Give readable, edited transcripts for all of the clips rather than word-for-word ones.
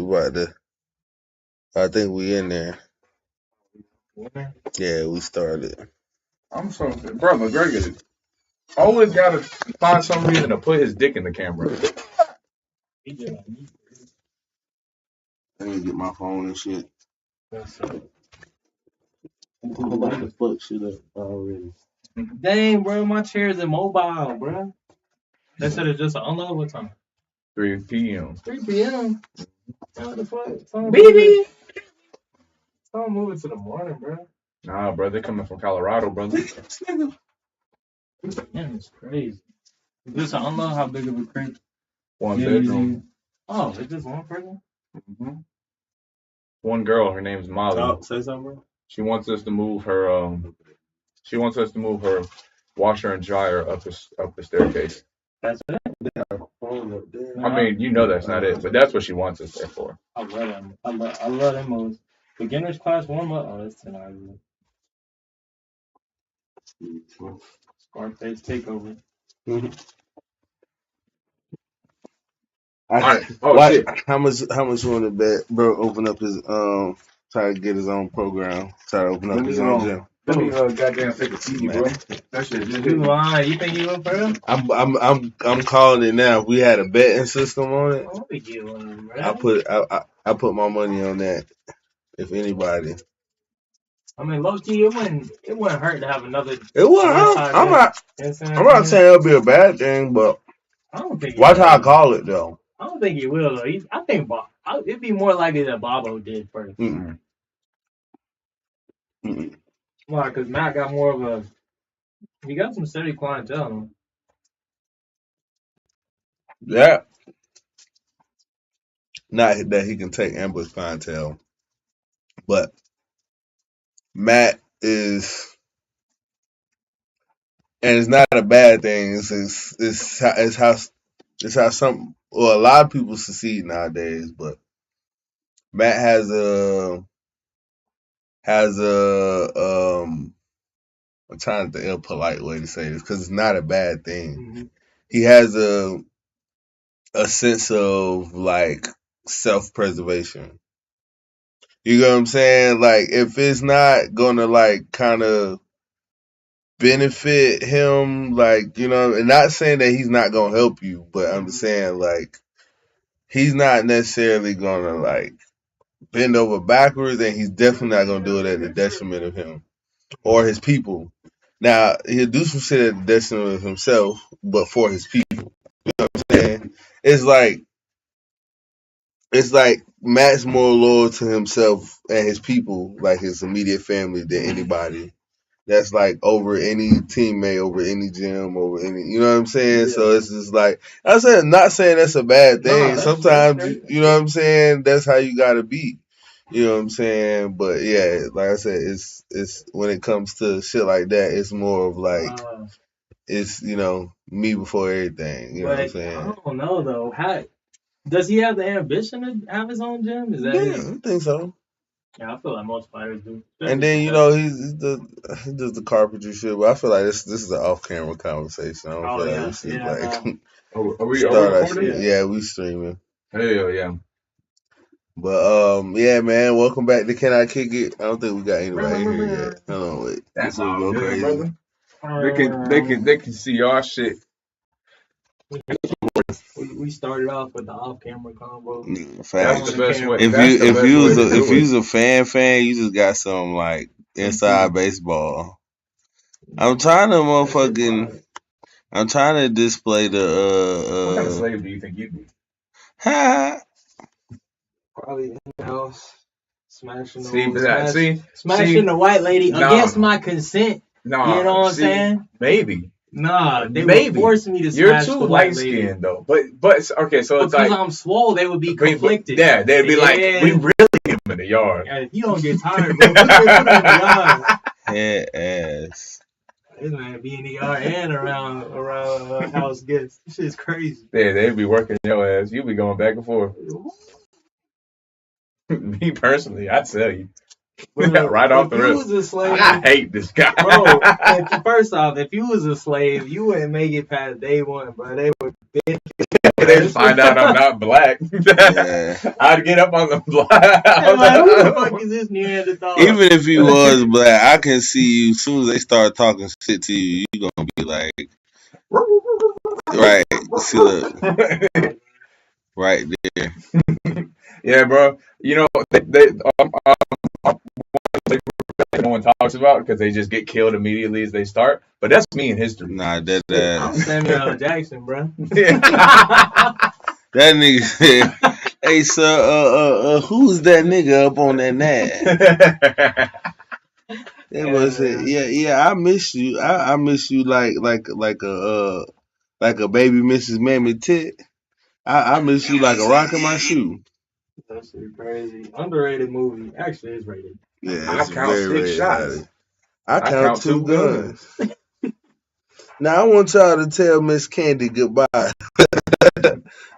we about to. I think we in there. Yeah, we started. I'm so bro. McGregor always gotta find some reason to put his dick in the camera. I need to get my phone and shit. The fuck shit up already. Dang, bro, my chair's immobile, bro. They said it's just an unload. What time? 3 p.m. 3 p.m. What the fuck? Baby. Don't move it to the morning, bro. Nah, bro, they coming from Colorado, brother. Man, it's crazy. Is this an unload? How big of a crate? 1 bedroom. Oh, it's just one person? Mm-hmm. One girl, her name's Molly. Oh, say something, bro. She wants us to move her. She wants us to move her washer and dryer up the staircase. That's it. I mean, you know that's not it, but that's what she wants us there for. I love them. I love them moves. Beginners class warm up. Oh, that's 10 hours. Scarface takeover. Shit. How much you want to bet, bro? Open up his try to get his own program. Try to open up his own gym. Let me goddamn take a TV, bro. That shit just You lying? You think you went for him? I'm calling it now. If we had a betting system on it, I want to get one, bro. I put my money on that. If anybody, I mean, low key, it wouldn't hurt to have another. it wouldn't hurt. I'm not saying it'll be a bad thing, but I don't think. Watch how I call it though. I don't think he will though. I think it'd be more likely that Bobo did first. Why? Because Matt got more of a. He got some steady clientele. Yeah. Not that he can take ambush clientele, but Matt is, and it's not a bad thing. It's how some, well, a lot of people succeed nowadays, but Matt has a I'm trying to think of a polite way to say this because it's not a bad thing. Mm-hmm. He has a sense of like self-preservation. You know what I'm saying? Like if it's not gonna like kind of benefit him, like, you know, and not saying that he's not gonna help you, but I'm just saying like he's not necessarily gonna like bend over backwards, and he's definitely not gonna do it at the detriment of him or his people. Now he'll do some shit at the detriment of himself, but for his people. You know what I'm saying? It's like Matt's more loyal to himself and his people, like his immediate family, than anybody. That's like over any teammate, over any gym, over any, you know what I'm saying? Yeah. So it's just like, I said, not saying that's a bad thing. No, sometimes, you know what I'm saying? That's how you gotta be. You know what I'm saying? But yeah, like I said, it's when it comes to shit like that, it's more of like, it's, you know, me before everything. You know what I'm saying? I don't know though. How does he have the ambition to have his own gym? Is that it? I think so. Yeah, I feel like most fighters do. And then, you know, he does the carpentry shit, but I feel like this is an off-camera conversation. I don't feel like we should like are we start our shit. Yeah, we streaming. Hell yeah. But yeah, man, welcome back to Can I Kick It? I don't think we got anybody here yet. Hold on, wait. That's all go crazy. Brother. They can see our shit. We started off with the off-camera combo. That's the best way. If you was a fan, you just got some like inside baseball. I'm trying to display the. What kind of slave do you think you'd be? Probably in the house, smashing the white lady against my consent. No, you know what I'm saying? Maybe. Nah, they would force me to smash You're the too light skinned though. But okay, so it's because like I'm swole, they would be conflicted. Yeah, they'd be like, we really get him in the yard. Yeah, if you don't get tired, bro, put him in the yard. Yes. This man be in the yard and around house guests. This shit's crazy. Yeah, they'd be working your ass. You be going back and forth. Me personally, I'd tell you. Right off the If you rip. was a slave, I hate this guy. bro. First off, if you was a slave, you wouldn't make it past day one, bro. They would They find out I'm not black. Yeah. I'd get up on the block. like, who the fuck is this Neanderthal? Even if you was black, I can see you. As soon as they start talking shit to you, you gonna be like, right? See, look, right there. Yeah, bro. You know, no one talks about because they just get killed immediately as they start. But that's me in history. Nah, that I'm Samuel L. Jackson, bro. that nigga said, "Hey, sir, who's that nigga up on that nag?" That was it. Yeah, I miss you. I miss you like a baby Mrs. Mammy Tit. I miss you like a rock in my shoe. That shit crazy. Underrated movie. Actually, it's rated. Yeah, I it's count very 6 shots. I count 2 guns. Now I want y'all to tell Miss Candy goodbye.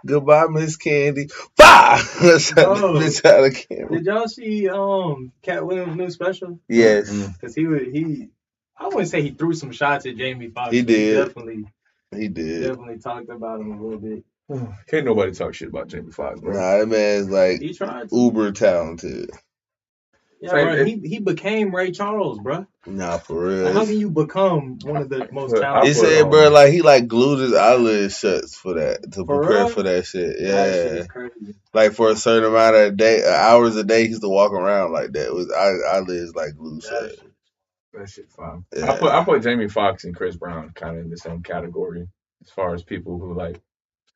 Goodbye, Miss Candy. Bye. Let's have the bitch out of camera. Did y'all see Cat Williams' new special? Yes. Because he I wouldn't say he threw some shots at Jamie Foxx. He did. He definitely talked about him a little bit. Can't nobody talk shit about Jamie Foxx, bro. Nah, that man's like he tried to. uber talented. Yeah, bro, he became Ray Charles, bro. Nah, for real. Like, how can you become one of the most talented? He said, bro, like he like glued his eyelids shut for that to prepare for that shit. Yeah, that shit is crazy. Like for a certain amount of hours a day, he used to walk around like that with eyelids like glued shut. That shit fine. Yeah. I put Jamie Foxx and Chris Brown kind of in the same category as far as people who like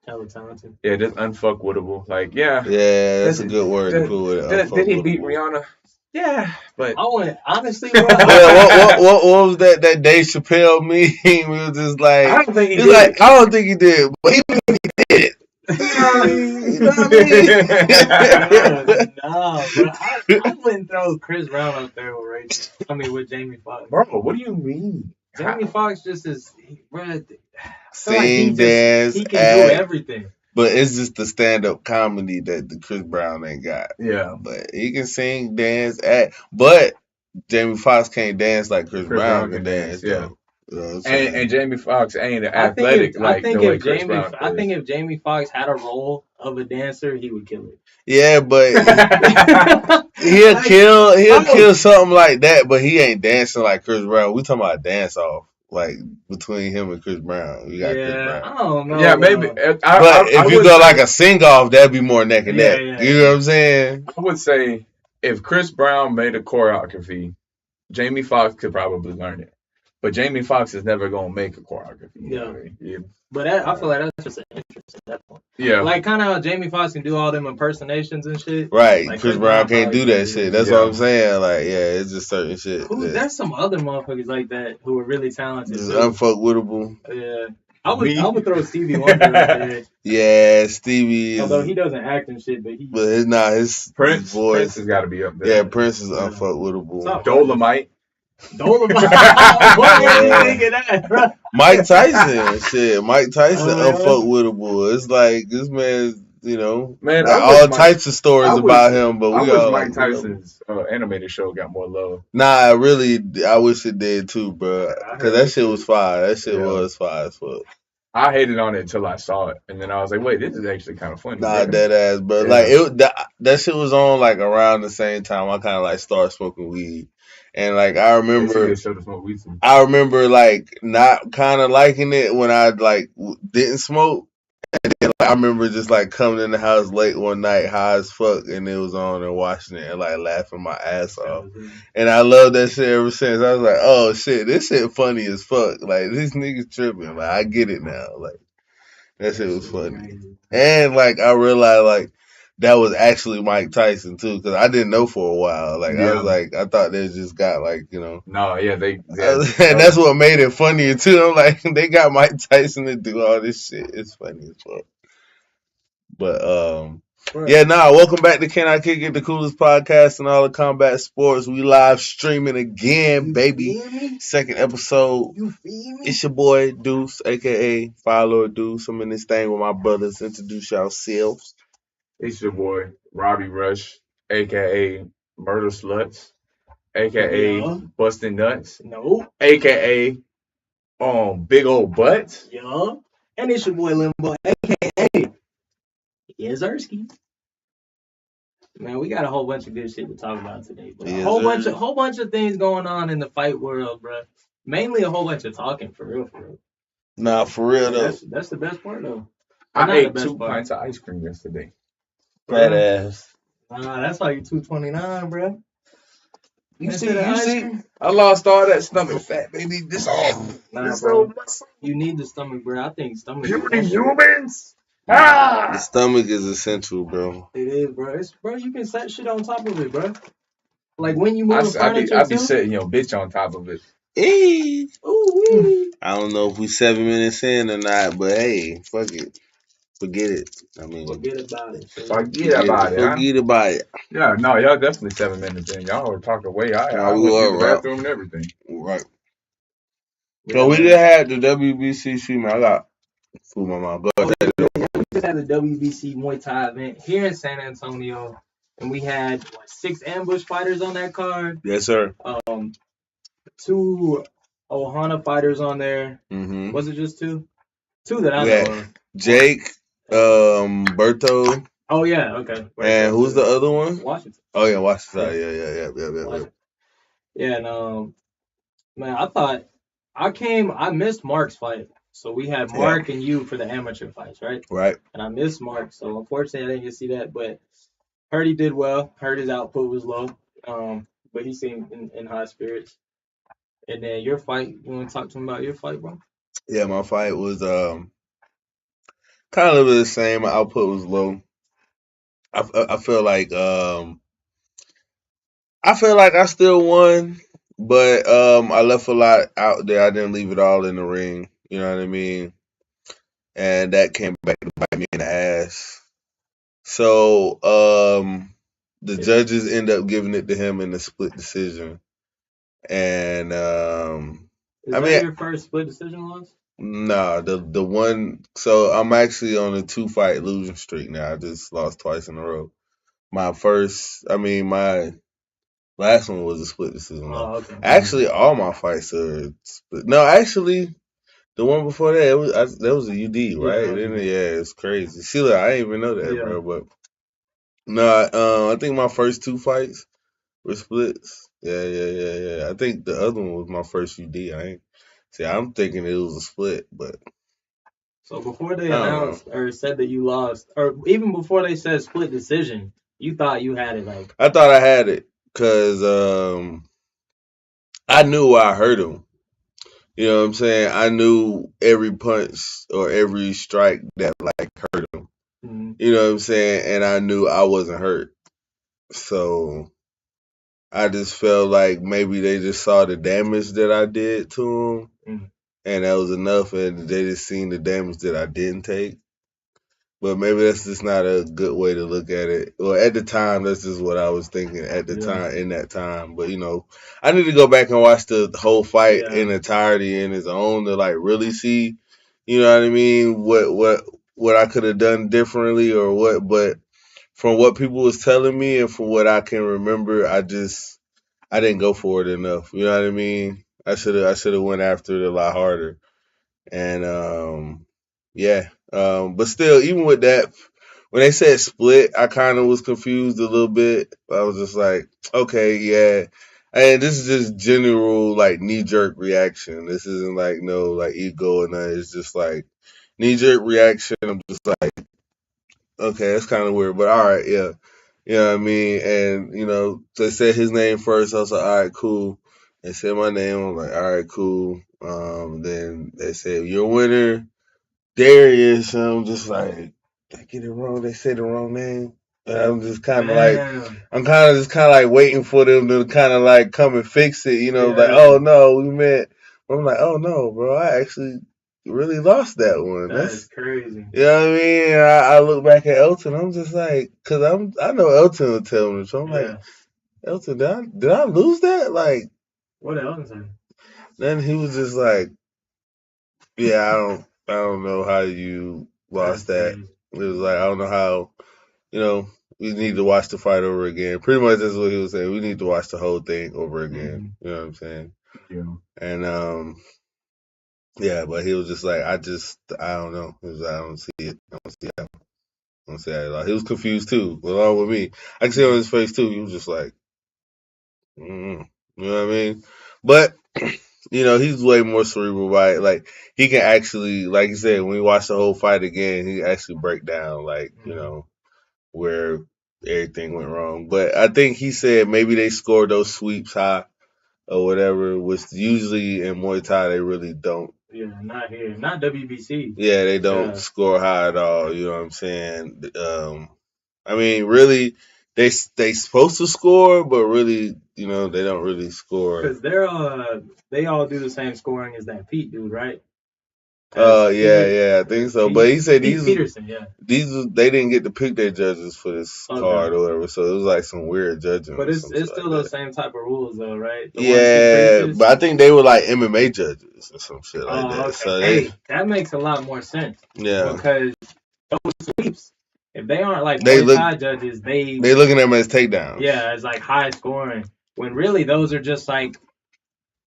hella talented. Yeah, just unfuckwittable. Like, yeah. Yeah, that's a good word to put with it. Did he beat Rihanna? Yeah, but I want honestly, bro. what was that Dave Chappelle meme? We was just like, I don't think he did. Like, I don't think he did, but even when he did. You know what I mean? Nah, bro. I wouldn't throw Chris Brown up there with Rachel. I mean, with Jamie Foxx. Bro, what do you mean? Jamie Foxx just is, bro. Sing, dance, he can act, do everything. But it's just the stand-up comedy that the Chris Brown ain't got. Yeah. But he can sing, dance, act. But Jamie Foxx can't dance like Chris Brown can dance. Yeah. You know and Jamie Foxx ain't athletic like the way Chris Brown is. I think if Jamie Foxx had a role of a dancer, he would kill it. Yeah, but he'll kill something like that, but he ain't dancing like Chris Brown. We talking about dance off. Like between him and Chris Brown, you got Chris Brown. I don't know. Yeah, maybe. But if you go like a sing off, that'd be more neck and neck. You know what I'm saying? I would say if Chris Brown made a choreography, Jamie Foxx could probably learn it. But Jamie Foxx is never gonna make a choreography. Yeah. But I feel like that's just an interest at that point. Yeah. Like kind of how Jamie Foxx can do all them impersonations and shit. Right. Like Chris Brown can't do that shit. That's what I'm saying. Like, yeah, it's just certain shit. There's some other motherfuckers like that who are really talented. Just unfuckwittable. Yeah. I would throw Stevie Wonder up there. Yeah, Stevie. Although he doesn't act and shit, but his Prince voice. Prince has got to be up there. Yeah, Prince is unfuckwittable. Dolomite. Mike Tyson, shit. Mike Tyson, unfuckwittable. It's like this man, man, all types of stories about him. But we all Mike Tyson's animated show got more love. Nah, really, I wish it did too, bro. Because that shit was fire. That shit was fire as fuck. I hated on it until I saw it, and then I was like, "Wait, this is actually kind of funny." Nah, dead ass, bro. Yeah. Like that shit was on like around the same time I kind of like started smoking weed. And like I remember like not kind of liking it when I like didn't smoke. And then, like, I remember just like coming in the house late one night, high as fuck, and it was on and watching it and like laughing my ass off. And I love that shit ever since. I was like, oh shit, this shit funny as fuck. Like this nigga's tripping. Like I get it now. Like that shit was funny. And like I realized like that was actually Mike Tyson too, because I didn't know for a while. Like I was like, I thought they just got like, No, yeah, and that's what made it funnier too. I'm like, they got Mike Tyson to do all this shit. It's funny as fuck. But welcome back to Can I Kick It, the coolest podcast in all the combat sports. We live streaming again, baby. Second episode. You feel me? It's your boy Deuce, aka Follower Deuce. I'm in this thing with my brothers. Introduce yourselves. It's your boy, Robbie Rush, a.k.a. Murder Sluts. aka Yeah. busting nuts, No. aka big old butts. Yeah. And it's your boy Limbo, aka Yezersky. Man, we got a whole bunch of good shit to talk about today, bro. Yes, Whole bunch of things going on in the fight world, bro. Mainly a whole bunch of talking, for real, for real. Nah, for real And though. that's the best part, though. I Not the ate best 2 part. pints of ice cream yesterday. Fat ass. Nah, that's why you 229, bro. You Instead see, of you ice see, cream? I lost all that stomach fat, baby. This Nah, this bro. old muscle. You need the stomach, bro. I think stomach is Puberty essential. humans. The Ah, stomach is essential, bro. It is, bro. Bro, you can set shit on top of it, bro. Like when you I move be furniture too. setting your bitch on top of it. Hey. Ooh, wee. I don't know if we 7 minutes in or not, but hey, fuck it. Forget it. I mean, Forget about it. Forget about it, huh? forget about it. Yeah, no, y'all definitely 7 minutes in. Y'all were talking way. I We went to were the right. bathroom and everything. Right. Yeah, So we man. just had the WBC man. I got food in my mouth. Go ahead. We just had the WBC Muay Thai event here in San Antonio, and we had 6 ambush fighters on that card. Yes, sir. 2 Ohana fighters on there. Mm-hmm. Was it just 2? 2 that I We know had of. Jake, Berto, Oh yeah, okay. Right, and who's the other one? Washington. Oh yeah, Washington. Yeah. Yeah. Washington. Yeah, and man, I missed Mark's fight. So we had Mark and you for the amateur fights, right? Right. And I missed Mark, so unfortunately I didn't get to see that. But heard he did well. Heard his output was low. But he seemed in high spirits. And then your fight, you want to talk to him about your fight, bro? Yeah, my fight was kind of the same. My output was low. I feel like I still won, but I left a lot out there. I didn't leave it all in the ring. You know what I mean? And that came back to bite me in the ass. So the judges end up giving it to him in a split decision. And Is that your first split decision loss? nah, the one. So I'm actually on a 2-fight losing streak now. I just lost twice in a row. My last one was a split decision loss. Okay. Actually, all my fights are split. No, actually, the one before that that was a UD, right? Yeah, it's crazy. See, look, I didn't even know that, bro. But no, I think my first 2 fights were splits. Yeah. I think the other one was my first UD. I'm thinking it was a split, but So before they announced or said that you lost, or even before they said split decision, you thought you had it, like? I thought I had it because I knew I hurt him. You know what I'm saying? I knew every punch or every strike that hurt him. Mm-hmm. You know what I'm saying? And I knew I wasn't hurt. So I just felt like maybe they just saw the damage that I did to him, and that was enough, and they just seen the damage that I didn't take. But maybe that's just not a good way to look at it. Well, at the time, that's just what I was thinking at the time, in that time. But, I need to go back and watch the whole fight in entirety in its own to, really see, you know what I mean, what I could have done differently or what. But from what people was telling me and from what I can remember, I didn't go for it enough. You know what I mean? I should have went after it a lot harder. And but still, even with that, when they said split, I kind of was confused a little bit. I was just like, okay, yeah. And this is just general knee jerk reaction. This isn't no ego or nothing. It's just knee jerk reaction. I'm just like, okay, that's kind of weird, but all right, yeah. You know what I mean? And, they said his name first. I was like, all right, cool. They said my name. I'm like, all right, cool. Then they said, your winner, Darius. And I'm just like, did I get it wrong? They said the wrong name. And I'm just kind of waiting for them to kind of come and fix it. Oh, no, we meant. I'm like, oh, no, bro, I actually really lost that one. That's crazy. You know what I mean? And I look back at Elton. I'm just like, cause I know Elton will tell me. So I'm like, Elton, did I lose that? What did Elton say? Then he was just like, yeah, I don't know how you lost that. Crazy. It was like, I don't know how, we need to watch the fight over again. Pretty much that's what he was saying. We need to watch the whole thing over again. You know what I'm saying? Yeah. And yeah, but he was just like, I don't know. He was like, I don't see it. I don't see it. I don't see it at all. He was confused too, along with me. I can see on his face too. He was just like, you know what I mean? But he's way more cerebral by it. Like he can actually, like you said, when we watch the whole fight again, he actually break down like where everything went wrong. But I think he said maybe they scored those sweeps high or whatever, which usually in Muay Thai they really don't. Yeah, not here, not WBC. Yeah, they don't score high at all. You know what I'm saying? I mean, really, they supposed to score, but really, they don't really score. Because they all do the same scoring as that Pete dude, right? Yeah, I think so. But he said Peterson, they didn't get to pick their judges for this card or whatever, so it was like some weird judging. But it's still those same type of rules though, right? But I think they were like MMA judges or some shit like that. Okay. So that makes a lot more sense. Yeah. Because those sweeps, if they aren't like Muay Thai judges, they looking at them as takedowns. Yeah, it's like high scoring. When really those are just like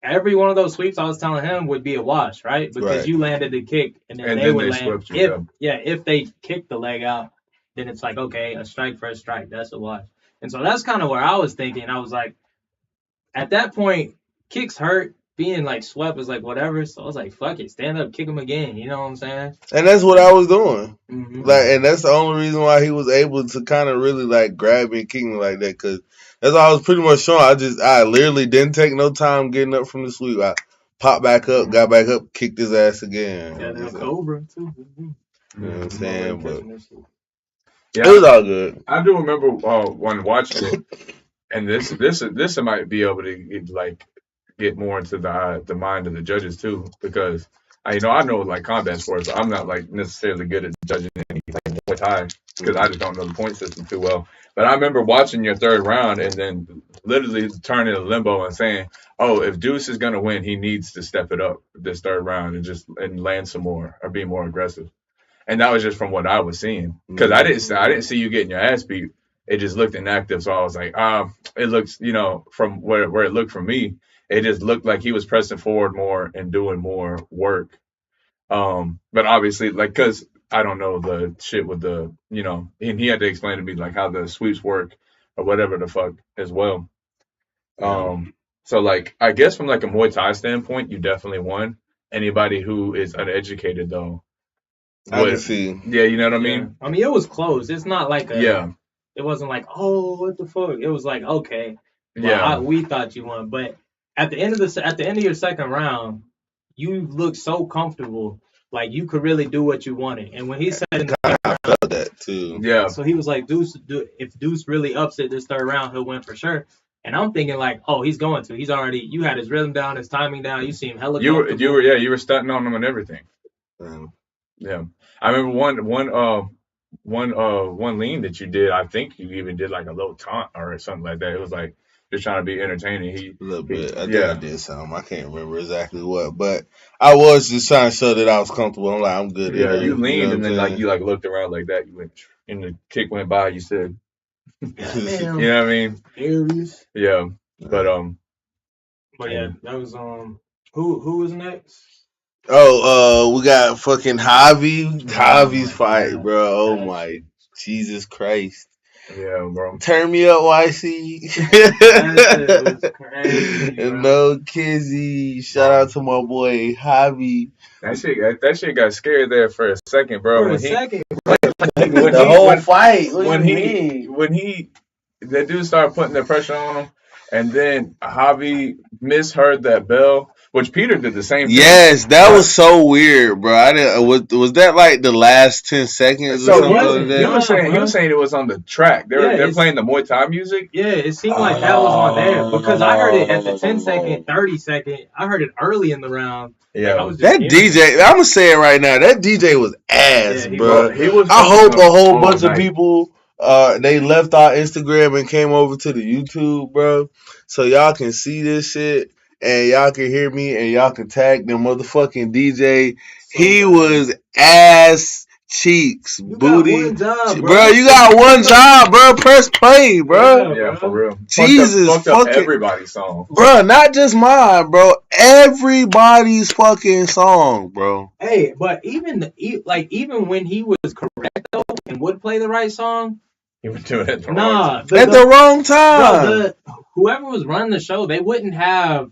every one of those sweeps I was telling him would be a wash, right? Because you landed the kick and then they would land. If they kick the leg out, then it's like, okay, a strike for a strike. That's a wash. And so that's kind of where I was thinking. I was like, at that point, kicks hurt. Being like swept was like whatever. So I was like, fuck it, stand up, kick him again. You know what I'm saying? And that's what I was doing. Like, and that's the only reason why he was able to kind of really like grab me and kick me like that, because that's all I was pretty much showing. I literally didn't take no time getting up from the sweep. I popped back up, got back up, kicked his ass again. Yeah, that Cobra too. You know what I'm saying? But yeah, it was all good. I do remember when watching it, and this might be able to get more into the mind of the judges too, because I know like combat sports, but I'm not like necessarily good at judging any like Muay Thai because I just don't know the point system too well. But I remember watching your third round and then literally turning to limbo and saying, "Oh, if Deuce is gonna win, he needs to step it up this third round and land some more or be more aggressive." And that was just from what I was seeing, because I didn't see you getting your ass beat. It just looked inactive, so I was like, it looks, from where it looked from me, it just looked like he was pressing forward more and doing more work. But obviously, like, because I don't know the shit with the, and he had to explain to me like how the sweeps work or whatever the fuck as well. So like, I guess from like a Muay Thai standpoint, you definitely won. Anybody who is uneducated though, I can see. Yeah, you know what I mean? I mean, it was close. It's not like it wasn't like, oh, what the fuck? It was like, okay, we thought you won, but at the end of your second round, you looked so comfortable, like you could really do what you wanted. And when he said in the I felt that too. Yeah. So he was like, if Deuce really ups it this third round, he'll win for sure. And I'm thinking like, oh, he's going to. You had his rhythm down, his timing down. You see him hella comfortable. You were stunting on him and everything. Yeah. I remember one lean that you did. I think you even did like a little taunt or something like that. It was like just trying to be entertaining. A little bit. I think I did something. I can't remember exactly what, but I was just trying to show that I was comfortable. I'm like, I'm good. Yeah, you leaned and then like you like looked around like that. You went and the kick went by. You said, you know what I mean? Aries. Yeah, but yeah, that was who was next? Oh, we got fucking Javi's fight, bro. Oh my Jesus Christ. Yeah, bro. Turn me up, YC. That was crazy, bro. No Kizzy. Shout out to my boy Javi. That shit got scared there for a second, bro. The whole fight. When that dude started putting the pressure on him, and then Javi misheard that bell, which Peter did the same thing. Yes, that was so weird, bro. I didn't. Was that like the last 10 seconds or something like that? He was saying it was on the track. They're playing the Muay Thai music. Yeah, it seemed like that was on there because I heard it at the 10-second, 30-second. I heard it early in the round. Yeah, that DJ. I'm gonna say it right now. That DJ was ass, bro. I hope a whole bunch of people. They left our Instagram and came over to the YouTube, bro, so y'all can see this shit and y'all can hear me and y'all can tag the motherfucking DJ. He was ass cheeks, You booty. got one job, bro. You got one job, bro. Press play, bro. Yeah, for real. Jesus, fucked up everybody's song, bro. Not just mine, bro. Everybody's fucking song, bro. Hey, but even when he was correct though and would play the right song, he would do it at the wrong time. At the wrong time. Bro, whoever was running the show, they wouldn't have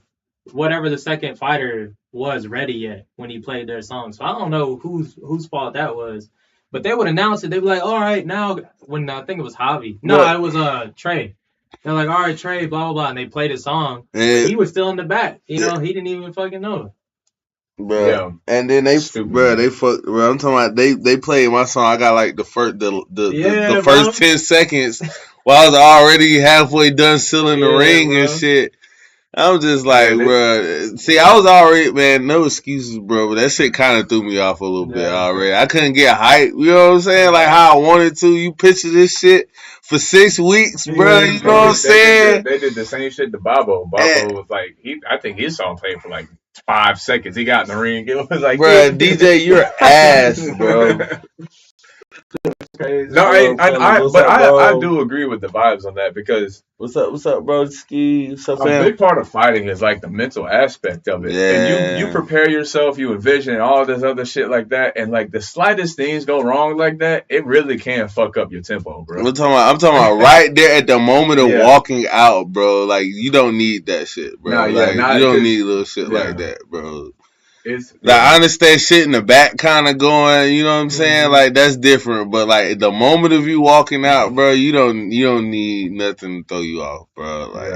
whatever the second fighter was ready yet when he played their song. So I don't know whose fault that was. But they would announce it. They'd be like, all right, now, when I think it was Javi. No, it was Trey. They're like, all right, Trey, blah, blah, blah. And they played his song. He was still in the back. You know, he didn't even fucking know it. Bro. Yeah. And then they fucked, bro, I'm talking about, they played my song. I got like the first 10 seconds while I was already halfway done sealing the ring and shit. I'm just like, bro. See, I was already, man, no excuses, bro. But that shit kind of threw me off a little bit already. I couldn't get hype. You know what I'm saying? Like how I wanted to. You picture this shit for 6 weeks, bro. You know what I'm saying? They did the same shit to Bobo. Bobo was like, I think his song played for like 5 seconds. He got in the ring. It was like, bro, DJ, you're ass, bro. Crazy. No, I do agree with the vibes on that because what's up, bro? Ski, what's up, fam? A big part of fighting is like the mental aspect of it. Yeah. And you prepare yourself, you envision all this other shit like that, and like the slightest things go wrong like that, it really can fuck up your tempo, bro. I'm talking about right there at the moment of walking out, bro. Like you don't need that shit, bro. You don't need little shit like that, bro. I understand shit in the back kind of going, you know what I'm saying? Like that's different, but like the moment of you walking out, bro, you don't need nothing to throw you off, bro. Like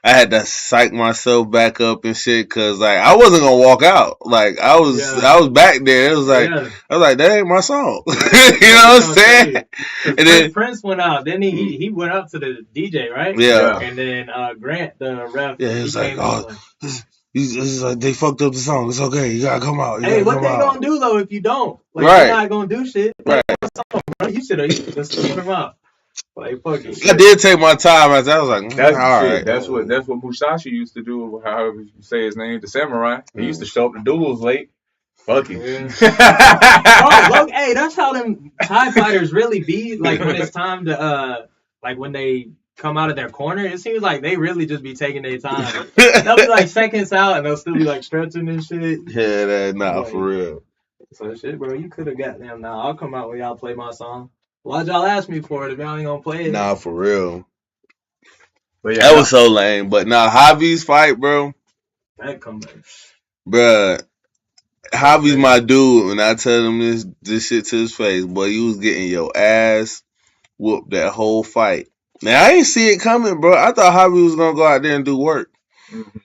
I had to psych myself back up and shit because like I wasn't gonna walk out. Like I was back there. It was like I was like that ain't my song. You know what I'm saying? And then Prince went out. Then he went up to the DJ, right? Yeah. And then Grant, the ref, he was like, He's like, they fucked up the song. It's okay. You gotta come out. Hey, what they gonna do though if you don't? Like, they're not gonna do shit. Right. You should have just thrown him out. Like, fuck it. I did take my time. I was like, that's all right. That's what Musashi used to do. However you say his name, the samurai. He used to show up to duels late. Fuck it. Hey, that's how them Thai fighters really be. Like when it's time to like when they come out of their corner, it seems like they really just be taking their time. They'll be like seconds out and they'll still be like stretching and shit. Yeah, for real. So shit, bro, you could have got them. Now I'll come out when y'all play my song. Why'd y'all ask me for it if y'all ain't gonna play it? Nah, for real. But that was so lame. But nah, Javi's fight, bro. That comeback. Bruh, Javi's my dude, and I tell him this shit to his face. Boy, you was getting your ass whooped that whole fight. Now, I ain't see it coming, bro. I thought Javi was going to go out there and do work. Mm-hmm.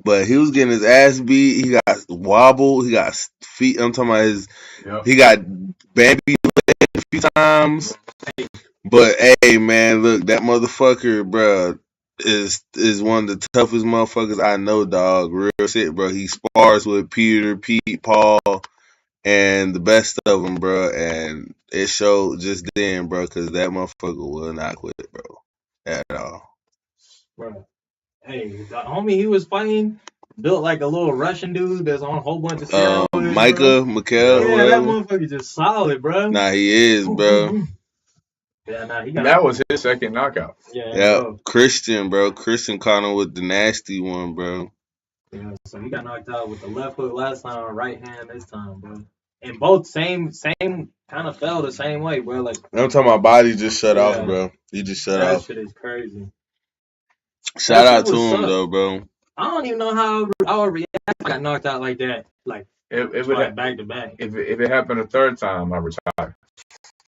But he was getting his ass beat. He got wobbled. He got feet. I'm talking about he got Bambi a few times. But, hey, man, look, that motherfucker, bro, is one of the toughest motherfuckers I know, dog. Real shit, bro. He spars with Peter, Pete, Paul, and the best of them, bro. And it showed just then, bro, because that motherfucker will not quit, bro, at all. Bro, hey, the homie he was fighting built like a little Russian dude that's on a whole bunch of steroids. Micah, Mikhail. Yeah, that motherfucker just solid, bro. Nah, he is, bro. Yeah, that was his second knockout. Yeah, Christian, bro. Christian caught him with the nasty one, bro. Yeah, so he got knocked out with the left hook last time, right hand this time, bro. And both same kind of fell the same way, bro. Like I'm talking about body just shut off, bro. He just shut off. That shit is crazy. Shout out to him though, bro. I don't even know how I would react if I got knocked out like that. Like it would back to back. If it happened a third time, I retire.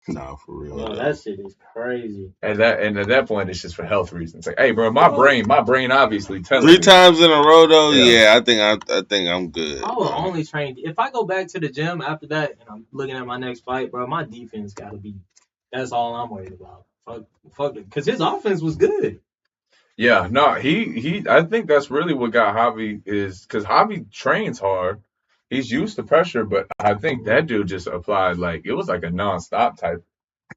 No, for real. No, that shit is crazy. And at that point, it's just for health reasons. Like, hey, bro, my brain obviously telling 3 times in a row though. Yeah, I think I'm good. I will only train if I go back to the gym after that and I'm looking at my next fight, bro. My defense got to be. That's all I'm worried about. Fuck it, because his offense was good. Yeah, no, he. I think that's really what got Javi is because Javi trains hard. He's used to pressure, but I think that dude just applied like it was like a nonstop type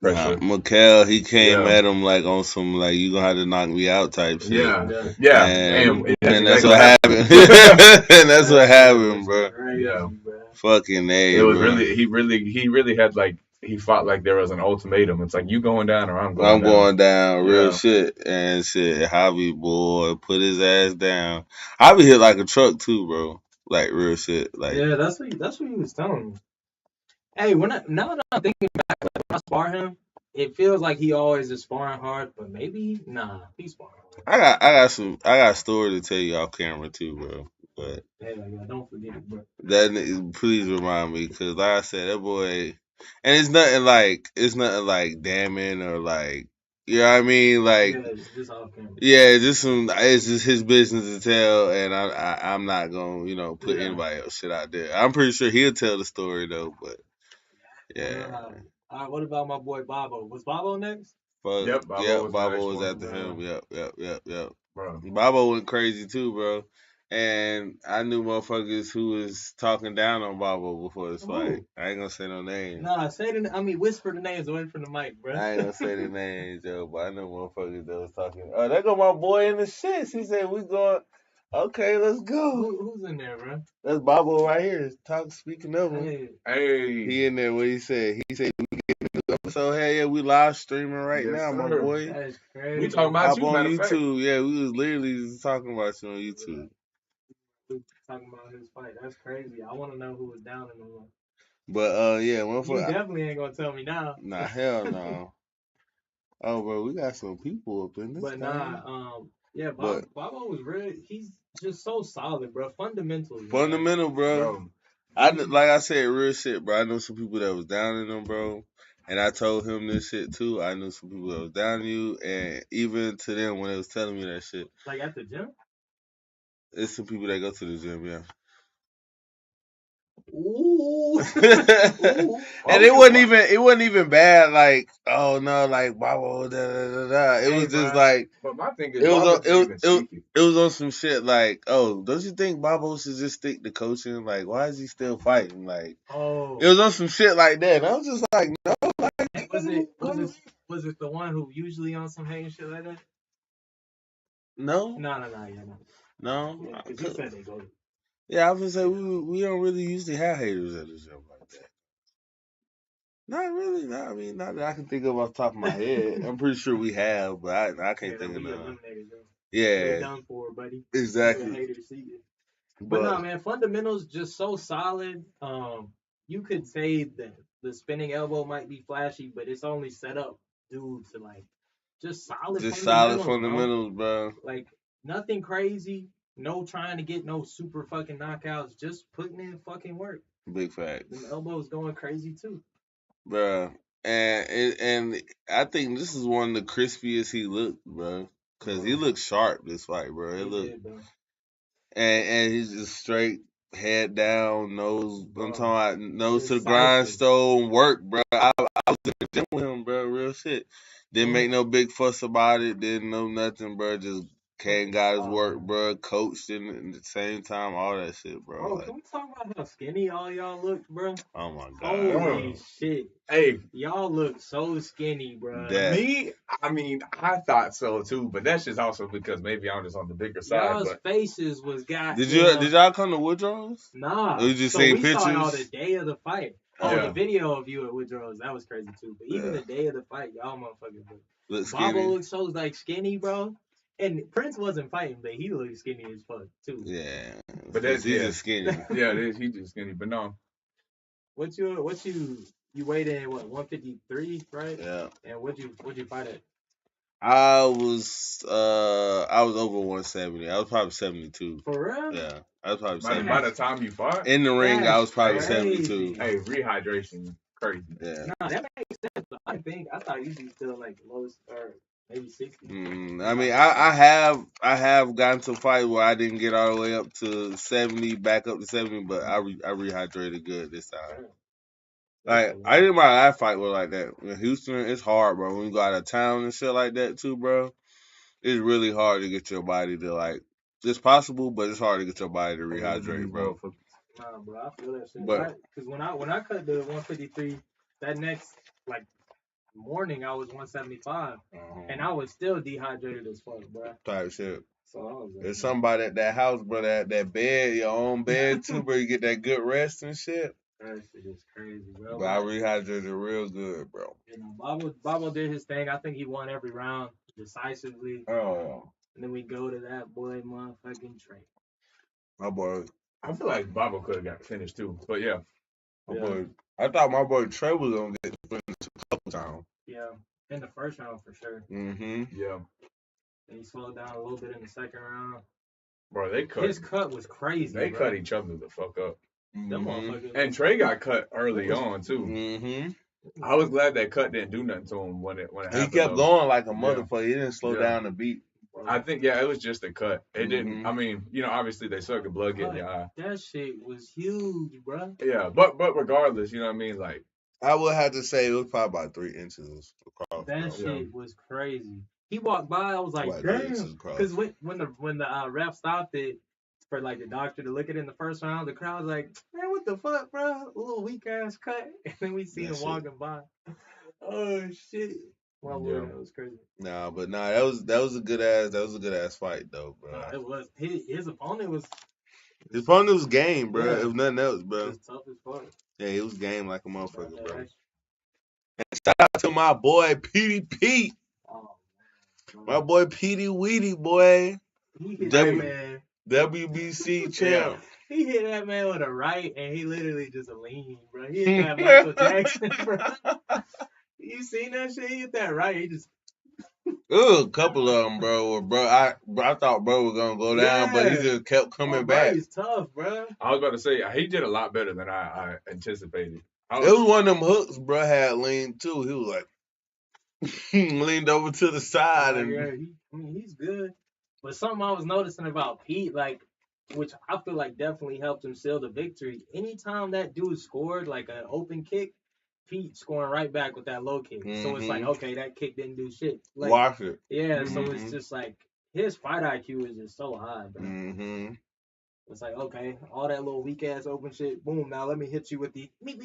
pressure. Mikhail, he came at him like on some like you gonna have to knock me out type shit. Yeah. And that's what happened. And that's what happened, bro. Crazy, bro. Fucking A, It was bro. he really had like he fought like there was an ultimatum. It's like you going down or I'm going I'm down. going down, real Yeah. shit. And shit, Javi boy put his ass down. Javi hit like a truck too, bro. Like real shit. Like Yeah, that's what he was telling me. Hey, now that I'm thinking back, like, when I spar him, it feels like he always is sparring hard, but maybe he's sparring hard. I got a story to tell you off camera too, bro. But Yeah, don't forget it, bro. please remind me, cause like I said, that boy, and it's nothing like damning or like, you know what I mean, like. Yeah, just off camera. Yeah, it's just his business to tell, and I'm not gonna put Yeah. anybody else shit out there. I'm pretty sure he'll tell the story though, but yeah. All right, what about my boy Bobo? Was Bobo next? Fuck, Yep, Bobo was the Bobo next was one. after him. Yep. Bro. Bobo went crazy too, bro. And I knew motherfuckers who was talking down on Bobo before this fight. Who? I ain't gonna say no names. Nah, whisper the names away from the mic, bro. I ain't gonna say the names, yo, but I know motherfuckers that was talking. Oh, there go my boy in the shits. He said we going. Okay, let's go. Who's in there, bro? That's Bobo right here. Speaking of him. Hey. He in there. What he said? He said we getting a new episode. Hey, yeah, we live streaming right Yes, now, sir. my boy. That's crazy. We talking about Hop you, on matter of fact. YouTube. Yeah, we was literally just talking about you on YouTube. Talking about his fight. That's crazy. I want to know who was down in the one. But yeah, You definitely ain't gonna tell me now. Nah, hell no. Oh, bro, we got some people up in this. But yeah, Bobo was really. He's just so solid, bro. Fundamentals. Fundamental, bro. Like I said, real shit, bro. I know some people that was down in them, bro. And I told him this shit too. I knew some people that was down in you, and even to them when they was telling me that shit. Like at the gym? It's some people that go to the gym, yeah. Ooh. And it wasn't even bad. Like, oh no, like Bobo, da da da da. It was just like. But my thing is, it was on some shit like, oh, don't you think Bobo should just stick to coaching? Like, why is he still fighting? Like, it was on some shit like that. And I was just like, no. Like, was it the one who usually on some hating shit like that? No. No. Because you said they go. Yeah, I was gonna say we don't really usually have haters at the gym like that. Not really. Not that I can think of off the top of my head. I'm pretty sure we have, but I can't think of none. Yeah. You're done for, buddy. Exactly. But no, man, fundamentals just so solid. You could say that the spinning elbow might be flashy, but it's only set up due to like just solid fundamentals, bro. Like nothing crazy. No trying to get no super fucking knockouts. Just putting in fucking work. Big facts. The elbow's going crazy too. Bruh. And I think this is one of the crispiest he looked, bro. Cause he looked sharp this fight, bro. And he's just straight head down, nose. I'm talking about nose to the grindstone work, bro. I was in the gym with him, bro. Real shit. Didn't make no big fuss about it. Didn't know nothing, bro. Just came, got his work, bro. Coached in at the same time, all that shit, bro. Bro, can we talk about how skinny all y'all looked, bro? Oh my god. Holy shit. Hey, y'all look so skinny, bro. I thought so too, but that's just also because maybe I'm just on the bigger side. Y'all's faces was got. Did y'all come to Woodrow's? Nah. Or you just seen pictures? Saw y'all the day of the fight. The video of you at Woodrow's, that was crazy too. But even the day of the fight, y'all motherfuckers look skinny. Bobo looks so like skinny, bro. And Prince wasn't fighting, but he looked skinny as fuck too. Yeah, but he's just skinny. He's just skinny. But no, what you weighed in 153, right? Yeah. And what'd you fight at? I was over 170. I was probably 72. For real? Yeah, I was probably 72. By the time you fought in the ring, I was probably 72. Hey, rehydration, crazy. Yeah. Nah, that makes sense. I thought you'd be still like lowest or maybe 60. I mean, I have gotten to a fight where I didn't get all the way up to 70, back up to 70, but I rehydrated good this time. Like, I didn't mind that fight was like that. In Houston, it's hard, bro. When you go out of town and shit like that too, bro, it's really hard to get your body to like. It's possible, but it's hard to get your body to rehydrate, bro. Nah, bro, I feel that shit. Because when I cut the 153, that next like morning I was 175, and I was still dehydrated as fuck, bro. Type shit. So I was like, There's somebody at that house, bro, that bed, your own bed too, bro. You get that good rest and shit. that shit is crazy, bro. But I rehydrated real good, bro. You know, Babo did his thing. I think he won every round decisively. Oh, And then we go to that boy motherfucking Trey. my boy. I feel like Babo could have got finished too, but yeah. My boy. I thought my boy Trey was gonna get finished a couple times. Yeah, in the first round for sure. Mm-hmm. Yeah. And he slowed down a little bit in the second round. Bro, they cut. His cut was crazy. They bro. cut each other the fuck up. Them motherfuckers. And Trey got cut early on too. Mm-hmm. I was glad that cut didn't do nothing to him when it happened. He kept though. going like a motherfucker. He didn't slow Yeah. down the beat. I think it was just a cut. It didn't. Mhm. I mean, obviously they suck the blood getting your eye. That shit was huge, bro. Yeah, but regardless, you know what I mean? Like, I would have to say it was probably about 3 inches across. That shit was crazy. He walked by, I was like, What, damn. Because when the ref stopped it for like the doctor to look at it in the first round, the crowd was like, man, what the fuck, bro? A little weak ass cut. And then we see him walking by. Oh shit. My lord, that was crazy. Nah, but that was a good ass fight though, bro. It was his opponent was His opponent was game, bro. Yeah. If nothing else, bro. just tough as fuck. Yeah, he was game like a motherfucker, bro. Yeah. And shout out to my boy Petey Pete. Oh, man. My boy Petey Weedy, boy. He hit that man. WBC champ. He hit that man with a right, and he literally just leaned, bro. He hit that Michael Jackson, bro. You seen that shit? He hit that right. He just. A couple of them, bro. I thought bro was gonna go down, but he just kept coming back. He's tough, bro. I was about to say he did a lot better than I anticipated. It was one of them hooks, bro. Had leaned too. He was like leaned over to the side, and He's good. But something I was noticing about Pete, like, which I feel like definitely helped him seal the victory. Anytime that dude scored like an open kick, Pete scoring right back with that low kick. So it's like, okay, that kick didn't do shit. Like, watch it. Yeah, so it's just like his fight IQ is just so high, bro. It's like, okay, all that little weak ass open shit, boom, now let me hit you with the meat.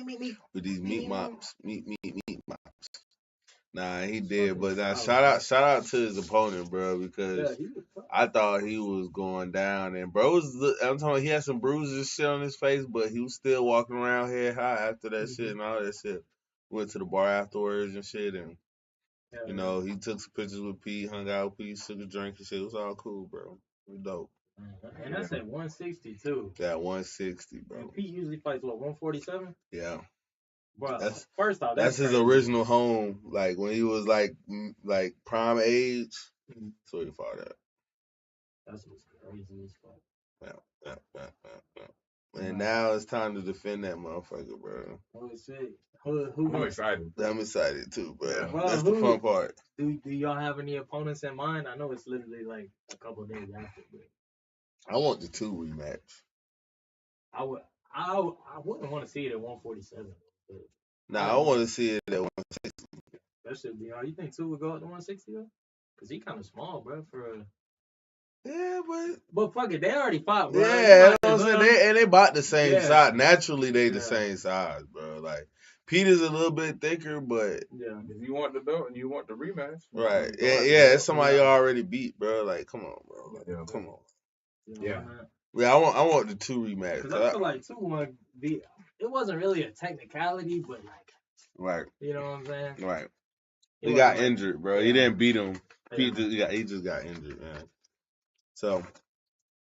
With these meat mops. Meat mops. Nah, he did, but shout out to his opponent, bro, because I thought he was going down, and bro I'm talking about he had some bruises and shit on his face, but he was still walking around head high after that shit and all that shit. Went to the bar afterwards and shit, and you know, he took some pictures with Pete, hung out with Pete, took a drink and shit. It was all cool, bro. It was dope. And that's at 160 too. Yeah, 160, bro. And Pete usually fights what, 147? Yeah. Bro, first off, that's his original home. Like when he was like prime age, that's where he fought at. That's what's crazy as fuck. Yeah. And now it's time to defend that motherfucker, bro. Oh shit. I'm excited. I'm excited too, bro. Yeah. Well, that's the fun part. Do y'all have any opponents in mind? I know it's literally like a couple of days after, but I want the 2 rematch. I wouldn't want to see it at 147. Nah, I want to see it at 160. That should be all. You think 2 would go up to 160 though? Cause he kind of small, bro. Yeah, but fuck it, they already fought, bro. Yeah, you know what I'm saying? They about the same size. Naturally, they the same size, bro. Like Peter's a little bit thicker, but if you want the belt and you want the rematch, right? Yeah, it's somebody you already beat, bro. Like, come on, bro. Like, come on. Yeah. Yeah, I want the 2 rematch. Cause I feel like 2 would be. It wasn't really a technicality, but like, right. You know what I'm saying? Right. He got injured, bro. He didn't beat him. He just got injured, man. So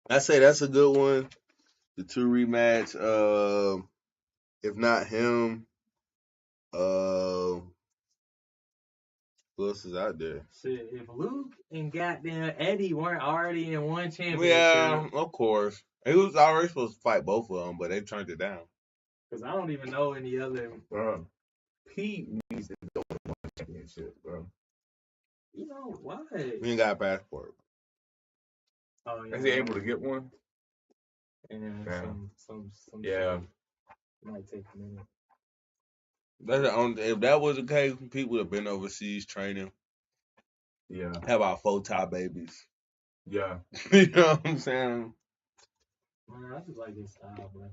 I say that's a good one. The 2 rematch. If not him, who else is out there? Shit, if Luke and goddamn Eddie weren't already in one championship. Yeah, of course. He was already supposed to fight both of them, but they turned it down. Because I don't even know any other. Bro, Pete needs to go to one championship, bro. You know, why? He ain't got a passport. Oh, yeah. Is he able to get one? And some yeah. Might take a minute. That's the only. If that was the case, Pete would have been overseas training. Yeah. Have about 4 top babies. Yeah. You know what I'm saying? Man, I just like his style, bro.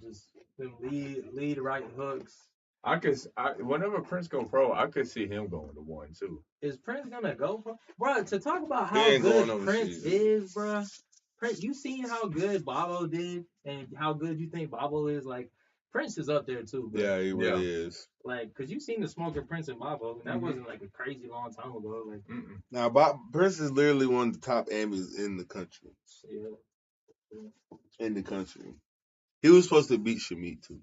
Just them lead right hooks. Whenever Prince go pro, I could see him going to 1 too. Is Prince gonna go, bro? Bro, to talk about He how ain't going good overseas. Prince is, bro. Prince, you seen how good Bobo did, and how good you think Bobo is. Like, Prince is up there too, bro. Yeah, he really is. Like, cause you seen the Smoking Prince and Bobo, and that wasn't like a crazy long time ago. Like, Now, Prince is literally one of the top Emmys in the country. yeah. In the country, he was supposed to beat Shamit too.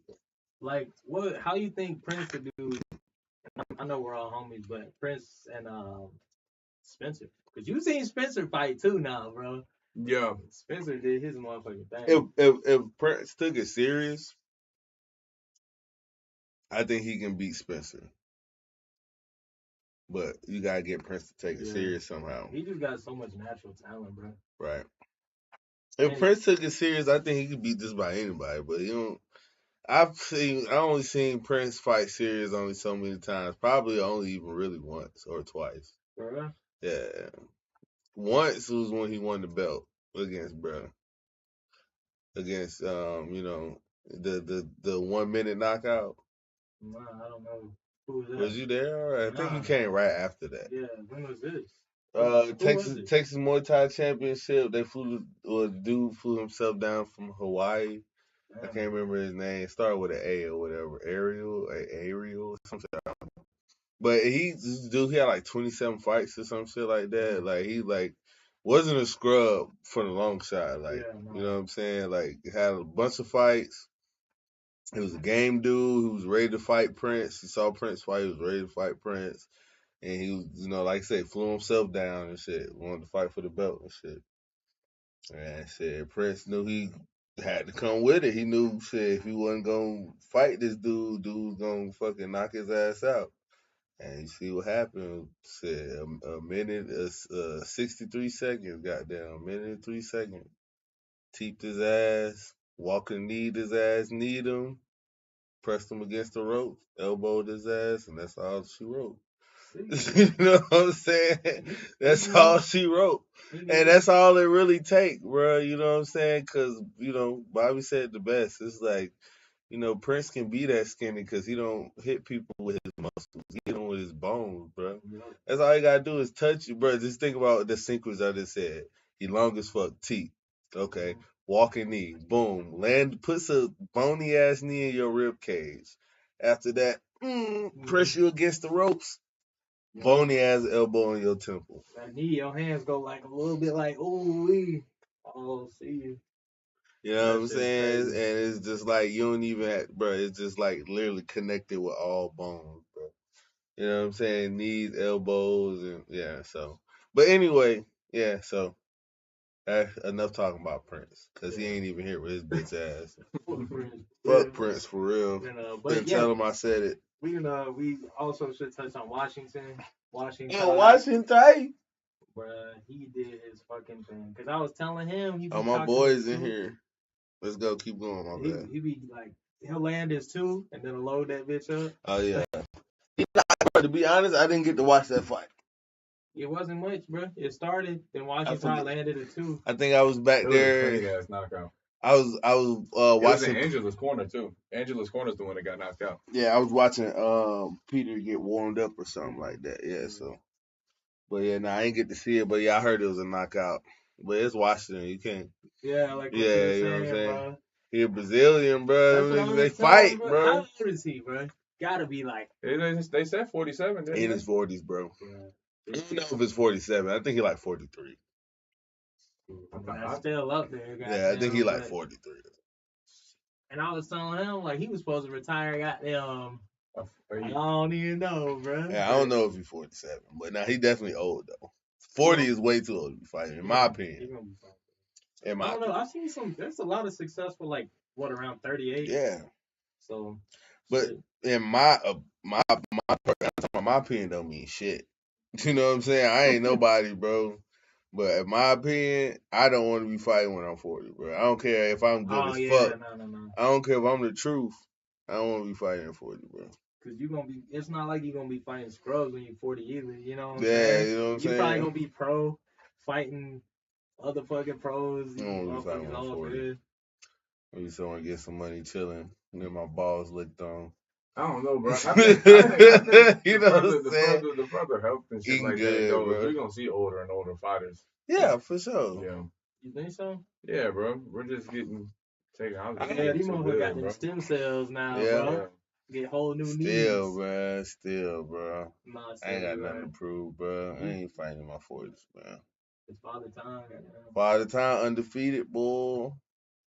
Like, what? How you think Prince could do? I know we're all homies, but Prince and Spencer, cause you seen Spencer fight too now, bro. Yeah. Spencer did his motherfucking thing. If Prince took it serious, I think he can beat Spencer. But you gotta get Prince to take it serious somehow. He just got so much natural talent, bro. Right. If Prince took it serious, I think he could beat just about anybody. But you know, I only seen Prince fight serious only so many times. Probably only even really once or twice. Bro. Yeah. Once was when he won the belt against against you know, the 1 minute knockout. Nah, I don't know. Who was that? Was you there? I think you came right after that. Yeah, when was this? Texas Muay Thai Championship. They the dude flew himself down from Hawaii. I can't remember his name. It started with an A or whatever. Ariel, something. But this dude, he had like 27 fights or some shit like that. Like he wasn't a scrub for the long shot. Like you know what I'm saying? Like had a bunch of fights. He was a game dude who was ready to fight Prince. He saw Prince fight. He was ready to fight Prince. And he was, you know, like I said, flew himself down and shit. Wanted to fight for the belt and shit. And shit, Prince knew he had to come with it. He knew shit, if he wasn't gonna fight this dude was gonna fucking knock his ass out. And you see what happened. Shit, a minute, 63 seconds, goddamn, a minute and 3 seconds. Teeped his ass, walking kneed his ass, kneed him, pressed him against the ropes, elbowed his ass, and that's all she wrote. You know what I'm saying? That's all she wrote. And that's all it really take, bro. You know what I'm saying? Because, you know, Bobby said the best. It's like, you know, Prince can be that skinny because he don't hit people with his muscles. He hit them with his bones, bro. That's all you got to do is touch you, bro. Just think about the sequence I just said. He long as fuck, teeth. Okay. Walking knee. Boom. Puts a bony ass knee in your rib cage. After that, press you against the ropes. Bony ass elbow in your temple. That knee, your hands go like a little bit like, ooh, oh, see you. You know what I'm saying? And it's just like, you don't even have, bro, it's just like literally connected with all bones, bro. You know what I'm saying? Knees, elbows, and yeah, so. But anyway, yeah, so. Enough talking about Prince, because he ain't even here with his bitch ass. Fuck Prince for real. Didn't tell him I said it. We also should touch on Washington. Washington. Bruh, he did his fucking thing. Because I was telling him. My boys in here. Let's go. Keep going, my bad. He be like, he'll land his 2 and then load that bitch up. Oh, yeah. To be honest, I didn't get to watch that fight. It wasn't much, bro. It started, then Washington landed a 2. I think I was back there. It was a crazy ass knockout. I was watching Angela's corner too. Angela's corner's the one that got knocked out. Yeah, I was watching Peter get warmed up or something like that. Yeah, so. But yeah, I ain't get to see it. But yeah, I heard it was a knockout. But it's Washington. You can't. Yeah, like you know what I'm saying. Bro. He a Brazilian, bro. They fight, bro. How old is he, bro? Gotta be like. They said 47. In his 40s, bro. Yeah. I don't know if it's 47. I think he like 43. That's still up there. Yeah, I think he like 43. And I was telling him like he was supposed to retire. Goddamn. I don't even know, bro. Yeah, I don't know if he's 47, but now he definitely old though. 40 is way too old to be fighting, in my opinion. I don't know. I've seen some. There's a lot of successful, like around 38. Yeah. So. But in my opinion, don't mean shit. You know what I'm saying? I ain't nobody, bro. But in my opinion, I don't want to be fighting when I'm 40, bro. I don't care if I'm good as fuck. No. I don't care if I'm the truth. I don't want to be fighting at 40, bro. Cause you're gonna be. It's not like you're gonna be fighting scrubs when you're 40 either. You know what I'm saying? Yeah, you know what I'm saying. You're probably gonna be pro, fighting other fucking pros. I don't want to be fighting when I'm 40. Maybe someone get some money chilling, get my balls licked on. I don't know, bro. I think You know what I'm saying? the further health and shit Eating like that good, goes, bro. we're gonna see older and older fighters. Yeah, for sure. Yeah. You think so? Yeah, bro. We're just getting technology. Yeah, these so motherfuckers good, got them bro. stem cells now, Yeah. bro. Get whole new Still, knees. bro. Still, bro. Nah, I ain't got you nothing right. to prove, bro. I ain't fighting in my 40s, man. It's Father Time right now. Father time undefeated, boy.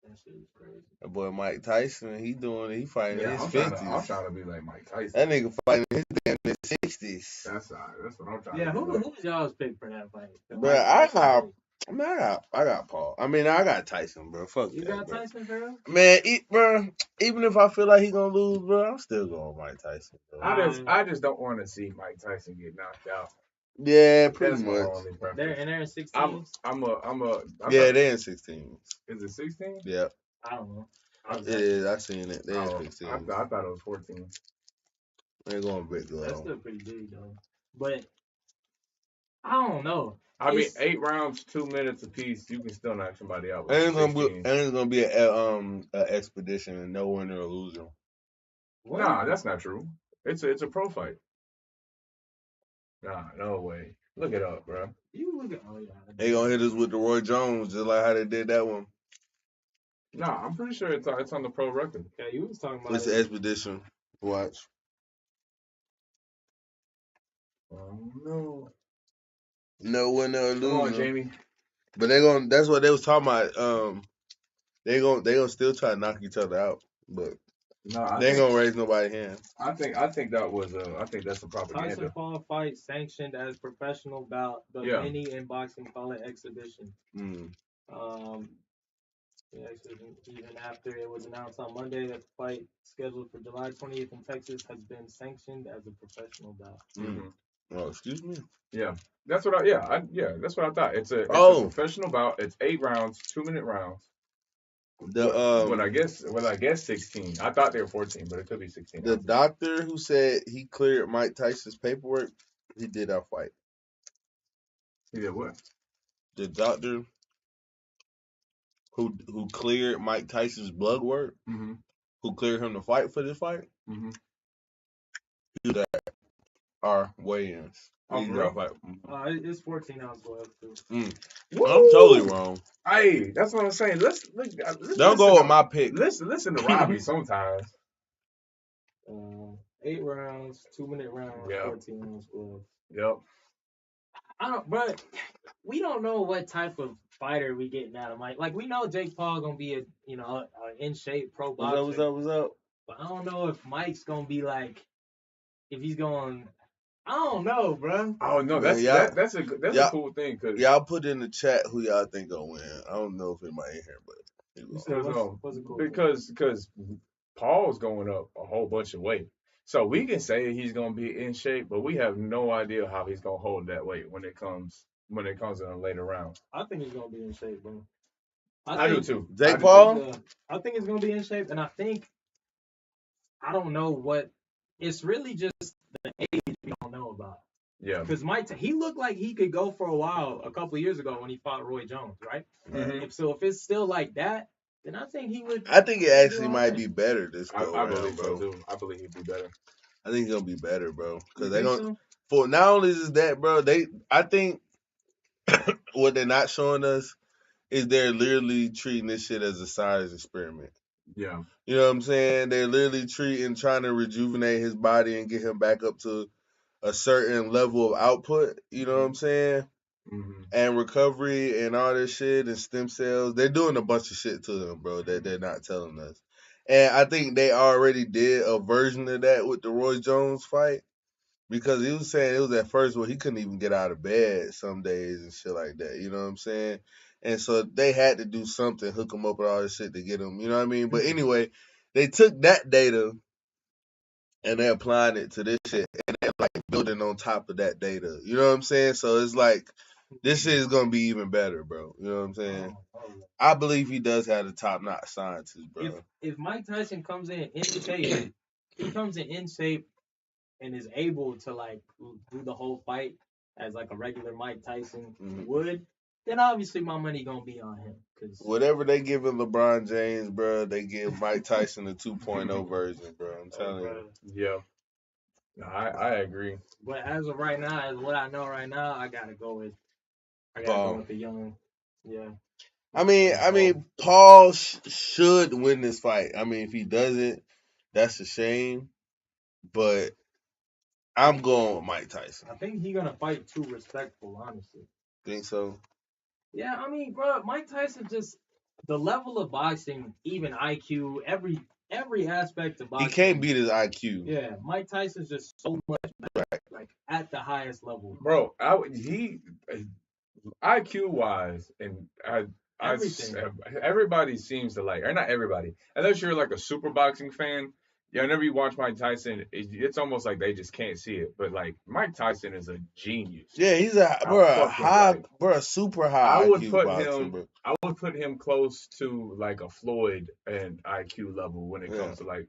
That shit is crazy. That boy Mike Tyson, he fighting in Yeah, his I'm 50s. trying to be like Mike Tyson. That nigga fighting in his damn 60s. That's what I'm trying Yeah, to do. who's y'all's pick for that fight? Bro, I got Paul. I mean, I got Tyson, bro. Fuck You that, got bro. Tyson, bro? Man, bro, even if I feel like he gonna lose, bro, I'm still going Mike Tyson, bro. I just don't want to see Mike Tyson get knocked out. Yeah, pretty That's my much. only preference. They're in 16. Yeah, they in 16. Is it 16? Yeah, I don't know. yeah, I seen it. They in 16. I thought it was 14. They going big That's though. still pretty big though. But I don't know. I mean, 8 rounds, 2 minutes apiece. You can still knock somebody out with And 16. it's gonna be a expedition and no winner or loser. What? Nah, that's not true. It's a pro fight. Nah, no way. Look it up, bro. You look at yeah. They gonna hit us with the Roy Jones just like how they did that one. Nah, I'm pretty sure it's on the pro record. Yeah, you was talking about It's an expedition. Watch. No. No winner or loser. Come on, Jamie. But that's what they was talking about. They gonna still try to knock each other out. But No, they ain't gonna raise nobody's hand. I think that's a propaganda. Tyson Paul fight sanctioned as professional bout, but Yeah. many in boxing call it exhibition. Mm. Yeah, even after it was announced on Monday that the fight scheduled for July 20th in Texas has been sanctioned as a professional bout. Mm-hmm. Oh, excuse me. Yeah, that's what that's what I thought. It's a professional bout. It's 8 rounds, 2-minute rounds. I guess 16. I thought they were 14, but it could be 16. The doctor who said he cleared Mike Tyson's paperwork, he did our fight. He did what? The doctor who cleared Mike Tyson's blood work, who cleared him to fight for this fight, he did our weigh-ins. It's 14 ounce blood too. I'm totally wrong. Hey, that's what I'm saying. Let's don't go with my pick. Listen to Robbie sometimes. 8 rounds, 2-minute rounds, 14 ounce blood. Yep. But we don't know what type of fighter we getting out of Mike. Like we know Jake Paul gonna be a in shape pro boxer. What's up? But I don't know if Mike's gonna be like, if he's going. I don't know, bro. Oh no, that's a cool thing. Cause y'all put in the chat who y'all think gonna win. I don't know if anybody in here, but what's it cool because Paul's going up a whole bunch of weight. So we can say he's gonna be in shape, but we have no idea how he's gonna hold that weight when it comes in a later round. I think he's gonna be in shape, bro. I do too. Jake Paul? I think he's gonna be in shape, and I don't know what. It's really just the age we don't know about. Yeah. Because he looked like he could go for a while a couple of years ago when he fought Roy Jones, right? Mm-hmm. If it's still like that, then I think he would. I think it actually might be better this go I around, believe bro. so too. I believe he'd be better. I think he's gonna be better, bro. Because they're gonna for not only is that, bro. I think what they're not showing us is they're literally treating this shit as a science experiment. Yeah. You know what I'm saying? They're literally trying to rejuvenate his body and get him back up to a certain level of output. You know what I'm saying? Mm-hmm. And recovery and all this shit and stem cells. They're doing a bunch of shit to him, bro, that they're not telling us. And I think they already did a version of that with the Roy Jones fight. Because he was saying it was at first where he couldn't even get out of bed some days and shit like that. You know what I'm saying? And so they had to do something, hook him up with all this shit to get him. You know what I mean? But anyway, they took that data and they're applying it to this shit. And they're like building on top of that data. You know what I'm saying? So it's like, this shit is going to be even better, bro. You know what I'm saying? I believe he does have the top-notch scientists, bro. If Mike Tyson comes in shape, he comes in shape and is able to like do the whole fight as like a regular Mike Tyson would, then obviously my money gonna be on him. Cause Whatever they giving LeBron James, bro, they give Mike Tyson the 2.0 version, bro. I'm telling you. Yeah. I agree. But as of right now, as what I know right now, I gotta go with Paul. the young. Yeah. I mean, Paul should win this fight. I mean, if he doesn't, that's a shame. But I'm going with Mike Tyson. I think he's gonna fight too respectful, honestly. Think so? Yeah, I mean, bro, Mike Tyson just the level of boxing, even IQ, every aspect of boxing. He can't beat his IQ. Yeah, Mike Tyson's just so much better, like at the highest level. Bro, IQ wise, and Everything. everybody seems to like, or not everybody, unless you're like a super boxing fan. Yeah, whenever you watch Mike Tyson, it's almost like they just can't see it. But like Mike Tyson is a genius. Yeah, he's a super high IQ boxer, bro. I would put him close to like a Floyd and IQ level when it comes to like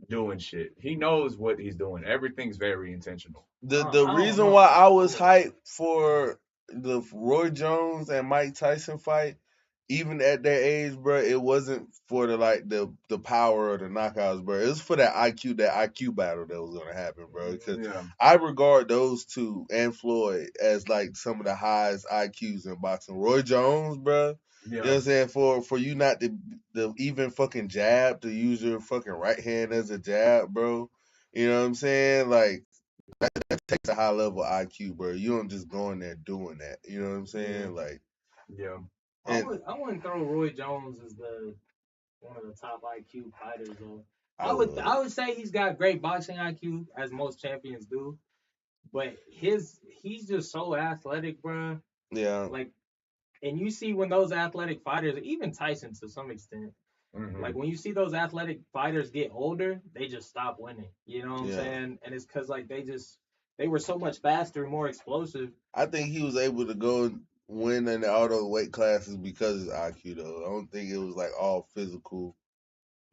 doing shit. He knows what he's doing. Everything's very intentional. The reason why I was hyped for the Roy Jones and Mike Tyson fight, even at their age, bro, it wasn't for the power or the knockouts, bro. It was for that IQ battle that was gonna happen, bro. Because I regard those two and Floyd as like some of the highest IQs in boxing. Roy Jones, bro. You know what I'm saying? For you not to even fucking jab, to use your fucking right hand as a jab, bro. You know what I'm saying? Like that takes a high level IQ, bro. You don't just go in there doing that. You know what I'm saying? Like, yeah. I wouldn't throw Roy Jones as one of the top IQ fighters though. I would say he's got great boxing IQ, as most champions do. But he's just so athletic, bro. Yeah. Like, and you see when those athletic fighters, even Tyson to some extent, like when you see those athletic fighters get older, they just stop winning. You know what I'm saying? And it's because like they were so much faster and more explosive. I think he was able to go win in all those weight classes because of his IQ, though. I don't think it was like all physical,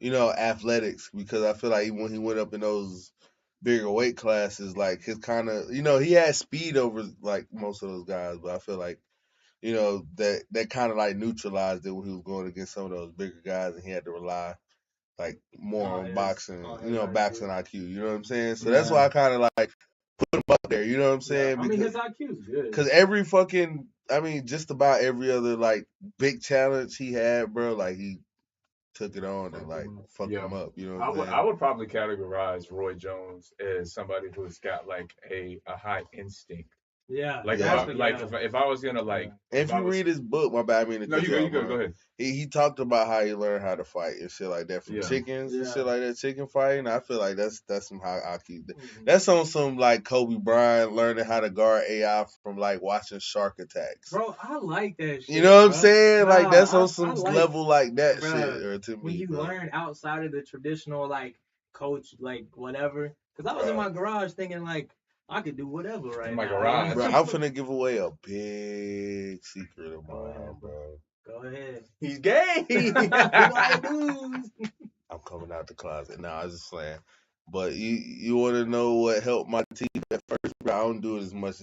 athletics. Because I feel like when he went up in those bigger weight classes, like his kind of, he had speed over like most of those guys, but I feel like, that kind of like neutralized it when he was going against some of those bigger guys, and he had to rely like more on boxing, boxing IQ. You know what I'm saying? So that's why I kind of like put him up there. You know what I'm saying? Yeah, I mean, his IQ is good. Because just about every other like big challenge he had, bro, like he took it on and like fucked him up. You know what I'm saying? I would probably categorize Roy Jones as somebody who's got like a high instinct. Yeah. Like if I was gonna like, if you read his book, my bad, I mean, no, you go ahead. He talked about how he learned how to fight and shit like that from chickens and shit like that, chicken fighting. I feel like that's some high IQ. That's on some like Kobe Bryant learning how to guard AI from like watching shark attacks. Bro, I like that shit. You know what I'm saying? Like that's on some level like that shit. Or to when me, you learn outside of the traditional like coach like whatever. Because I was in my garage thinking like I could do whatever right now. Garage. Bro, I'm finna give away a big secret of mine, bro. Go ahead. He's gay. I'm coming out the closet. Nah, I was just playing. But you want to know what helped my teeth at first? Bro, I don't do it as much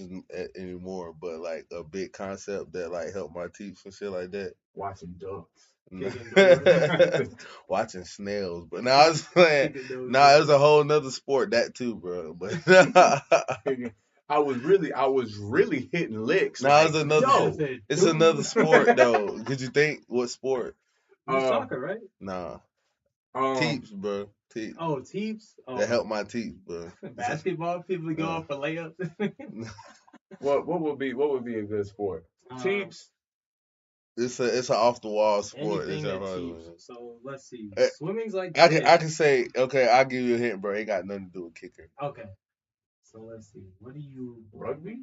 anymore. But like a big concept that like helped my teeth and shit like that. Watching ducks. Watching snails. But now I was playing. Nah, it was a whole nother sport, that too, bro. But I was really hitting licks. Nah, it's another sport though. Could you think what sport? Soccer, right? Nah. Teeps, bro. Teeps. Oh, teeps? Oh. That helped my teeth, bro. Basketball, people go off for layups. What would be a good sport? Teeps. It's an off the wall sport. So let's see. Swimming's like I can say, okay, I'll give you a hint, bro. It ain't got nothing to do with kicker. Okay. So let's see. What do you rugby?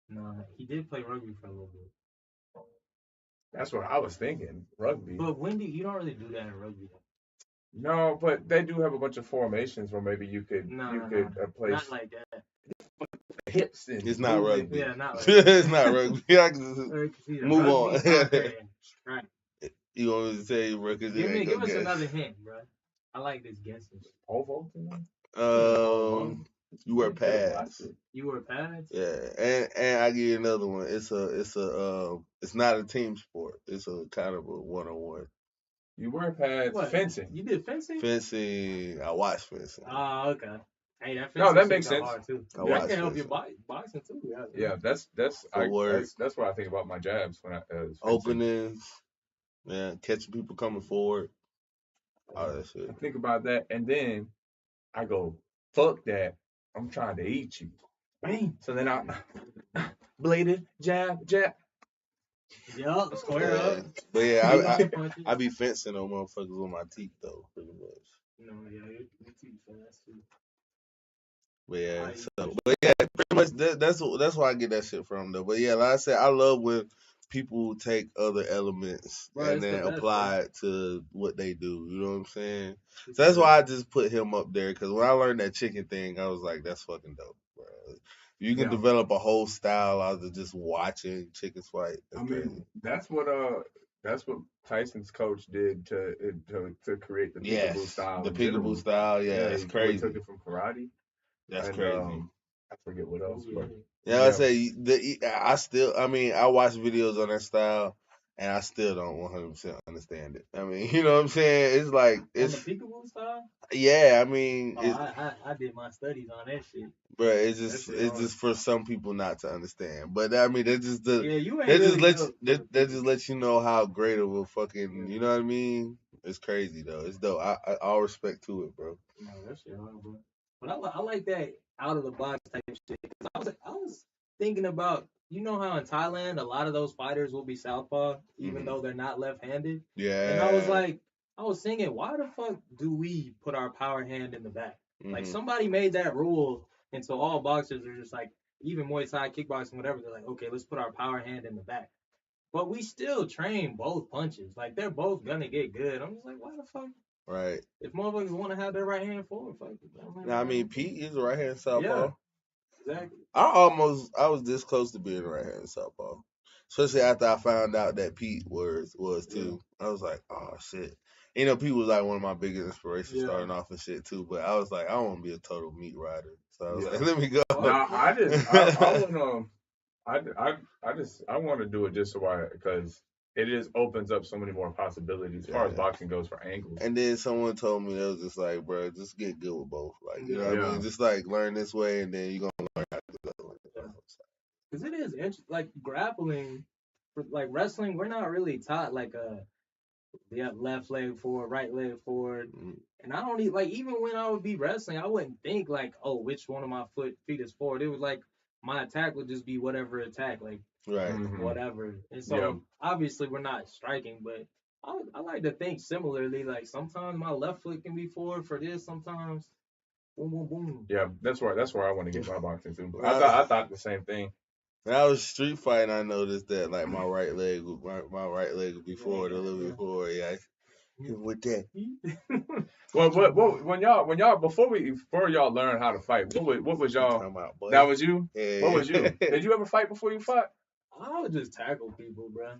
Nah, he did play rugby for a little bit. That's what I was thinking. Rugby. But you don't really do that in rugby though. No, but they do have a bunch of formations where maybe you could place. Not like that. Hips and it's not rugby. Yeah, not like it's not rugby. I can just move on. Right. You want me to tell you, bro? Give us another hint, bro. I like this guessing. Ovo? You wear You could have watched pads. it. You wear pads? Yeah, and I give you another one. It's not a team sport. It's a kind of a one-on-one. You wear pads. What? Fencing. You did fencing? Fencing. I watch fencing. Oh, okay. Hey, that No, fencing that shit makes go sense. hard too. I Yeah. That watch can help your fencing. boxing too. Yeah, that's Footwork, that's what I think about my jabs when I fencing. openings, yeah, catching people coming forward, all that shit. I think about that, and then I go, fuck that. I'm trying to eat you. Bang. So then I bladed, jab, jab. Yup, square Yeah, up. but Keep yeah, out your punches. I be fencing on motherfuckers with my teeth though, pretty much. No, yeah, your teeth fast too. But yeah, Alright, but yeah, pretty much that's where I get that shit from though. But yeah, like I said, I love when people take other elements bro, and it's the then best, apply bro. it to what they do. You know what I'm saying? It's So that's the why I best. just put him up there because when I learned that chicken thing, I was like, that's fucking dope, bro. You can Yeah. develop a whole style out of just watching chickens fight. That's I crazy. mean, that's what Tyson's coach did to create the peekaboo style. The in peekaboo general. style, yeah, it's he crazy. took it from karate. That's And crazy. I forget what else, Oh, but yeah. Yeah, I say I watch videos on that style, and I still don't 100% understand it. I mean, you know what I'm saying? It's like On the peekaboo style? yeah. I mean, Oh, I did my studies on that shit. but it's That just shit it's hard. just for some people not to understand. But I mean, that's just the Yeah, you ain't that really just lets built for that, the that just peekaboo. lets you know how great of a fucking Yeah. you know what I mean. It's crazy though. It's dope. All respect to it, bro. No, that shit hard, bro. But I like that out of the box type shit. Cause I was thinking about, you know how in Thailand a lot of those fighters will be southpaw even Mhm. though they're not left-handed. Yeah. And I was like, I was thinking, why the fuck do we put our power hand in the back? Like Mhm. somebody made that rule, and so all boxers are just like, even Muay Thai, kickboxing, whatever. They're like, okay, let's put our power hand in the back. But we still train both punches. Like they're both gonna get good. I'm just like, why the fuck? Right. If motherfuckers want to have their right hand forward, fuck it. Now I mean, Pete is a right hand southpaw. Yeah, exactly. I was this close to being a right hand southpaw, especially after I found out that Pete was too. I was like, oh shit. You know, Pete was like one of my biggest inspirations Yeah. starting off and shit too. But I was like, I don't want to be a total meat rider, so I was Yeah. like, let me go. Now I want to do it just so because it just opens up so many more possibilities as far as Yeah. boxing goes for angles. And then someone told me they was just like, bro, just get good with both. Like, you know what I Yeah. mean? Just like learn this way, and then you're gonna learn how to do the other way. Because it is like grappling, like wrestling. We're not really taught like left leg forward, right leg forward. Mhm. And I don't like even when I would be wrestling, I wouldn't think like, oh, which one of my feet is forward. It was like my attack would just be whatever attack, like Right. Mhm. whatever. And so Yeah. obviously we're not striking, but I like to think similarly. Like sometimes my left foot can be forward for this, sometimes boom, boom, boom. Yeah, that's where I want to get my boxing too. Wow. I thought the same thing. When I was street fighting, I noticed that like my right leg would be forward a little bit forward. Yeah, with that. Well, when y'all before y'all learn how to fight, what was y'all? Talking about, boy. That was you. Yeah. What was you? Did you ever fight before you fought? I would just tackle people, bro.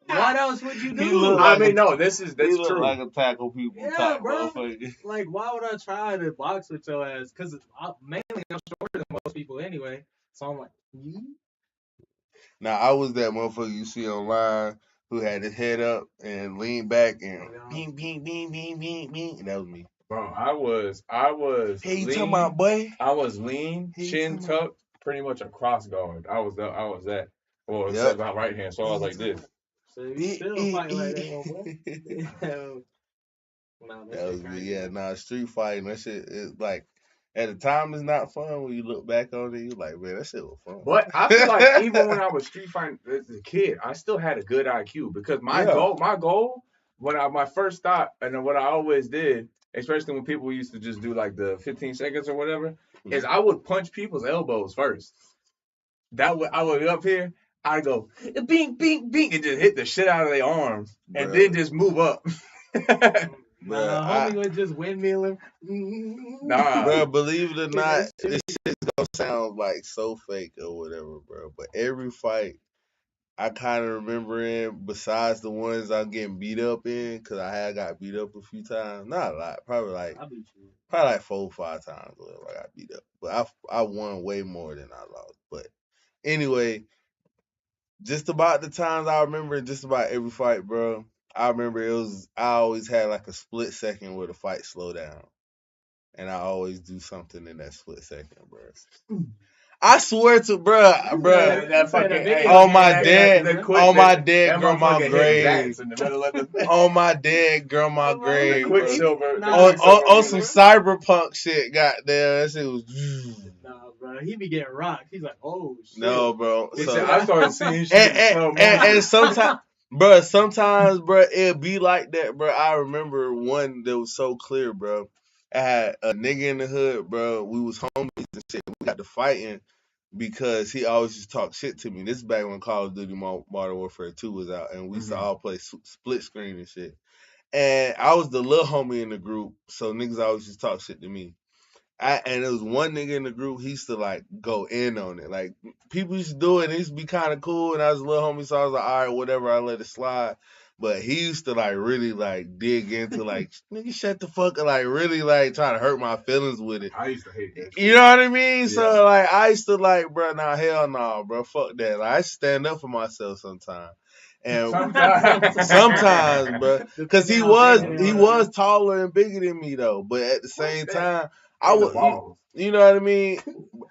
What else would you He do? look I like mean, no, that's He true. look like a tackle people Yeah, type bro. motherfucker. Like, why would I try to box with your ass? Because mainly I'm shorter than most people anyway. So I'm like, Now I was that motherfucker you see online who had his head up and leaned back and bing bing bing bing bing bing. And that was me. Bro, I was Hey, you lean. talking about, boy? I was lean, Hey, chin talking about- tucked, pretty much a cross guard. I was that. Well, Yep. except my right hand, so I was like this. so you still fight like that, my boy. Nah, That was me. crazy. Yeah, nah, street fighting, that shit is like, at the time it's not fun. When you look back on it, you like, man, that shit was fun. But I feel like even when I was street fighting as a kid, I still had a good IQ because my goal when my first thought and then what I always did, especially when people used to just do like the 15 seconds or whatever, is I would punch people's elbows first. I would be up here, I'd go bing bing bing and just hit the shit out of their arms and then just move up. Homie would just windmilling. Nah, bro, believe it or not, this shit's gonna sound like so fake or whatever, bro. But every fight I kind of remember in, besides the ones I'm getting beat up in, because I had got beat up a few times. Not a lot, probably like 4 or 5 times I got beat up. But I won way more than I lost. But anyway, just about the times I remember, just about every fight, bro. I remember I always had like a split second where the fight slow down, and I always do something in that split second, bro. I swear to bruh, that fucking on my dead grandma grave, in the middle of the on my dead grandma Oh, bro, grave, bro. Quicksilver. On some cyberpunk shit, goddamn, that shit was. Nah, bro, he be getting rocked. He's like, oh shit. No, bro. He So said, I started seeing shit in slow motion. and sometimes, bro, it be like that, bro. I remember one that was so clear, bro. I had a nigga in the hood, bro. We was homies and shit. We got to fighting because he always just talk shit to me. This is back when Call of Duty Modern Warfare 2 was out, and we used to all play split screen and shit. And I was the little homie in the group, so niggas always just talk shit to me. And there was one nigga in the group, he used to like go in on it. Like people used to do it, and it used to be kind of cool. And I was a little homie, so I was like, all right, whatever, I let it slide. But he used to like really like dig into like, nigga, shut the fuck up, like really like trying to hurt my feelings with it. I used to hate that shit. You know what I mean? Yeah. So like I used to like, bro, nah, hell no, bro, fuck that. Like I stand up for myself sometimes. And sometimes, bro, because he was taller and bigger than me though. But at the same time, I was, you know what I mean?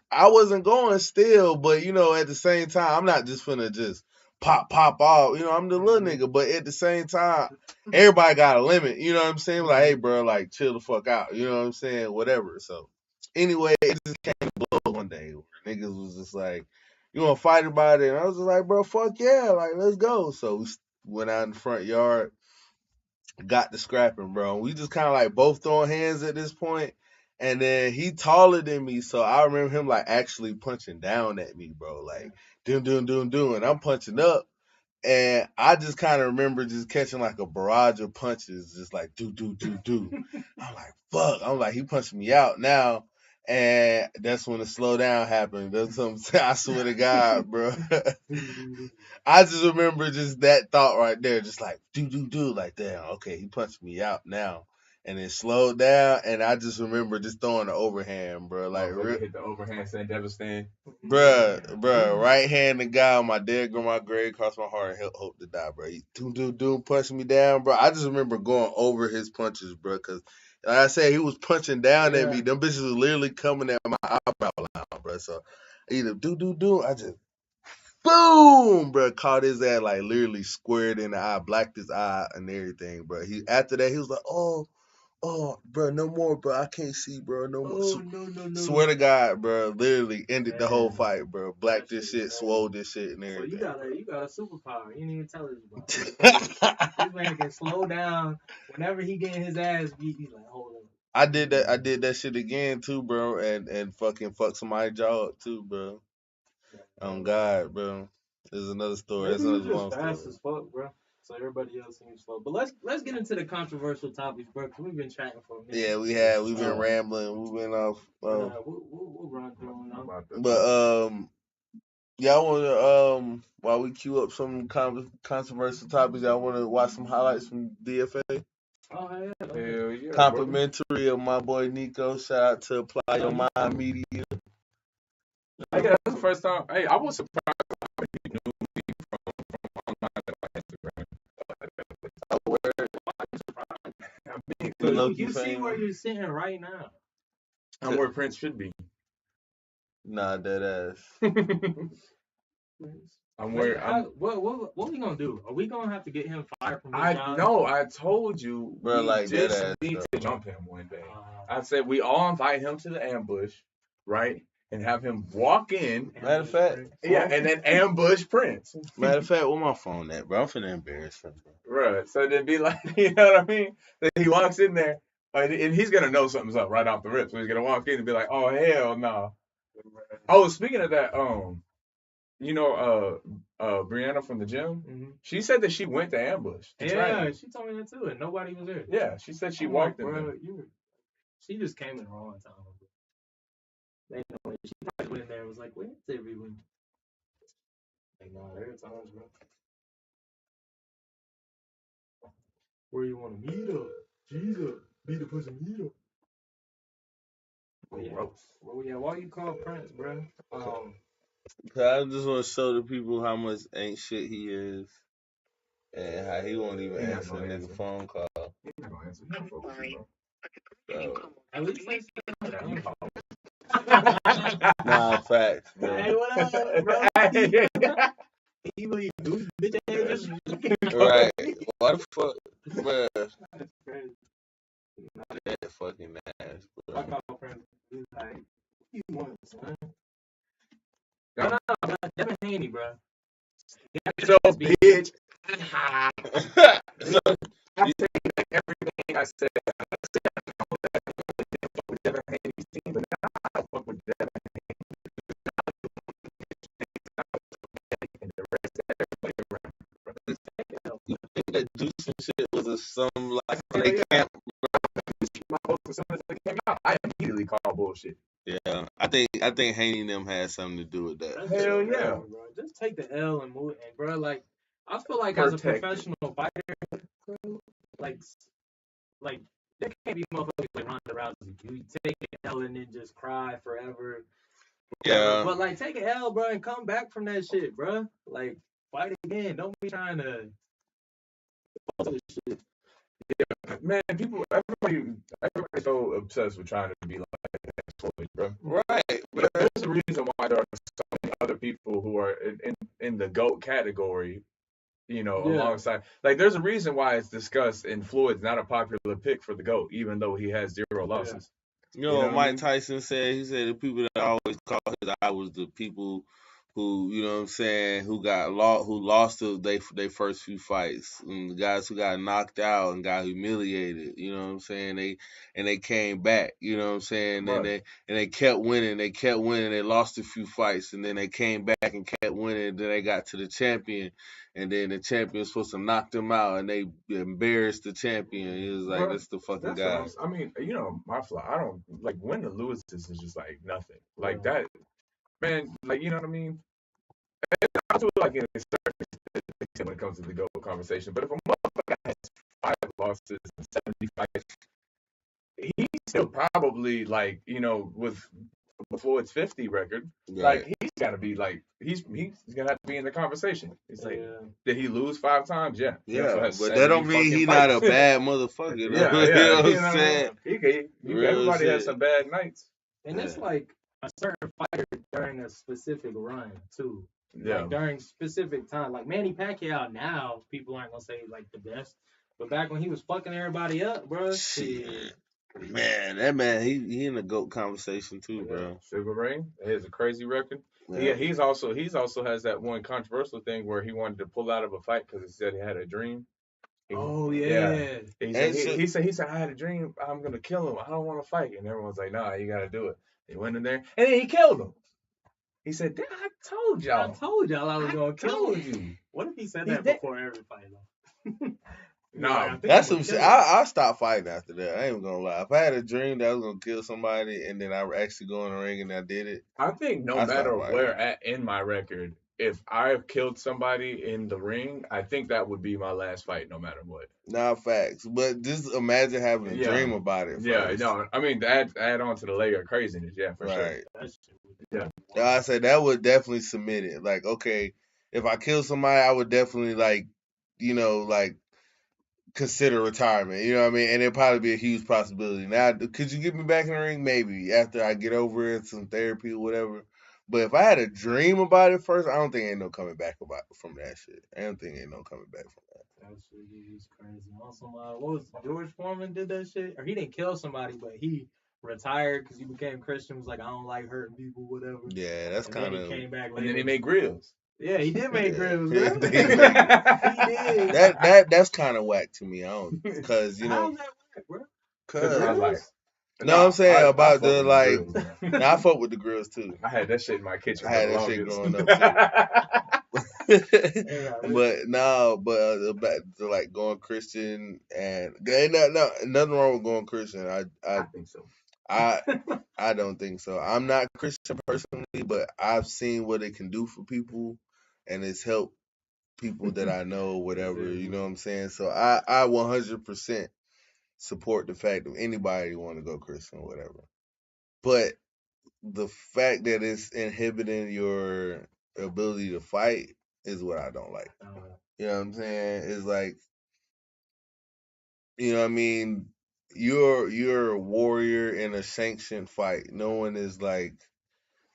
I wasn't going still, but you know, at the same time, I'm not just finna just pop off. You know, I'm the little nigga, but at the same time, everybody got a limit. You know what I'm saying? Like, hey, bro, like chill the fuck out. You know what I'm saying? Whatever. So anyway, it just came to blow one day where niggas was just like, you want to fight about it? And I was just like, bro, fuck yeah, like let's go. So we went out in the front yard, got the scrapping, bro. We just kind of like both throwing hands at this point. And then he taller than me, so I remember him like actually punching down at me, bro. Like, doom. And I'm punching up. And I just kind of remember just catching like a barrage of punches, just like do. I'm like, fuck. I'm like, he punched me out now. And that's when the slowdown happened. That's something, I swear to God, bro. I just remember just that thought right there, just like do, like damn, okay, he punched me out now. And it slowed down, and I just remember just throwing the overhand, bro. Like, hit the overhand, saying devastating. Bruh, right hand the guy on my dead grandma grave across my heart and hope to die, bro. He doom, punching me down, bro. I just remember going over his punches, bro, because like I said, he was punching down at me. Them bitches was literally coming at my eyebrow line, bro. So either do, I just boom, bro, caught his ass like literally squared in the eye, blacked his eye and everything, bro. After that he was like, oh, bro, no more, bro. I can't see, bro. No more. No. Swear to God, bro. Literally ended the whole fight, bro. Black this shit, swole this shit, and everything. So you got a superpower. You didn't even tell us about it. This man can slow down whenever he getting his ass beat. He's like, hold on. I did that shit again too, bro, and fucking fuck somebody's jaw up too, bro. On God, bro. There's another story. That's another long story. Fast as fuck, bro. So everybody else seems slow. But let's get into the controversial topics, bro. Cause we've been chatting for a minute. Yeah, we've been rambling. We've been off. We'll run through them now. But y'all wanna while we queue up some controversial topics, y'all wanna watch some highlights from DFA? Oh hell yeah. Complimentary of my boy Nico. Shout out to Apply Your Mind Media. I guess that's the first time. Hey, I was surprised how he knew me from online Instagram. You see where you're sitting right now. I'm where Prince should be. Nah, dead ass. I'm where. What we gonna do? Are we gonna have to get him fired from his job? No, I told you, bro. Like just need to jump him one day. I said we all invite him to the ambush, right? And have him walk in. Matter of fact, and then ambush Prince. Matter of fact, where my phone at, bro? I'm finna embarrass him, bro. Right. So then be like, you know what I mean? That he walks in there, and he's gonna know something's up right off the rip. So he's gonna walk in and be like, oh hell no. Oh, speaking of that, you know, Brianna from the gym, she said that she went to ambush. Yeah, she told me that too, and nobody was there. Yeah, she said she walked in there. She just came in the wrong time. They know it. She probably went in there and was like, where's everyone? Nah, there are times, bro. Where you want to meet up? Jesus, be the person meet up. Well, yeah. Why you call Prince, bro? I just want to show the people how much ain't shit he is, and how he won't even answer a nigga phone call. He's not gonna answer. He's not focused, bro. So, At least say something. nah, facts, bro. Hey, what up, bro? Evil, you do bitch ass. Right? Why the fuck, bro? That's crazy. That fucking ass, I bro. call friends. He's like, what you want, son? Yeah. No, bro. Devin Haney, bro. So, bitch. So, I say everything I said. I said I fuck with Devin Haney's team, but now I fuck with Devin and the rest of everybody around. you think that Juice and shit was some like Yeah, they yeah. camp? My vote for someone that came out, I immediately call bullshit. Yeah, I think Haney and them had something to do with that. Hell yeah. Bro. Just take the L and move. And, bro, like, I feel like as a professional fighter, bro, like there can't be motherfuckers like Ronda Rousey. You take an L and then just cry forever. Yeah. But, like, take an L, bro, and come back from that shit, bro. Like, fight again. Don't be trying to. Shit. Yeah, man, everybody's so obsessed with trying to be like Floyd, bro. Right. But there's a reason why there are so many other people who are in the GOAT category, you know, alongside. Like, there's a reason why it's discussed, and Floyd's not a popular pick for the GOAT, even though he has 0 losses. You know what Mike Tyson said? He said the people that always call his eye was the people who, you know what I'm saying, who lost they first few fights, and the guys who got knocked out and got humiliated, you know what I'm saying, they came back, you know what I'm saying, Right. and they kept winning, they lost a few fights, and then they came back and kept winning, and then they got to the champion, and then the champion was supposed to knock them out, and they embarrassed the champion. It was like, that's the fucking guy. I mean, you know, my fly, I don't, like, win or lose is just, like, nothing. Like, that, man, like, you know what I mean? I feel like in a certain extent when it comes to the GOAT conversation, but if a motherfucker has 5 losses and 70 fights, he's still probably, like, you know, with Floyd's 50 record, Right. like, he's got to be, like, he's gonna have to be in the conversation. It's like, did he lose 5 times? Yeah. Yeah, but that don't mean he's not a bad motherfucker. You know what I'm saying? Everybody has some bad nights. And it's like a certain fighter during a specific run, too. Yeah. Like, during specific time. Like, Manny Pacquiao now, people aren't going to say, like, the best. But back when he was fucking everybody up, bro. Shit. Man, that man, he in the GOAT conversation, too, bro. Sugar Ray, he has a crazy record. Yeah, he's also has that one controversial thing where he wanted to pull out of a fight because he said he had a dream. He said I had a dream. I'm gonna kill him. I don't want to fight. And everyone's like, nah, you gotta do it. He went in there and then he killed him. He said, I told y'all I was gonna kill you. What if he said that before every fight though? No, that's some shit. I stopped fighting after that. I ain't even gonna lie. If I had a dream that I was gonna kill somebody and then I actually go in the ring and I did it, I think no matter where at in my record, if I've killed somebody in the ring, I think that would be my last fight, no matter what. Nah, facts. But just imagine having a dream about it. Yeah, no, I mean, add on to the layer of craziness, yeah, for sure. Yeah. I said that would definitely submit it. Like, okay, if I kill somebody, I would definitely, like, you know, like, consider retirement. You know what I mean? And it'd probably be a huge possibility. Now, could you get me back in the ring? Maybe after I get over it, some therapy or whatever. But if I had a dream about it first, I don't think ain't no coming back from that shit. I don't think ain't no coming back from that. That shit is crazy. Also, what was George Foreman did that shit? Or he didn't kill somebody, but he retired because he became Christian. Was like, I don't like hurting people, whatever. Yeah, that's kind of. He came back later. And then he made grills. Yeah, he did make grills. He did. That's kind of whack to me. I don't, because you know. How's that whack, bro? Cause I'm saying about the like. Now I fuck with the grills too. I had that shit in my kitchen. I had that shit growing up. But like going Christian and nothing wrong with going Christian. I think so. I don't think so. I'm not Christian personally, but I've seen what it can do for people, and it's helped people that I know, whatever. You know what I'm saying? So I 100% support the fact of anybody want to go Christian or whatever. But the fact that it's inhibiting your ability to fight is what I don't like. You know what I'm saying? It's like, you know what I mean? You're a warrior in a sanctioned fight. No one is like,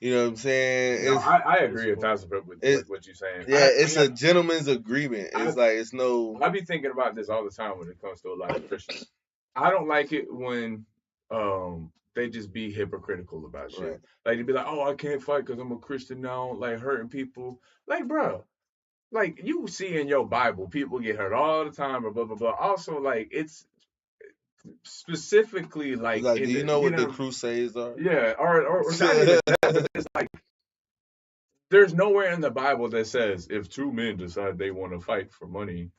you know what I'm saying? No, I agree with Tyson with what you're saying. Yeah, it's a gentleman's agreement. It's like, it's no. I be thinking about this all the time when it comes to a lot of Christians. I don't like it when they just be hypocritical about shit. Right. Like they be like, oh, I can't fight because I'm a Christian now, like hurting people. Like, bro, like you see in your Bible, people get hurt all the time, or blah blah blah. Also, like it's specifically like, do you know what the Crusades are? Yeah, or not even that, but it's like there's nowhere in the Bible that says if two men decide they want to fight for money,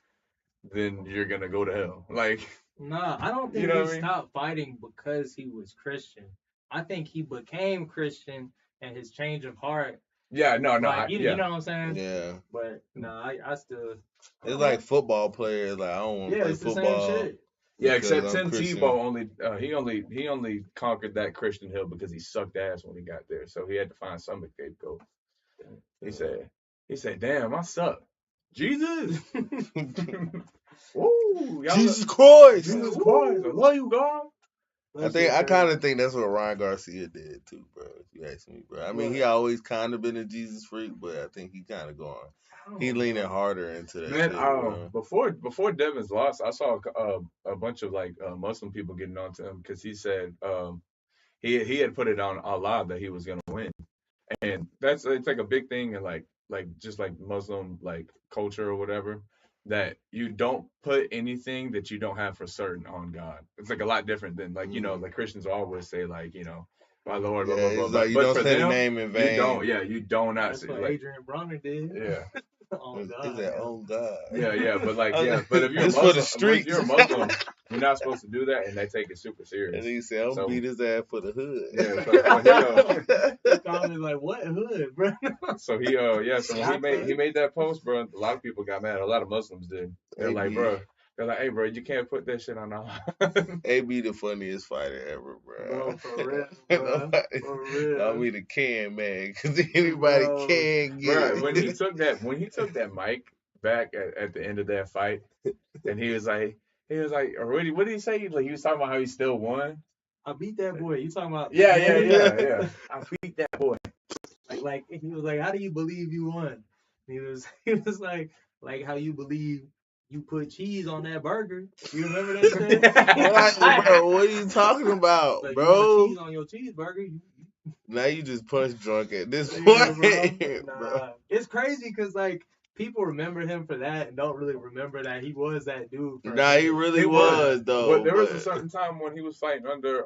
then you're gonna go to hell. Like, nah, I don't think he stopped fighting because he was Christian. I think he became Christian and his change of heart. Yeah, no, like, you know what I'm saying? Yeah. But no, I still. It's like football players. Like, I don't want to play football. The same shit. Yeah, except Tim Tebow he only conquered that Christian hill because he sucked ass when he got there, so he had to find some scapegoat. He said, "Damn, I suck." Jesus. Woo, Jesus Christ. I love you, God. I kind of think that's what Ryan Garcia did too, bro. If you ask me, bro. I mean, he always kind of been a Jesus freak, but I think he kind of going. He leaning harder into that. Man, before Devin's loss, I saw a bunch of like Muslim people getting on to him because he said he had put it on Allah that he was gonna win, and it's like a big thing in like just like Muslim like culture or whatever, that you don't put anything that you don't have for certain on God. It's like a lot different than like, you know, like Christians always say like, you know, my Lord, blah, blah, blah. Like you don't say the name in vain. You don't That's what Adrian Bronner did. Yeah. Oh God. He said, "Oh God." Yeah, but like, but if you're a Muslim, you're not supposed to do that, and they take it super serious. And he said, "I'm beat his ass for the hood." Yeah, so he like, what hood, bro? So when he made that post, bro, a lot of people got mad. A lot of Muslims did. They're like, bro. They're like, hey, bro, you can't put that shit on Allah. AB the funniest fighter ever, bro. For real, bro. For real. I mean, the can man, because anybody can get it. When he took that mic back at the end of that fight, and he was like, or what did he say? Like, he was talking about how he still won. I beat that boy. You talking about? Yeah. I beat that boy. Like he was like, how do you believe you won? He was like how you believe you put cheese on that burger. You remember that shit? Bro, what are you talking about, like, bro? You put cheese on your cheeseburger. Now you just punch drunk at this point. Nah, it's crazy because like people remember him for that and don't really remember that he was that dude. He really was though. But there was a certain time when he was fighting under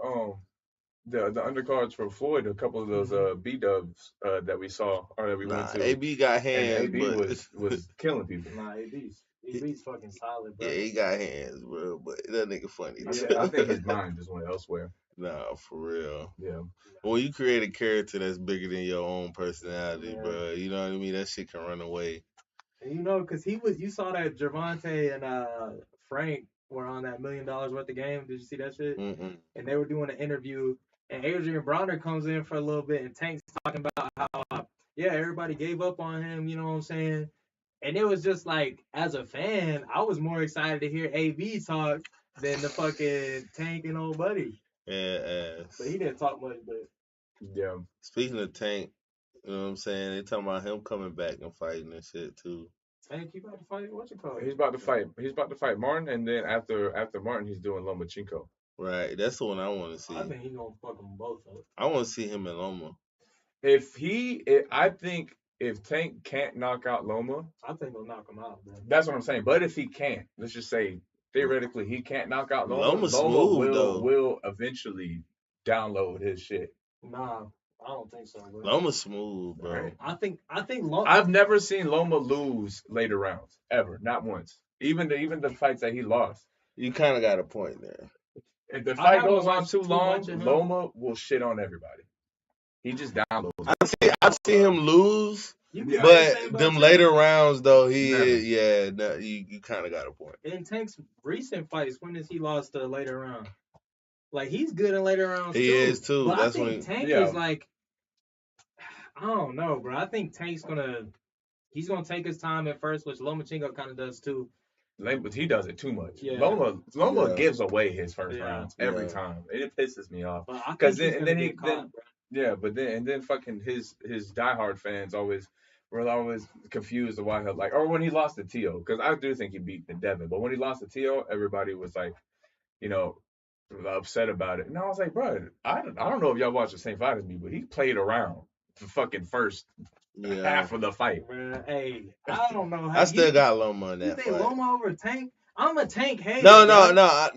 the undercards for Floyd, a couple of those B-dubs that we saw or that we went to. AB got hands. And AB was killing people. Nah, AB's fucking solid, bro. Yeah, he got hands, bro. But that nigga funny. Yeah, I think his mind just went elsewhere. Nah, for real. Yeah. When you create a character that's bigger than your own personality, bro, you know what I mean? That shit can run away. And you know, because you saw that Gervonta and Frank were on that $1 million worth of game. Did you see that shit? Mm-mm. And they were doing an interview, and Adrian Bronner comes in for a little bit, and Tank's talking about how, everybody gave up on him, you know what I'm saying? And it was just like, as a fan, I was more excited to hear AB talk than the fucking Tank and old buddy. Yeah, but he didn't talk much, but yeah. Speaking of Tank, you know what I'm saying? They talking about him coming back and fighting and shit too. Tank, he about to fight. What you call it? He's about to fight Martin, and then after Martin, he's doing Lomachenko. Right, that's the one I want to see. I think he's gonna fuck them both up. I want to see him in Loma. I think if Tank can't knock out Loma, I think he'll knock him out, man. That's what I'm saying. But if he can't, let's just say theoretically he can't knock out Loma. Loma's smooth, will eventually download his shit. Nah, I don't think so, bro. Loma's smooth, bro. Right. I think Loma. I've never seen Loma lose later rounds ever, not once. Even the fights that he lost. You kind of got a point there. If the fight goes on too long, Loma will shit on everybody. He just downloads. I've seen him lose. You But them later rounds though, Never. no, you kind of got a point. in Tank's recent fights, when has he lost the later round? Like he's good in later rounds He too. is too. But That's I think when Tank is like, I don't know, bro. I think Tank's he's gonna take his time at first, which Lomachenko kind of does too. But he does it too much. Yeah. Loma gives away his first Yeah. rounds every time. It pisses me off. But I think Because he's then gonna and then he get caught, bro. yeah, but then fucking his diehard fans were always confused of why he or when he lost to Tio, because I do think he beat the Devin, but when he lost to Tio, everybody was like, you know, upset about it, and I was like, bro, I don't know if y'all watched the same fight as me, but he played around the fucking first half of the fight. Man, hey, I don't know how I still got Loma in that you think fight. Loma over Tank? I'm a Tank hater. No, bro.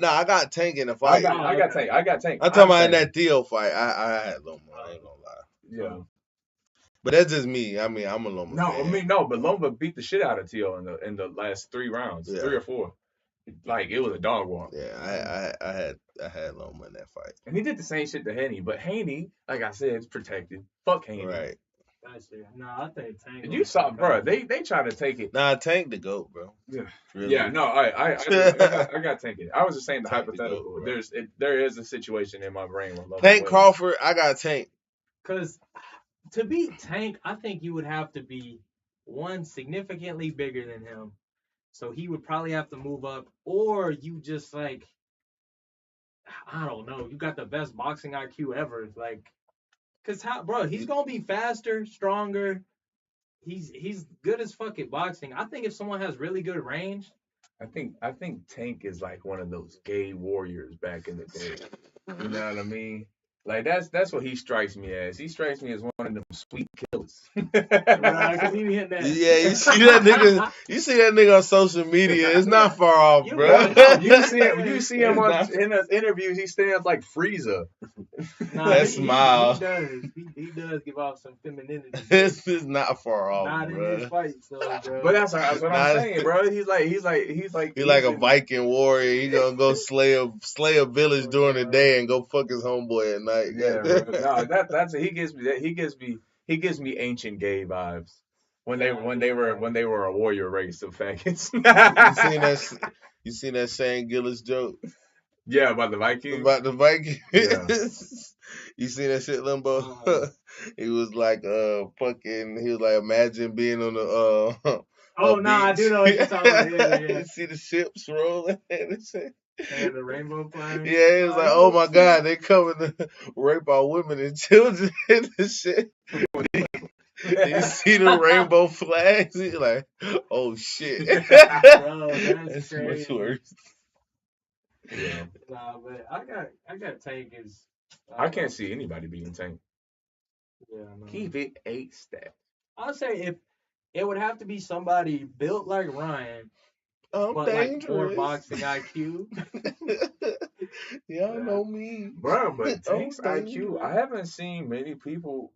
I got Tank in the fight. I got Tank. I'm talking about in that Theo fight. I had Loma. I ain't gonna lie. Yeah. But that's just me. I mean, I'm a Loma fan. But Loma beat the shit out of Tio in the last 3 rounds, 3 or 4. Like it was a dog walk. Yeah, I had Loma in that fight. And he did the same shit to Haney, but Haney, like I said, is protected. Fuck Haney. Right. I think Tank. And you saw, bro, they try to take it. Nah, Tank the GOAT, bro. Yeah. Really. Yeah, no, I got Tank it. I was just saying the Tank hypothetical. the GOAT, there is a situation in my brain where Loma Tank wins. Crawford, I got Tank. Because to beat Tank, I think you would have to be one significantly bigger than him. So he would probably have to move up, or you just like, I don't know, you got the best boxing IQ ever. Like, cause he's gonna be faster, stronger. He's good as fuck at boxing. I think if someone has really good range, I think Tank is like one of those gay warriors back in the day. You know what I mean? Like that's what he strikes me as. He strikes me as one of them sweet killers. Cause he be hitting that. Yeah, you see that nigga. You see that nigga on social media. It's not far off, bro. You see him in the interviews. He stands like Frieza. That smile. He does give off some femininity. This is not far off, not bro. in his fights, though, bro. But that's what I'm saying, bro. He's like a Viking warrior. He gonna go slay a village during the day and go fuck his homeboy at night. Yeah, bro. No, that's he gives me ancient gay vibes when they were a warrior race of faggots. You seen that Shane Gillis joke? Yeah, about the Vikings. Yeah. You seen that shit, Limbo? He was like, imagine being on the I do know what you're talking about. Yeah. You see the ships rolling and shit. And the rainbow flying. Yeah, he was like, oh my God, they coming to rape our women and children and shit. You see the rainbow flags? He's like, oh shit. Bro, that's much worse. Yeah. Nah, but I got Tank is. I can't see anybody beating Tank. Yeah, no. Keep it 8 stats. I'll say if it would have to be somebody built like Ryan, but dangerous. like more boxing IQ. Y'all know me, bro. But Tank's IQ, I haven't seen many people.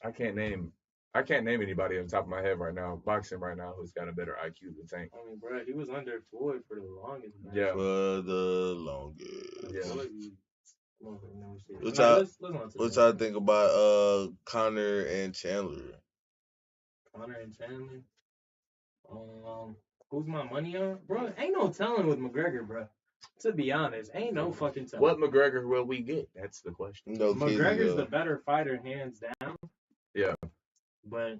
I can't name anybody on the top of my head right now, boxing right now, who's got a better IQ than Tank. I mean, bro, he was under Floyd for the longest. Man. Yeah. For the longest. Yeah. What y'all think about Conor and Chandler? Conor and Chandler. Who's my money on? Bro, ain't no telling with McGregor, bro. To be honest, ain't no fucking telling. What McGregor will we get? That's the question. No McGregor's the better fighter, hands down. Yeah. But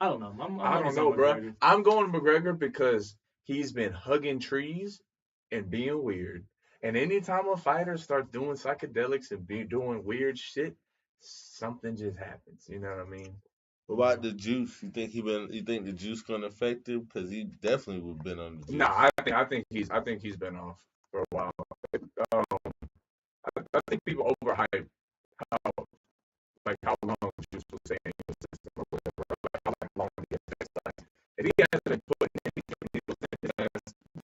I don't know. I don't know, bro. McGregor. I'm going McGregor because he's been hugging trees and being weird. And anytime a fighter starts doing psychedelics and doing weird shit, something just happens. You know what I mean? What about the juice? You think the juice gonna affect him? Because he definitely would have been on the juice. Nah, I think he's been off for a while. I think people overhype how long juice was saying in the system or whatever, how long the effects last. If he hasn't been putting any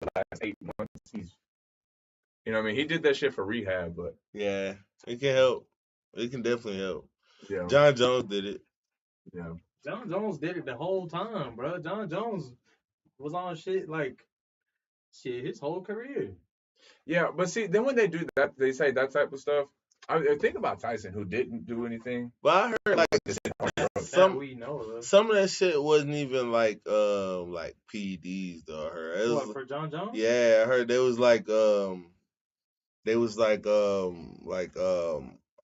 the last 8 months, he's, you know what I mean? He did that shit for rehab, but yeah, it can help. It can definitely help. Yeah. John Jones did it. Yeah. John Jones did it the whole time, bro. John Jones was on shit his whole career. Yeah, but see, then when they do that, they say that type of stuff, I think about Tyson, who didn't do anything. But I heard like That some we know of. some of that shit wasn't even like PEDs though. I heard it was, What, for John Jones? yeah, I heard they was like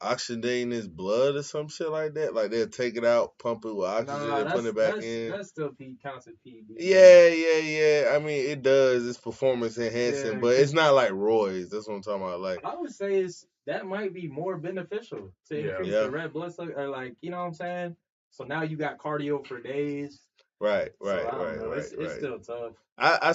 oxygenating his blood or some shit like that. Like they'll take it out, pump it with oxygen, and put it back in. That still counts as PED. Yeah. I mean, it does. It's performance enhancing, Yeah, but it's not like roids. That's what I'm talking about. Like, I would say that might be more beneficial to increase the red blood cell, or like, you know what I'm saying? So now you got cardio for days. right. It's still tough. I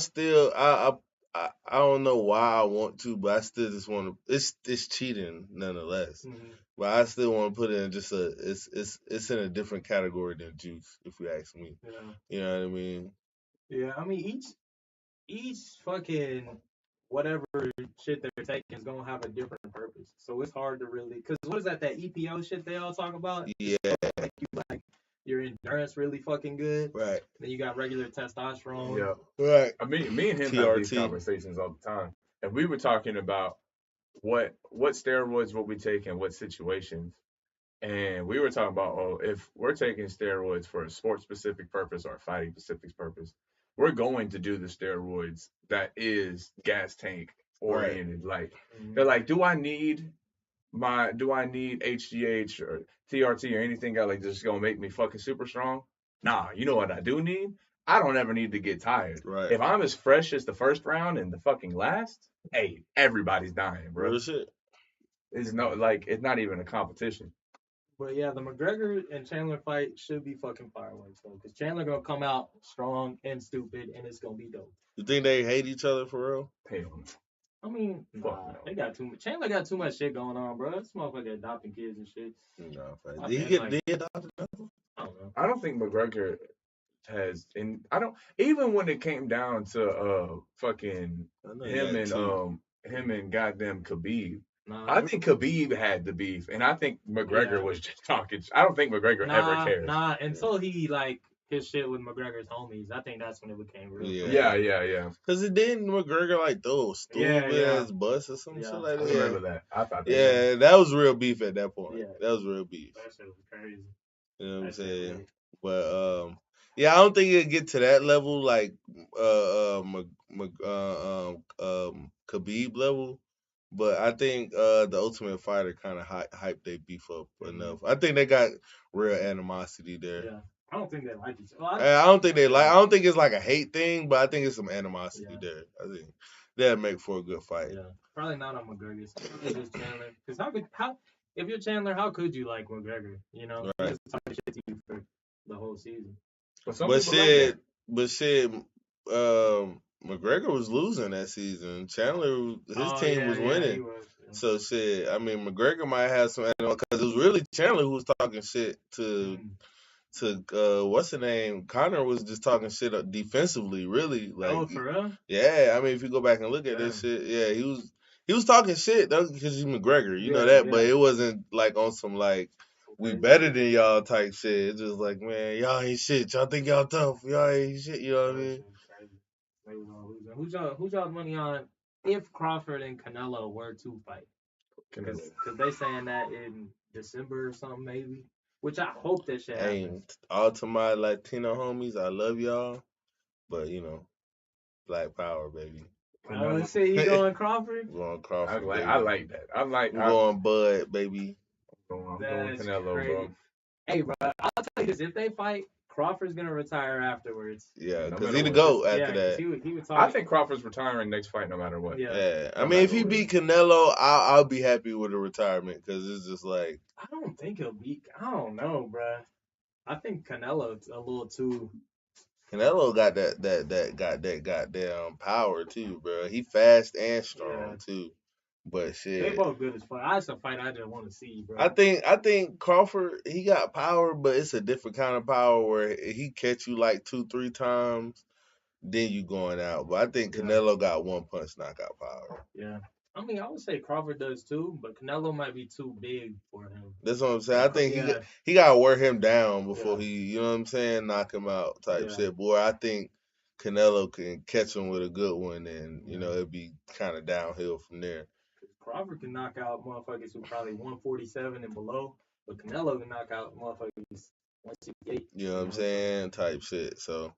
don't know why I want to, but I still just want to. It's cheating nonetheless. Mm-hmm. But I still want to put it in just it's in a different category than juice, if you ask me. Yeah. You know what I mean? Yeah, I mean each fucking whatever shit they're taking is gonna have a different purpose. So it's hard to really, cause what is that EPO shit they all talk about? Yeah. Make you like your endurance really fucking good. Right. Then you got regular testosterone. Yeah. Right. I mean, me and him have these conversations all the time, and we were talking about what steroids will we take in what situations. And we were talking about, if we're taking steroids for a sports specific purpose or a fighting specific purpose, we're going to do the steroids that is gas tank oriented. Right. Like, they're like, do I need HGH or TRT or anything that like just gonna make me fucking super strong? Nah, you know what I do need? I don't ever need to get tired. Right. If I'm as fresh as the first round and the fucking last, hey, everybody's dying, bro. Real shit. It's not even a competition. But yeah, the McGregor and Chandler fight should be fucking fireworks though, because Chandler gonna come out strong and stupid, and it's gonna be dope. You think they hate each other for real? Hell no. I mean, they got too much. Chandler got too much shit going on, bro. This motherfucker adopting kids and shit. No, did he get adopted? I don't know. I don't think McGregor has, and I don't, even when it came down to fucking him and goddamn Khabib. I think Khabib had the beef, and I think McGregor was just talking. I don't think McGregor ever cared. Until he like his shit with McGregor's homies. I think that's when it became real. Yeah. Because it didn't McGregor like throw a stool in his bus or some shit like that. I remember that. I thought that was real beef at that point. Yeah. That was real beef. That shit was crazy. You know what I'm saying? But I don't think it'll get to that level, like Khabib level. But I think the Ultimate Fighter kind of hyped their beef up enough. I think they got real animosity there. Yeah. I don't think they like each other. I don't think I don't think it's like a hate thing, but I think it's some animosity there. I think that'd make for a good fight. Yeah. Probably not on McGregor. It's just Chandler. Because if you're Chandler, how could you like McGregor? You know, right. He's talking shit to you for the whole season. But shit, McGregor was losing that season. Chandler, his team was winning. He was, So shit, I mean, McGregor might have some animal because it was really Chandler who was talking shit to what's the name? Conor was just talking shit defensively, really. Like, for real? Yeah, I mean, if you go back and look at this shit, yeah, he was talking shit because he's McGregor, you know that, but it wasn't like on some like we better than y'all type shit. It's just like, man, y'all ain't shit. Y'all think y'all tough. Y'all ain't shit. You know what I mean? Who's y'all money on if Crawford and Canelo were to fight? Because they saying that in December or something maybe. Which I hope that shit happens. All to my Latino homies, I love y'all. But, you know, Black Power, baby. Let's see, you going Crawford? I'm going Crawford, I like that. I'm going Bud, baby. I'm going Canelo, crazy. bro. Hey, bro, I'll tell you this. If they fight, Crawford's going to retire afterwards. Yeah, because he'd go after that. He would I think Crawford's retiring next fight no matter what. Yeah. I mean, if he beat Canelo, I'll be happy with a retirement because it's just like. I don't think he'll beat. I don't know, bro. I think Canelo's a little too. Canelo got that goddamn power too, bro. He fast and strong too. But shit, they both good as fuck. That's a fight I just want to see, bro. I think Crawford, he got power, but it's a different kind of power where he catch you like 2-3 times, then you going out. But I think Canelo got one punch knockout power. Yeah. I mean, I would say Crawford does too, but Canelo might be too big for him. That's what I'm saying. I think he got to wear him down before he, you know what I'm saying, knock him out type shit. Boy, I think Canelo can catch him with a good one, and you know it'd be kind of downhill from there. Crawford can knock out motherfuckers who probably 147 and below, but Canelo can knock out motherfuckers 168. You know what I'm saying? Type shit. So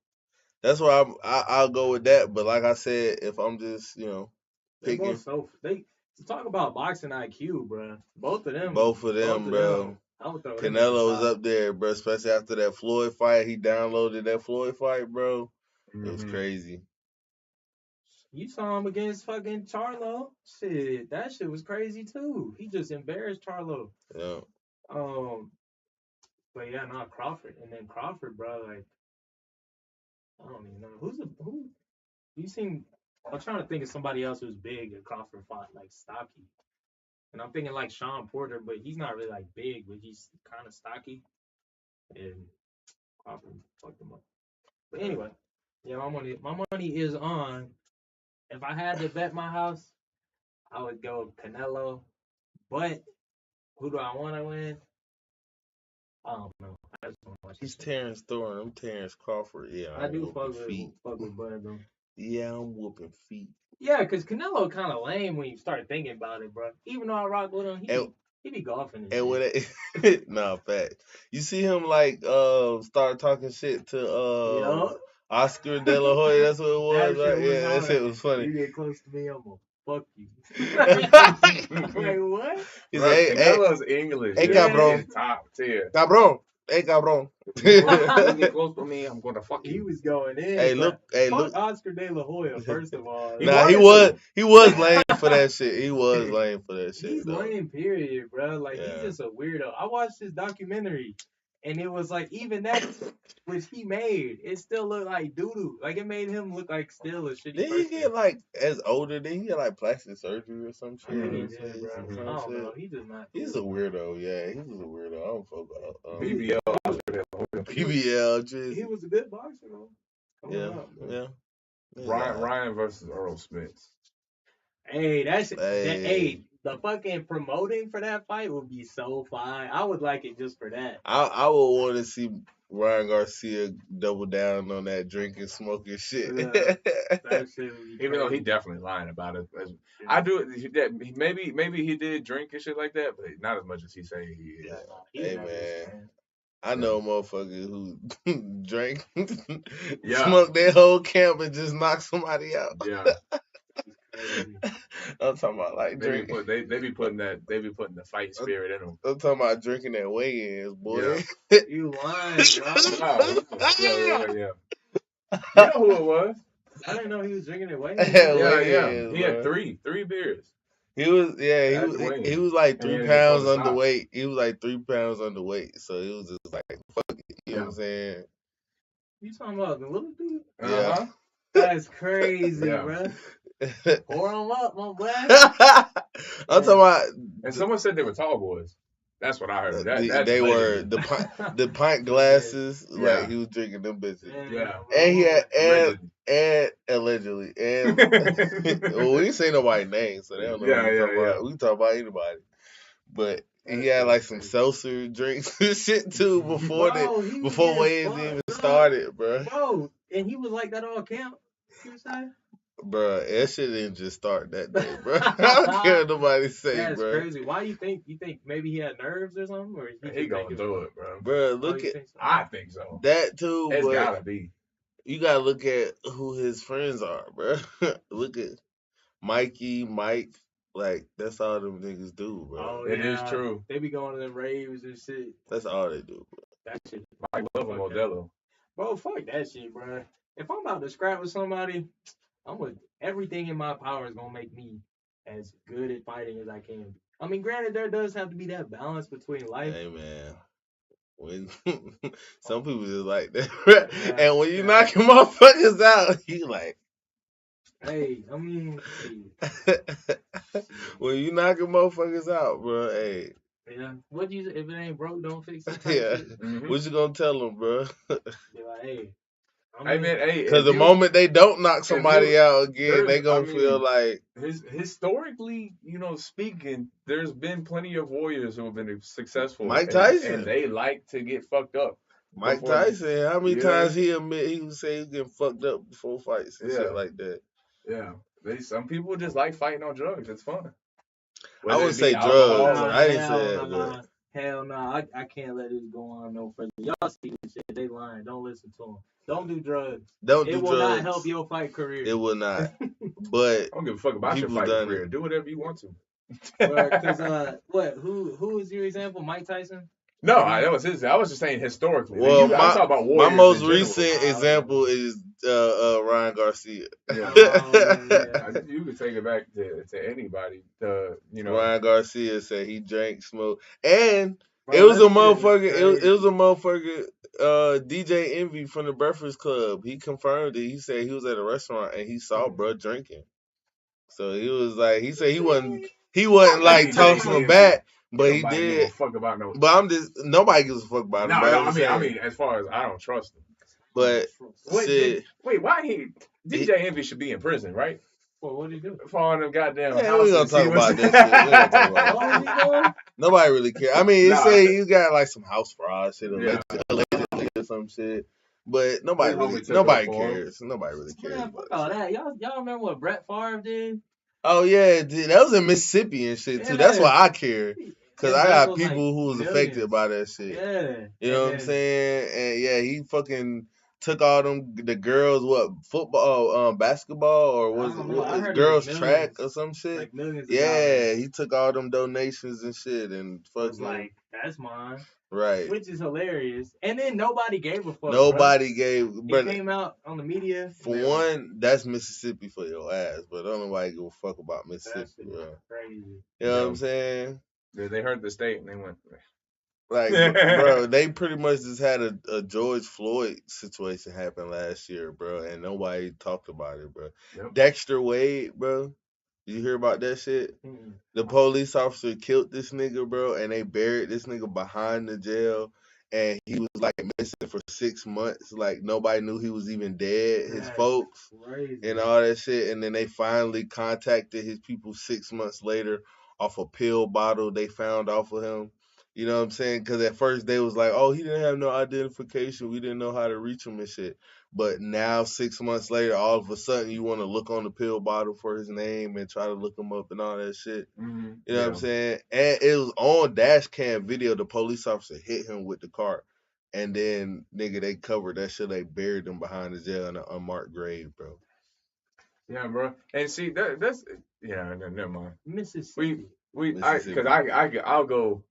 that's why I'll go with that. But like I said, if I'm just They picking both talk about boxing IQ, bro. Both of them, bro. I would throw Canelo's them up there, bro. Especially after that Floyd fight, he downloaded that Floyd fight, bro. It was crazy. You saw him against fucking Charlo. Shit, that shit was crazy too. He just embarrassed Charlo. Yeah. But yeah, not Crawford. And then Crawford, bro, like I don't even know who. You seen? I'm trying to think of somebody else who's big that Crawford fought, like stocky. And I'm thinking like Sean Porter, but he's not really like big, but he's kind of stocky. And Crawford fucked him up. But anyway, yeah, my money is on. If I had to bet my house, I would go Canelo. But who do I want to win? I don't know. I just don't watch. He's Terrence Thorne. I'm Terrence Crawford. Yeah, I do fuck with Bud though. Yeah, I'm whooping feet. Yeah, because Canelo kind of lame when you start thinking about it, bro. Even though I rock with him, he be golfing. And when nah, fact. You see him like start talking shit to Oscar De La Hoya. That's what it was, right? Yeah, that shit was funny. You get close to me, I'm gonna fuck you. Like what? He's like, Canelo's English. Hey, cabrón. Top tier. Cabrón. Hey, cabrón. You get close to me, I'm gonna fuck you. He was going in. Hey, look. Oscar De La Hoya, first of all. Nah, he was lame for that shit. He was lame for that shit. He's lame, period, bro. Like, he's just a weirdo. I watched his documentary, and it was like, even that, which he made, it still looked like doo-doo. Like, it made him look like still a shitty person. Did he get, like, as older, did he get, like, plastic surgery or some shit? I think he did, bro. I don't know. He just not. He's a weirdo, yeah. He was a weirdo. I don't fuck about BBL. PBL. He was a good boxer, though. Yeah. Ryan versus Earl Spence. Hey, the fucking promoting for that fight would be so fine. I would like it just for that. I would want to see Ryan Garcia double down on that drinking, smoking shit. That shit even though he definitely lying about it. I do it. Maybe he did drink and shit like that, but not as much as he say he is. Hey man. I know motherfuckers who drank, smoked their whole camp and just knock somebody out. Yeah. I'm talking about like drinking. They be putting the fight spirit in them. I'm talking about drinking that weigh-ins, boy. Yeah. You lying, bro. Yeah. You know who it was? I didn't know he was drinking it weigh-ins. Yeah. He had three beers. He was like 3 pounds underweight. He was like 3 pounds underweight. So he was just like, fuck it. You know what I'm saying? You talking about the little dude? Yeah. That's crazy, bro. Pour them up, my boy. I'm talking about. And someone said they were tall boys. That's what I heard. They were the pint glasses. Yeah. Like he was drinking them bitches. Yeah. And he had and allegedly and well, we ain't say nobody's name, so they don't know what we're talking about. We can talk about anybody. But he had like some seltzer drinks and shit too before weigh-ins even started, bro. Bro, and he was like that all camp. You know what I'm saying? Bro, that shit didn't just start that day, bro. I don't care what nobody say, That's bro. That's crazy. Why you think maybe he had nerves or something? Or he gonna do it, bro. Bro, look at. I think so. That too. It's gotta be. You gotta look at who his friends are, bro. Look at Mikey, Mike. Like that's all them niggas do, bro. Oh, it is true. They be going to them raves and shit. That's all they do, bro. That shit. Mike love Modelo. Bro, fuck that shit, bro. If I'm about to scrap with somebody, I'm with everything in my power is gonna make me as good at fighting as I can be. I mean, granted, there does have to be that balance between life. Hey man, when some people just like that, and when you knocking motherfuckers out, you like. Hey, I mean, when you knocking motherfuckers out, bro, hey. Yeah, what you if it ain't broke, don't fix it. Yeah, what you gonna tell them, bro? Be like, hey. Because the moment they don't knock somebody out again, they gonna feel like historically, speaking, there's been plenty of warriors who have been successful. Mike Tyson, and they like to get fucked up. Mike Tyson, how many times he admit he would say he's getting fucked up before fights and shit like that? Yeah, some people just like fighting on drugs. It's fun. I Whether would it be say drugs. alcohol or I didn't hell say that, nah. but Hell nah. I can't let this go on no further. Y'all see this shit. They lying. Don't listen to them. Don't do drugs. don't It do will not drugs. help your fight career. It will not. But I don't give a fuck about your people fighting done career. it. Do whatever you want to. Because what? Who is your example? Mike Tyson? No, that was his. I was just saying historically. Well, I talk about my warriors most in general. recent example is Ryan Garcia. Yeah. Yeah. You could take it back to anybody. Ryan Garcia said he drank, smoked, and Bro, it was a that shit motherfucker. is It was a motherfucker. DJ Envy from the Breakfast Club. He confirmed it. He said he was at a restaurant and he saw bro drinking. So he was like, he said he wasn't like tossing him back, but he Nobody give did. a fuck about no. But I'm just nobody gives a fuck about him. No, but no. I'm I saying, mean, as far as I don't trust him. but shit. Wait, why DJ Envy should be in prison, right? Well, what did he do? For all them goddamn Yeah, houses. we gonna talk about that shit. We gonna talk about What was he doing? Nobody really care. I mean, he said he got like some house fraud shit allegedly or some shit. But nobody cares. Nobody really cares. Man, fuck all that. Y'all remember what Brett Favre did? Oh yeah, dude, that was in Mississippi and shit too. Yeah. That's why I care. Cause His I back got was, people like, who was millions. affected by that shit. Yeah. You know what I'm saying? And yeah, he fucking took all the girls football, basketball, or was it girls track or some shit? Like millions. Yeah, he took all them donations and shit and was fucking like, that's mine. right. Which is hilarious. And then nobody gave a fuck. Nobody gave. He But came out on the media. for one, that's Mississippi for your ass. But don't nobody give a fuck about Mississippi, bro. Crazy. You know what I'm saying? They heard the state and they went. Like, bro, they pretty much just had a George Floyd situation happen last year, bro, and nobody talked about it, bro. Yep. Dexter Wade, bro. You hear about that shit? Mm-hmm. The police officer killed this nigga, bro, and they buried this nigga behind the jail, and he was like missing for 6 months. Like nobody knew he was even dead. His folks and all that shit, and then they finally contacted his people 6 months later off a pill bottle they found off of him. You know what I'm saying? Because at first they was like, oh, he didn't have no identification. We didn't know how to reach him and shit. But now 6 months later, all of a sudden you want to look on the pill bottle for his name and try to look him up and all that shit. Mm-hmm. You know what I'm saying? And it was on dash cam video. The police officer hit him with the cart. And then, nigga, they covered that shit. They buried him behind the jail in an unmarked grave, bro. Yeah, bro. And see, that's never mind. Mississippi. Because I'll go.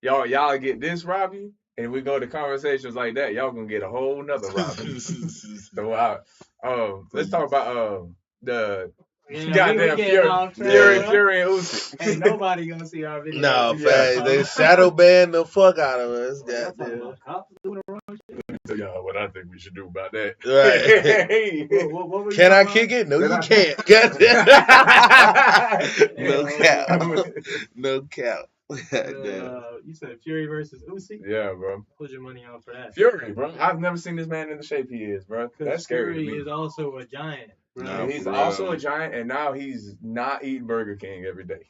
Y'all get this Robbie, and we go to conversations like that. Y'all gonna get a whole nother Robbie. So let's talk about the goddamn Fury and Usyk. Ain't nobody gonna see our video. No, fact, they shadow ban the fuck out of us. Goddamn. Yeah, what I think we should do about that. Right. What Can I kick it? No, you can't. No cap. No cap. You said Fury versus Usyk? Yeah, bro. Put your money on for that. Fury, bro. I've never seen this man in the shape he is, bro. That's scary. Fury is also a giant, bro. No, he's also a giant, and now he's not eating Burger King every day.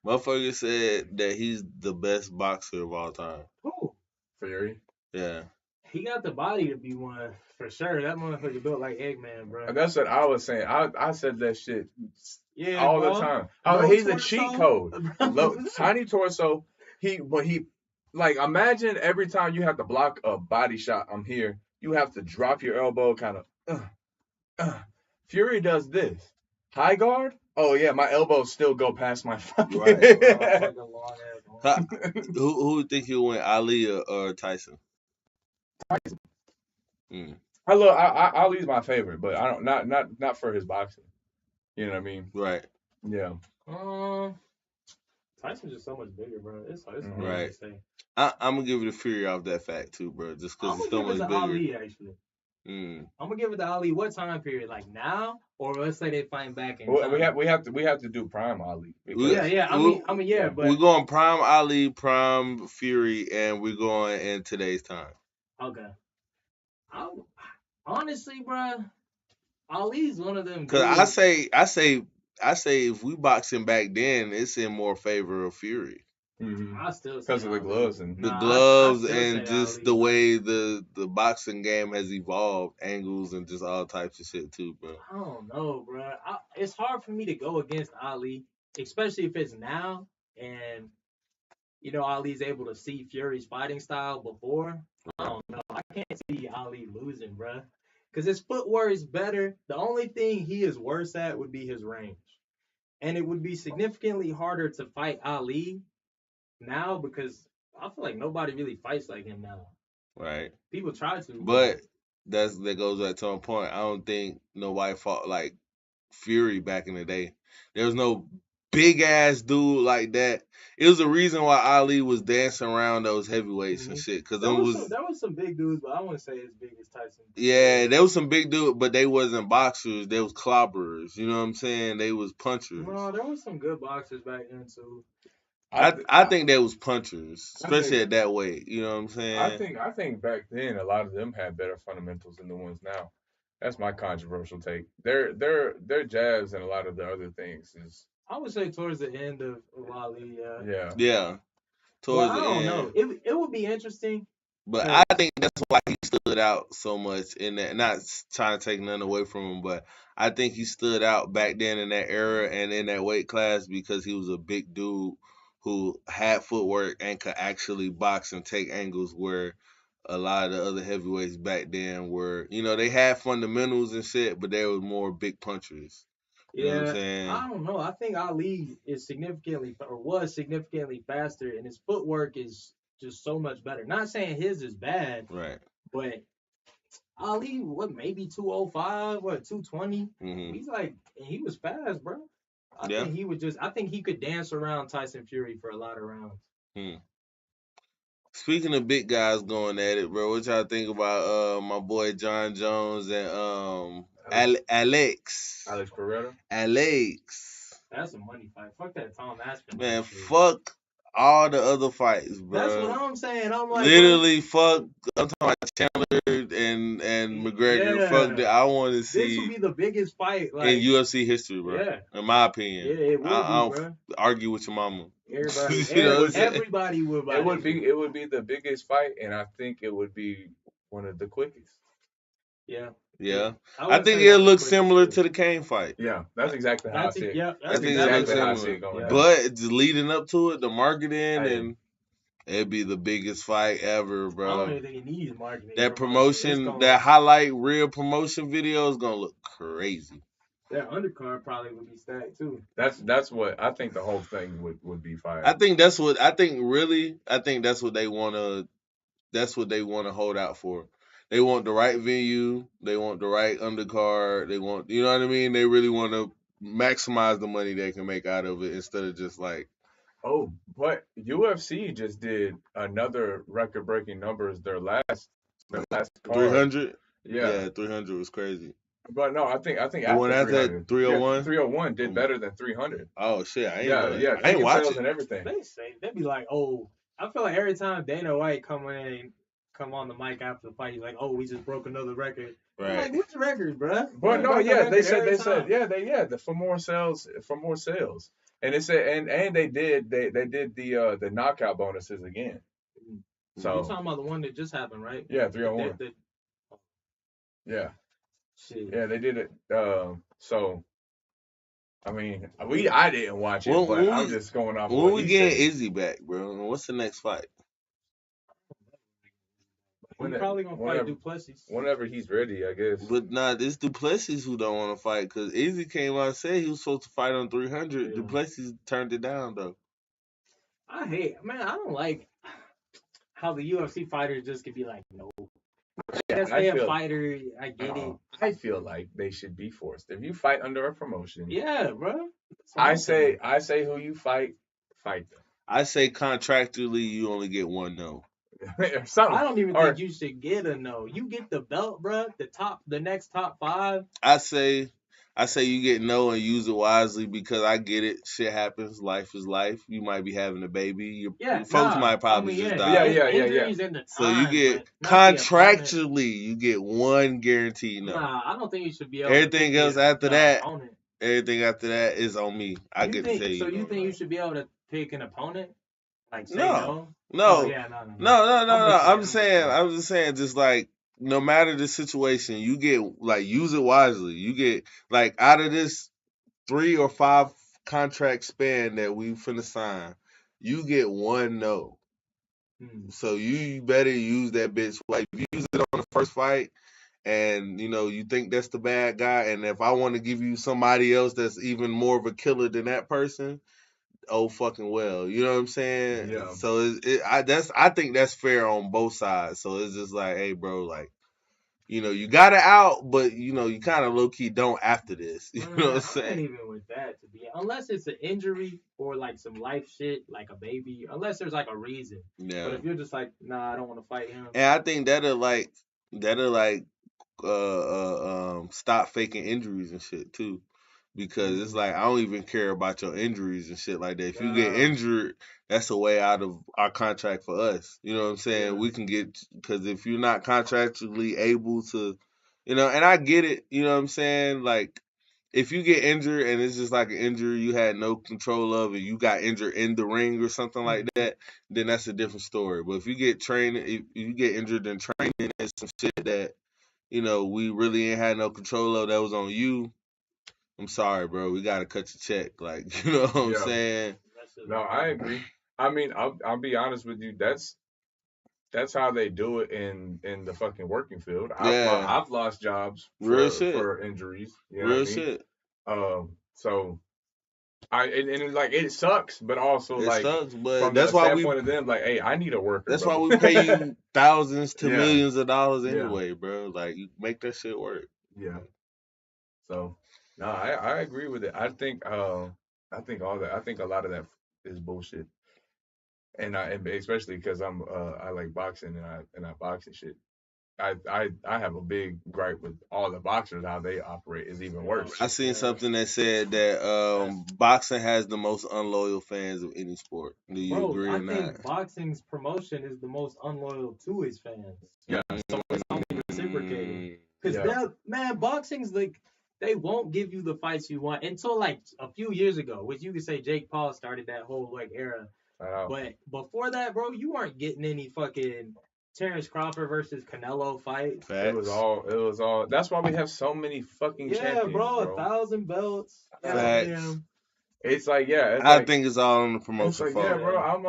Motherfucker said that he's the best boxer of all time. Who? Fury. Yeah. He got the body to be one, for sure. That motherfucker built like Eggman, bro. And that's what I was saying. I said that shit all the time. He's a cheat code. Tiny torso. Imagine every time you have to block a body shot, I'm here, you have to drop your elbow kind of. Fury does this. High guard? Oh, yeah, my elbows still go past my fucking... Right. Who think he'll win, Ali or Tyson? Tyson. Ali's my favorite, but I don't not for his boxing. You know what I mean? Right. Yeah. Tyson's just so much bigger, bro. It's hard right. to say. I'm gonna give it a Fury off that fact too, bro. Just because it's so much bigger. Ali, actually. I'm gonna give it to Ali. What time period? Like now, or let's say they fight back in time? We have to do prime Ali. But we're going prime Ali, prime Fury, and we're going in today's time. Okay. Honestly, bro, Ali's one of them. Cause I say if we boxing back then, it's in more favor of Fury. Mm-hmm. I still because of the gloves and just Ali. The way the boxing game has evolved, angles and just all types of shit too, bro. I don't know, bro. It's hard for me to go against Ali especially if it's now and Ali's able to see Fury's fighting style before. I don't know. I can't see Ali losing, bruh. Because his footwork is better. The only thing he is worse at would be his range. And it would be significantly harder to fight Ali now because I feel like nobody really fights like him now. Right. People try to. But that goes back to my point. I don't think nobody fought like Fury back in the day. There was no big ass dude like that. It was the reason why Ali was dancing around those heavyweights and shit. Cause there was some big dudes, but I wouldn't say as big as Tyson. Yeah, there was some big dudes, but they wasn't boxers. They was clobberers. You know what I'm saying? They was punchers. No, there was some good boxers back then too. I think they was punchers, especially at that weight. You know what I'm saying? I think back then a lot of them had better fundamentals than the ones now. That's my controversial take. Their jabs and a lot of the other things is. I would say towards the end of Ali, Yeah. Towards I the don't end. know. It would be interesting. But I think that's why he stood out so much in that. Not trying to take nothing away from him, but I think he stood out back then in that era and in that weight class because he was a big dude who had footwork and could actually box and take angles where a lot of the other heavyweights back then were, they had fundamentals and shit, but they were more big punchers. You know what I'm saying? I don't know. I think Ali was significantly faster, and his footwork is just so much better. Not saying his is bad, right? But Ali, maybe 205, 220? Mm-hmm. He's like, and he was fast, bro. I think he could dance around Tyson Fury for a lot of rounds. Speaking of big guys going at it, bro, what y'all think about my boy John Jones and Alex Pereira? Alex. That's a money fight. Fuck that Tom Aspinall. Man, fuck all the other fights, bro. That's what I'm saying. I'm like, literally, fuck. I'm talking about Chandler and McGregor. Yeah. Fuck that. I want to see. This would be the biggest fight in UFC history, bro. Yeah. In my opinion. Yeah, it would I don't bro. Argue with your mama. Everybody would. It would be the biggest fight, and I think it would be one of the quickest. Yeah. Yeah, I think it'll look similar to the Kane fight. Yeah, that's exactly how I see it. Yeah, that's exactly how I see it going. But leading up to it, the marketing and it'd be the biggest fight ever, bro. I don't even think it needs marketing. That promotion, that highlight reel promotion video is gonna look crazy. That undercard probably would be stacked too. That's what I think. The whole thing would be fire. I think that's what they wanna. That's what they want to hold out for. They want the right venue. They want the right undercard. They want, you know what I mean? They really want to maximize the money they can make out of it instead of just like. Oh, but UFC just did another record-breaking numbers. Their last card. 300. Yeah, 300 was crazy. But no, I think the one after 301. 301 did better than 300. Oh shit! I ain't watching and everything. They'd be like, oh, I feel like every time Dana White come on the mic after the fight, he's like, "Oh, we just broke another record." Right. Like, which record, bro? But no, they said for more sales, and it said, and they did the knockout bonuses again. So you're talking about the one that just happened, right? Yeah, 301. Yeah. Shit. Yeah, they did it. So. I mean, I didn't watch it, but I'm just going off. When we getting Izzy back, bro? What's the next fight? He's probably gonna fight Duplessis. Whenever he's ready, I guess. But it's Duplessis who don't want to fight because Izzy came out and said he was supposed to fight on 300. Yeah. Duplessis turned it down though. I don't like how the UFC fighters just could be like, no. Yeah, a fighter. I get it. I feel like they should be forced. If you fight under a promotion, yeah, bro. I say who you fight them. I say contractually you only get one no. I don't even think you should get a no. You get the belt, bro. The next top 5. I say you get no and use it wisely because I get it. Shit happens. Life is life. You might be having a baby. Your folks might probably just die. Yeah. So you get contractually you get one guaranteed no. Nah, I don't think you should be able. Everything else after that. Everything after that is on me. I get to tell you. So you think you should be able to pick an opponent? Like say no. No. I'm just saying, just like no matter the situation, you get like use it wisely. You get like out of this 3 or 5 contract span that we finna sign, you get one no. So you better use that bitch. Like if you use it on the first fight, and you think that's the bad guy, and if I want to give you somebody else that's even more of a killer than that person, oh fucking well, you know what I'm saying? Yeah. So I think that's fair on both sides. So it's just like, hey, bro, like. You got it out, but you kind of low key don't after this. You know what I'm saying? I ain't even with that to be, unless it's an injury or like some life shit, like a baby. Unless there's like a reason. Yeah. But if you're just like, nah, I don't want to fight him. And I think that'll stop faking injuries and shit too. Because it's like, I don't even care about your injuries and shit like that. If you get injured, that's a way out of our contract for us. You know what I'm saying? We can get, because if you're not contractually able to, and I get it, you know what I'm saying? Like, if you get injured and it's just like an injury you had no control of, and you got injured in the ring or something like that, then that's a different story. But if you get if you get injured in training and some shit that, we really ain't had no control of, that was on you, I'm sorry, bro. We gotta cut your check. Like, you know what I'm saying? No, I agree. I mean, I'll be honest with you. That's how they do it in the fucking working field. I've lost jobs for injuries. You know Real what I mean? shit. So like it sucks, but also it like sucks, but from that's the why standpoint of them, like, hey, I need a worker. That's bro. why we pay you thousands to millions of dollars anyway, bro. Like, you make that shit work. Yeah. So, no, I agree with it. I think all that. I think a lot of that is bullshit. And especially because I like boxing and I box and shit. I have a big gripe with all the boxers. How they operate is even worse. I seen something that said that boxing has the most unloyal fans of any sport. Do you agree or not? I think boxing's promotion is the most unloyal to his fans. Yeah. So it's only reciprocated. Because man, boxing's like, they won't give you the fights you want until like a few years ago, which you could say Jake Paul started that whole like era. But before that, bro, you weren't getting any fucking Terrence Crawford versus Canelo fight. Facts. It was all. That's why we have so many fucking champions. Yeah, bro, 1,000 belts. Facts. It's like, I think it's all on the promotion. It's like, yeah, bro, I'm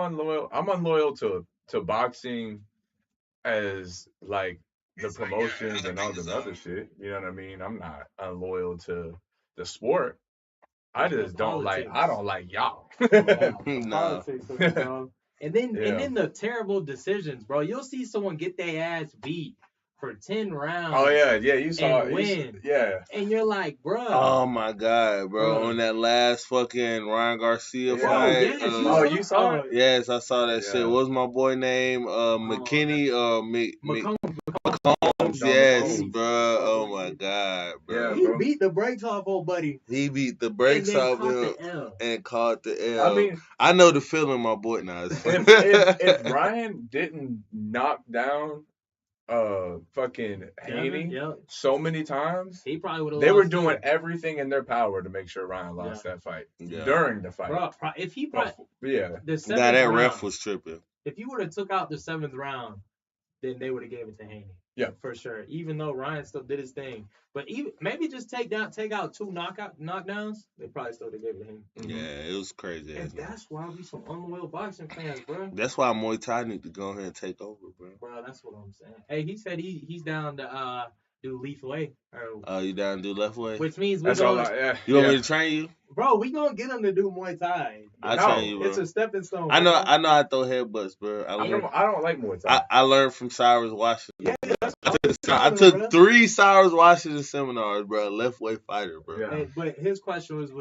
unloyal to boxing as like the promotions and all this other shit. You know what I mean? I'm not unloyal to the sport. I just don't like. I don't like y'all. Politics, bro. And then the terrible decisions, bro. You'll see someone get their ass beat for 10 rounds. Oh yeah, you saw and win. Yeah. And you're like, bro. Oh my god, bro. On that last fucking Ryan Garcia fight. You saw it? Yes, I saw that shit. What was my boy name? McKinney McCombs. Yes, bro. Oh my god, bro. He beat the brakes off old buddy. He beat the brakes off him and caught the L. I mean, I know the feeling, my boy. Now, if Ryan didn't knock down fucking Haney so many times, he probably would have. They were doing everything in their power to make sure Ryan lost that fight during the fight. Bro, if he that ref was tripping. If you would have took out the 7th round, then they would have gave it to Haney. Yeah, for sure. Even though Ryan still did his thing, but maybe just take out 2 knockdowns, they probably still would have gave it to him. Yeah, it was crazy. And that's why we some unloyal boxing fans, bro. That's why Muay Thai need to go ahead and take over, bro. Bro, that's what I'm saying. Hey, he said he's down to do lethal way. You down to do left way? Which means you want me to train you? Bro, we gonna get him to do Muay Thai. I'll train you, bro. It's a stepping stone. I know I throw headbutts, bro. I don't like Muay Thai. I learned from Cyrus Washington. Yeah, I took 3 Cyrus Washington seminars, bro. Left way fighter, bro. Yeah. But his question was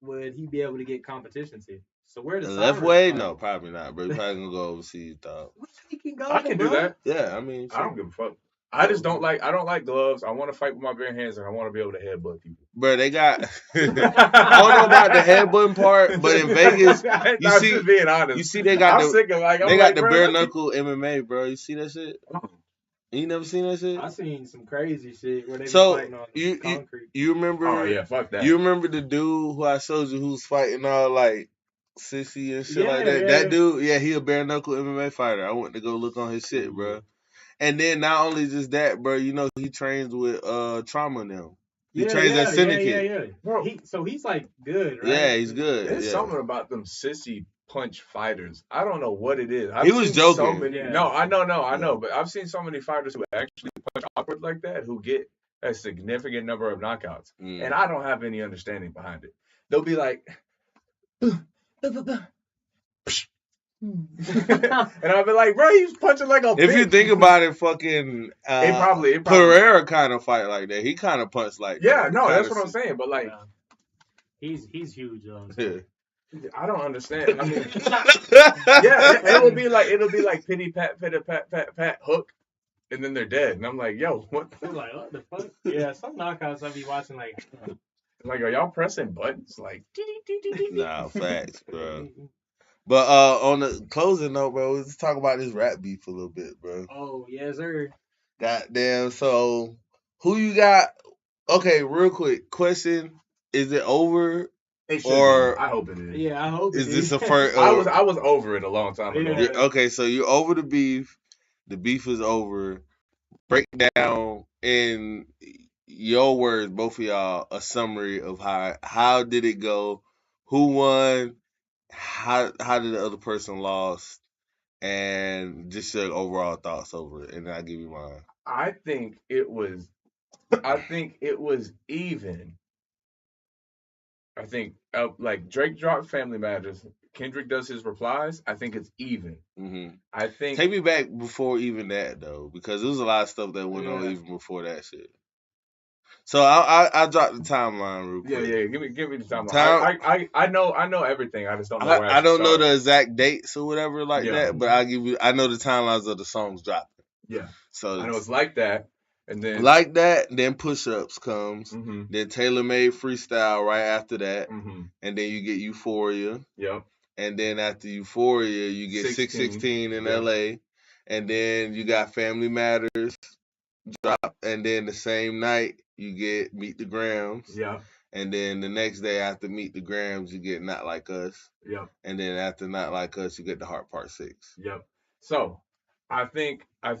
would he be able to get competition to? So where does left way? No, probably not, bro. You're probably gonna go overseas, dog. I can do that. Yeah, I mean, I don't give a fuck. I just don't like. I don't like gloves. I want to fight with my bare hands, and I want to be able to headbutt people. Bro, they got. I don't know about the headbutting part, but in Vegas, just being honest. You see, they got the bro, bare knuckle MMA, bro. You see that shit? You never seen that shit? I seen some crazy shit where they be fighting on concrete. You remember? Oh yeah, fuck that. You remember the dude who I showed you who's fighting all like sissy and shit like that? Yeah. That dude, he a bare knuckle MMA fighter. I went to go look on his shit, bro. And then not only just that, bro, he trains with Trauma now. He trains at Syndicate. Yeah. Bro. So he's like good, right? Yeah, he's good. There's yeah. something about them sissy punch fighters. I don't know what it is. He was seen joking. So many, Yeah. No, I know, but I've seen so many fighters who actually punch awkward like that who get a significant number of knockouts, and I don't have any understanding behind it. They'll be like, and I'll be like, bro, he's punching like a. If you think about it, fucking it probably Pereira kind of fight like that. He kind of punch like yeah, that. no, that's what I'm saying. But like, he's huge though. Yeah. I don't understand. I mean, yeah, it'll be like pity pat hook, and then they're dead, and I'm like, yo, what? I'm like, what the fuck? Yeah, some knockouts I be watching like. Like, are y'all pressing buttons? Like, nah, facts, bro. But on the closing note, bro, let's talk about this rap beef a little bit, bro. Oh, yes, sir. Goddamn. So, who you got? Okay, real quick question: is it over? Or I hope it is. Yeah, I hope. Is this a first? I was over it a long time ago. Yeah. Okay, so you're over the beef. The beef is over. Break down in your words, both of y'all, a summary of how did it go, who won, how did the other person lost, and just your overall thoughts over it, and then I'll give you mine. I think it was even. I think like Drake dropped Family Matters. Kendrick does his replies. I think it's even. Mm-hmm. I think. Take me back before even that though, because there was a lot of stuff that went on even before that shit. So I dropped the timeline real quick. Yeah. Give me the timeline. I know everything. I just don't know where I don't know the exact dates or whatever like that, but I know the timelines of the songs dropping. Yeah. So I know it's like that. And then like that, then Push Ups comes, mm-hmm. then Tailor Made Freestyle right after that, mm-hmm. and then you get Euphoria. Yep. And then after Euphoria, you get 616 in LA, and then you got Family Matters drop, and then the same night you get Meet the Grams. Yeah. And then the next day after Meet the Grams, you get Not Like Us. Yep. And then after Not Like Us, you get The Heart Part 6. Yep. So I think I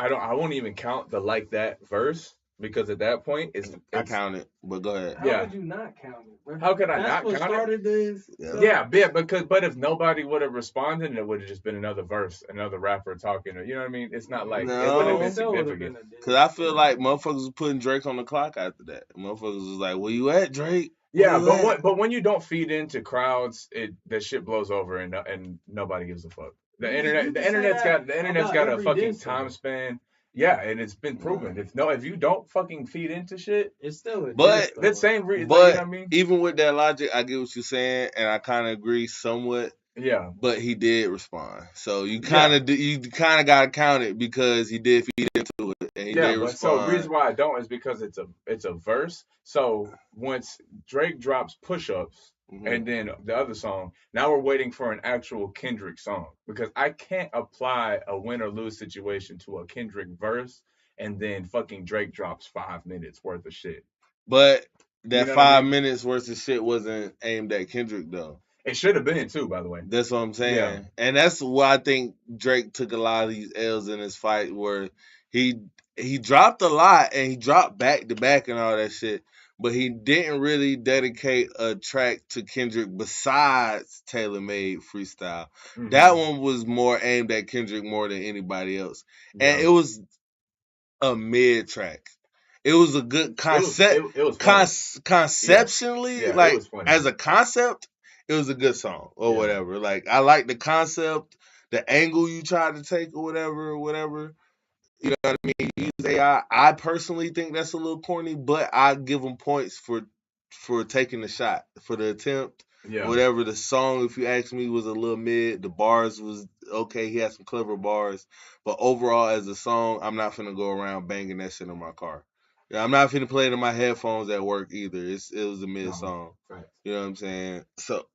won't even count the like that verse because at that point I count it, but go ahead. How would you not count it, bro? How could I That's not what count started it? This. Yeah, but if nobody would have responded, it would have just been another verse, another rapper talking. You know what I mean? It's not like it would have been significant. Because I feel like motherfuckers was putting Drake on the clock after that. Motherfuckers was like, "Where you at, Drake?" Yeah, but when you don't feed into crowds, that shit blows over and nobody gives a fuck. The internet's got a fucking time span. Yeah, and it's been proven. If you don't fucking feed into shit, it's still a that same reason. But you know what I mean? Even with that logic, I get what you're saying, and I kind of agree somewhat. Yeah. But he did respond, so you kind of gotta count it because he did feed into it, and he did respond. So the reason why I don't is because it's a verse. So once Drake drops Push Ups. Mm-hmm. And then the other song. Now we're waiting for an actual Kendrick song because I can't apply a win or lose situation to a Kendrick verse and then fucking Drake drops 5 minutes worth of shit. But that 5 minutes worth of shit wasn't aimed at Kendrick though. It should have been too, by the way. That's what I'm saying. Yeah. And that's why I think Drake took a lot of these L's in his fight where he dropped a lot and he dropped back to back and all that shit. But he didn't really dedicate a track to Kendrick besides Tailor Made Freestyle. Mm-hmm. That one was more aimed at Kendrick more than anybody else. Yeah. And it was a mid track. It was a good concept. It was conceptually, yeah. Like as a concept, it was a good song or whatever. Like I like the concept, the angle you tried to take or whatever. You know what I mean? Use AI. I personally think that's a little corny, but I give him points for taking the shot, for the attempt. Yeah. Whatever. The song, if you ask me, was a little mid. The bars was okay. He had some clever bars. But overall, as a song, I'm not finna go around banging that shit in my car. Yeah, I'm not finna play it in my headphones at work either. It was a mid song. Right. You know what I'm saying? So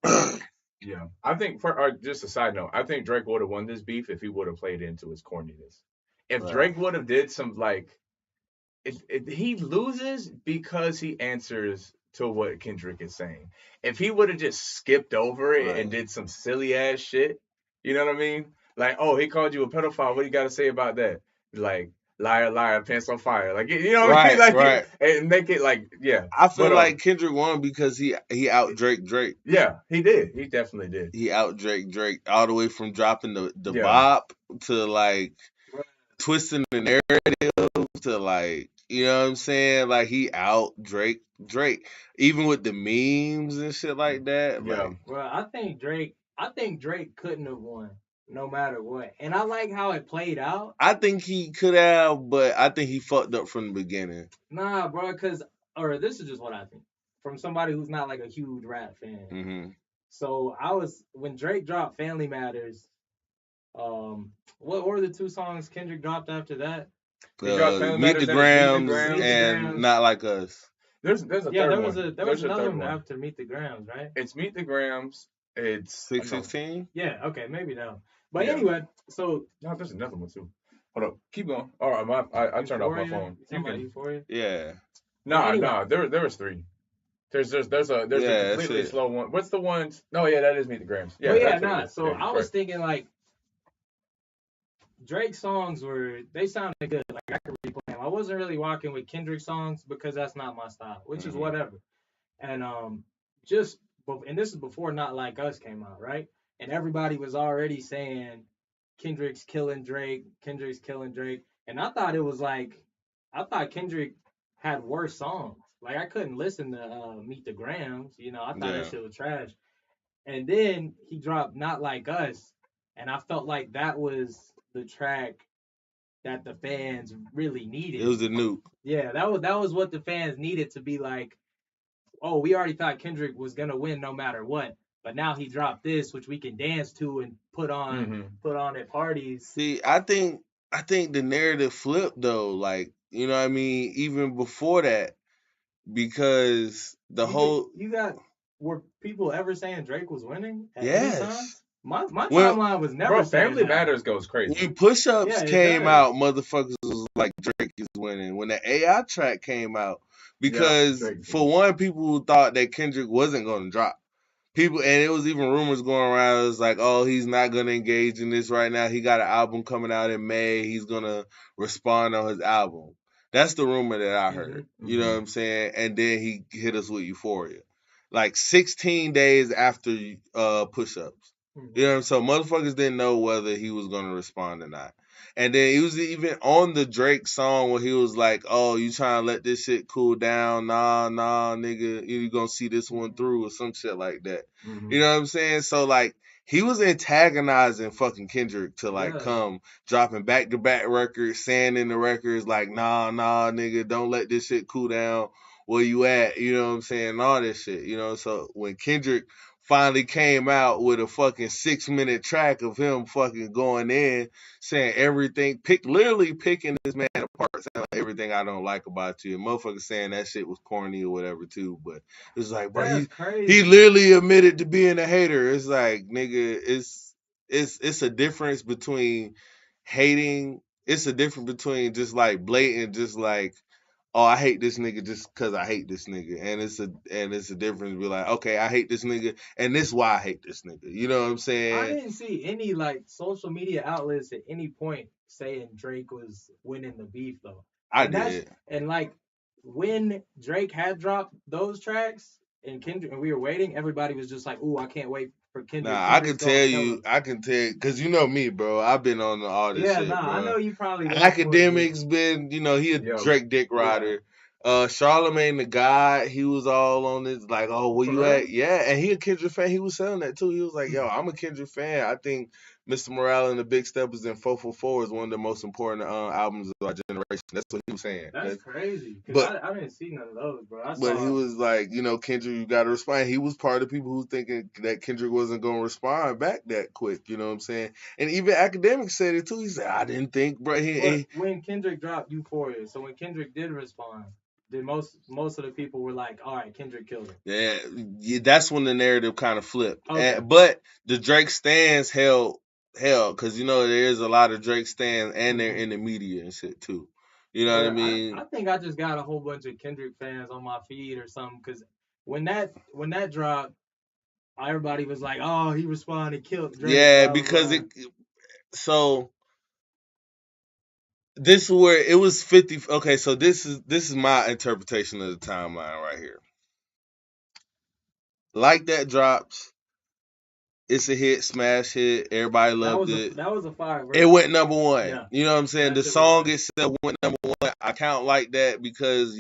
yeah. I think just a side note, I think Drake would have won this beef if he would have played into his corniness. If Drake would have did some if he loses because he answers to what Kendrick is saying. If he would have just skipped over it and did some silly ass shit, you know what I mean? Like, oh, he called you a pedophile. What do you got to say about that? Like, liar, liar, pants on fire. Like, you know what I mean? Like, right. and make it like, yeah. I feel But like Kendrick won because he out Drake. yeah, he did. He definitely did. He out Drake all the way from dropping the Yeah. bop to like Right. twisting the narrative to like, you know what I'm saying? Like he out Drake, even with the memes and shit like that. Yeah. Like, Well, I think Drake couldn't have won no matter what. And I like how it played out. I think he could have, but I think he fucked up from the beginning. Nah, bro, or this is just what I think from somebody who's not like a huge rap fan. Mm-hmm. So when Drake dropped Family Matters, what were the two songs Kendrick dropped after that? He dropped Family Meet the Matters, Grams Meet the and Grams. Not Like Us. There's a third there one. was a there There's was a another third one one. after Meet the Grams, right? It's Meet the Grams. It's 616. Yeah, okay, maybe that one. But Yeah. anyway, so No, there's another one too. Hold up, keep going. All right, I turned off my phone. You talking about Euphoria? Yeah. Nah. There was three. There's a completely slow one. What's the one? No, yeah, that is Meet the Grams. Yeah, but yeah, that's what it nah. is. So Yeah, I you're was right. thinking like Drake's songs they sounded good. Like I could replay them. I wasn't really rocking with Kendrick songs because that's not my style, which is whatever. And and this is before Not Like Us came out, right? And everybody was already saying Kendrick's killing Drake, and I thought it was like I thought Kendrick had worse songs. Like I couldn't listen to Meet the Grams, I thought that shit was trash. And then he dropped Not Like Us, and I felt like that was the track that the fans really needed. It was a nuke. Yeah, that was what the fans needed to be like, oh, we already thought Kendrick was gonna win no matter what, but now he dropped this, which we can dance to and put on at parties. See, I think the narrative flipped though. Like, you know what I mean? Even before that, because were people ever saying Drake was winning at any yes. time? My timeline was never saying Family that. Matters goes crazy. When Push-Ups Yeah, it came does. out, motherfuckers was like Drake is winning. When the AI track came out, because Drake. for one, people thought that Kendrick wasn't going to drop. People, and it was even rumors going around. It was like, oh, he's not going to engage in this right now. He got an album coming out in May. He's going to respond on his album. That's the rumor that I heard. You know what I'm saying? And then he hit us with Euphoria. Like 16 days after Push-Ups. You know what I'm saying? So motherfuckers didn't know whether he was going to respond or not. And then he was even on the Drake song where he was like, oh, you trying to let this shit cool down? Nah, nigga. You going to see this one through or some shit like that. You know what I'm saying? So, like, he was antagonizing fucking Kendrick to, like, come dropping back-to-back records, saying in the records, like, nah, nigga, don't let this shit cool down. Where you at? You know what I'm saying? All this shit, you know? So, when Kendrick finally came out with a fucking 6-minute track of him fucking going in, saying everything, literally picking this man apart, saying like, everything I don't like about you. And motherfuckers saying that shit was corny or whatever too, but it's like, bro, he literally admitted to being a hater. It's like, nigga, it's a difference between hating. It's a difference between just like blatant, just like, oh, I hate this nigga just because I hate this nigga. And it's a difference to be like, okay, I hate this nigga, and this is why I hate this nigga. You know what I'm saying? I didn't see any like social media outlets at any point saying Drake was winning the beef though. I did. And like when Drake had dropped those tracks and Kendrick and we were waiting, everybody was just like, ooh, I can't wait for Kendrick. Nah, I can tell, because you know me, bro. I've been on all this shit, bro. I know you probably Academics been, he a Drake dick rider. Charlamagne the God, he was all on this, like, oh, where you at? Yeah, and he a Kendrick fan. He was selling that too. He was like, yo, I'm a Kendrick fan. I think Mr. Morale and the Big Steppers and 444 is one of the most important albums of our generation. That's what he was saying. That's crazy. But I didn't see none of those, bro. But he was like, Kendrick, you got to respond. He was part of the people who thinking that Kendrick wasn't going to respond back that quick. You know what I'm saying? And even Academics said it too. He said, I didn't think, bro. When Kendrick dropped Euphoria, so when Kendrick did respond, did most of the people were like, all right, Kendrick killed him. Yeah, that's when the narrative kind of flipped. Okay. But the Drake stans held, because there's a lot of Drake stans and they're in the media and shit too. You know what I mean? I think I just got a whole bunch of Kendrick fans on my feed or something, because when that dropped, everybody was like, oh, he responded, killed Drake. Yeah, blah, because blah. so this is where it was 50. Okay, so this is my interpretation of the timeline right here. Like That drops. It's a hit, smash hit. Everybody loved it. That was a fire verse. It went number one. Yeah. You know what I'm saying? The song itself went number one. I count Like That because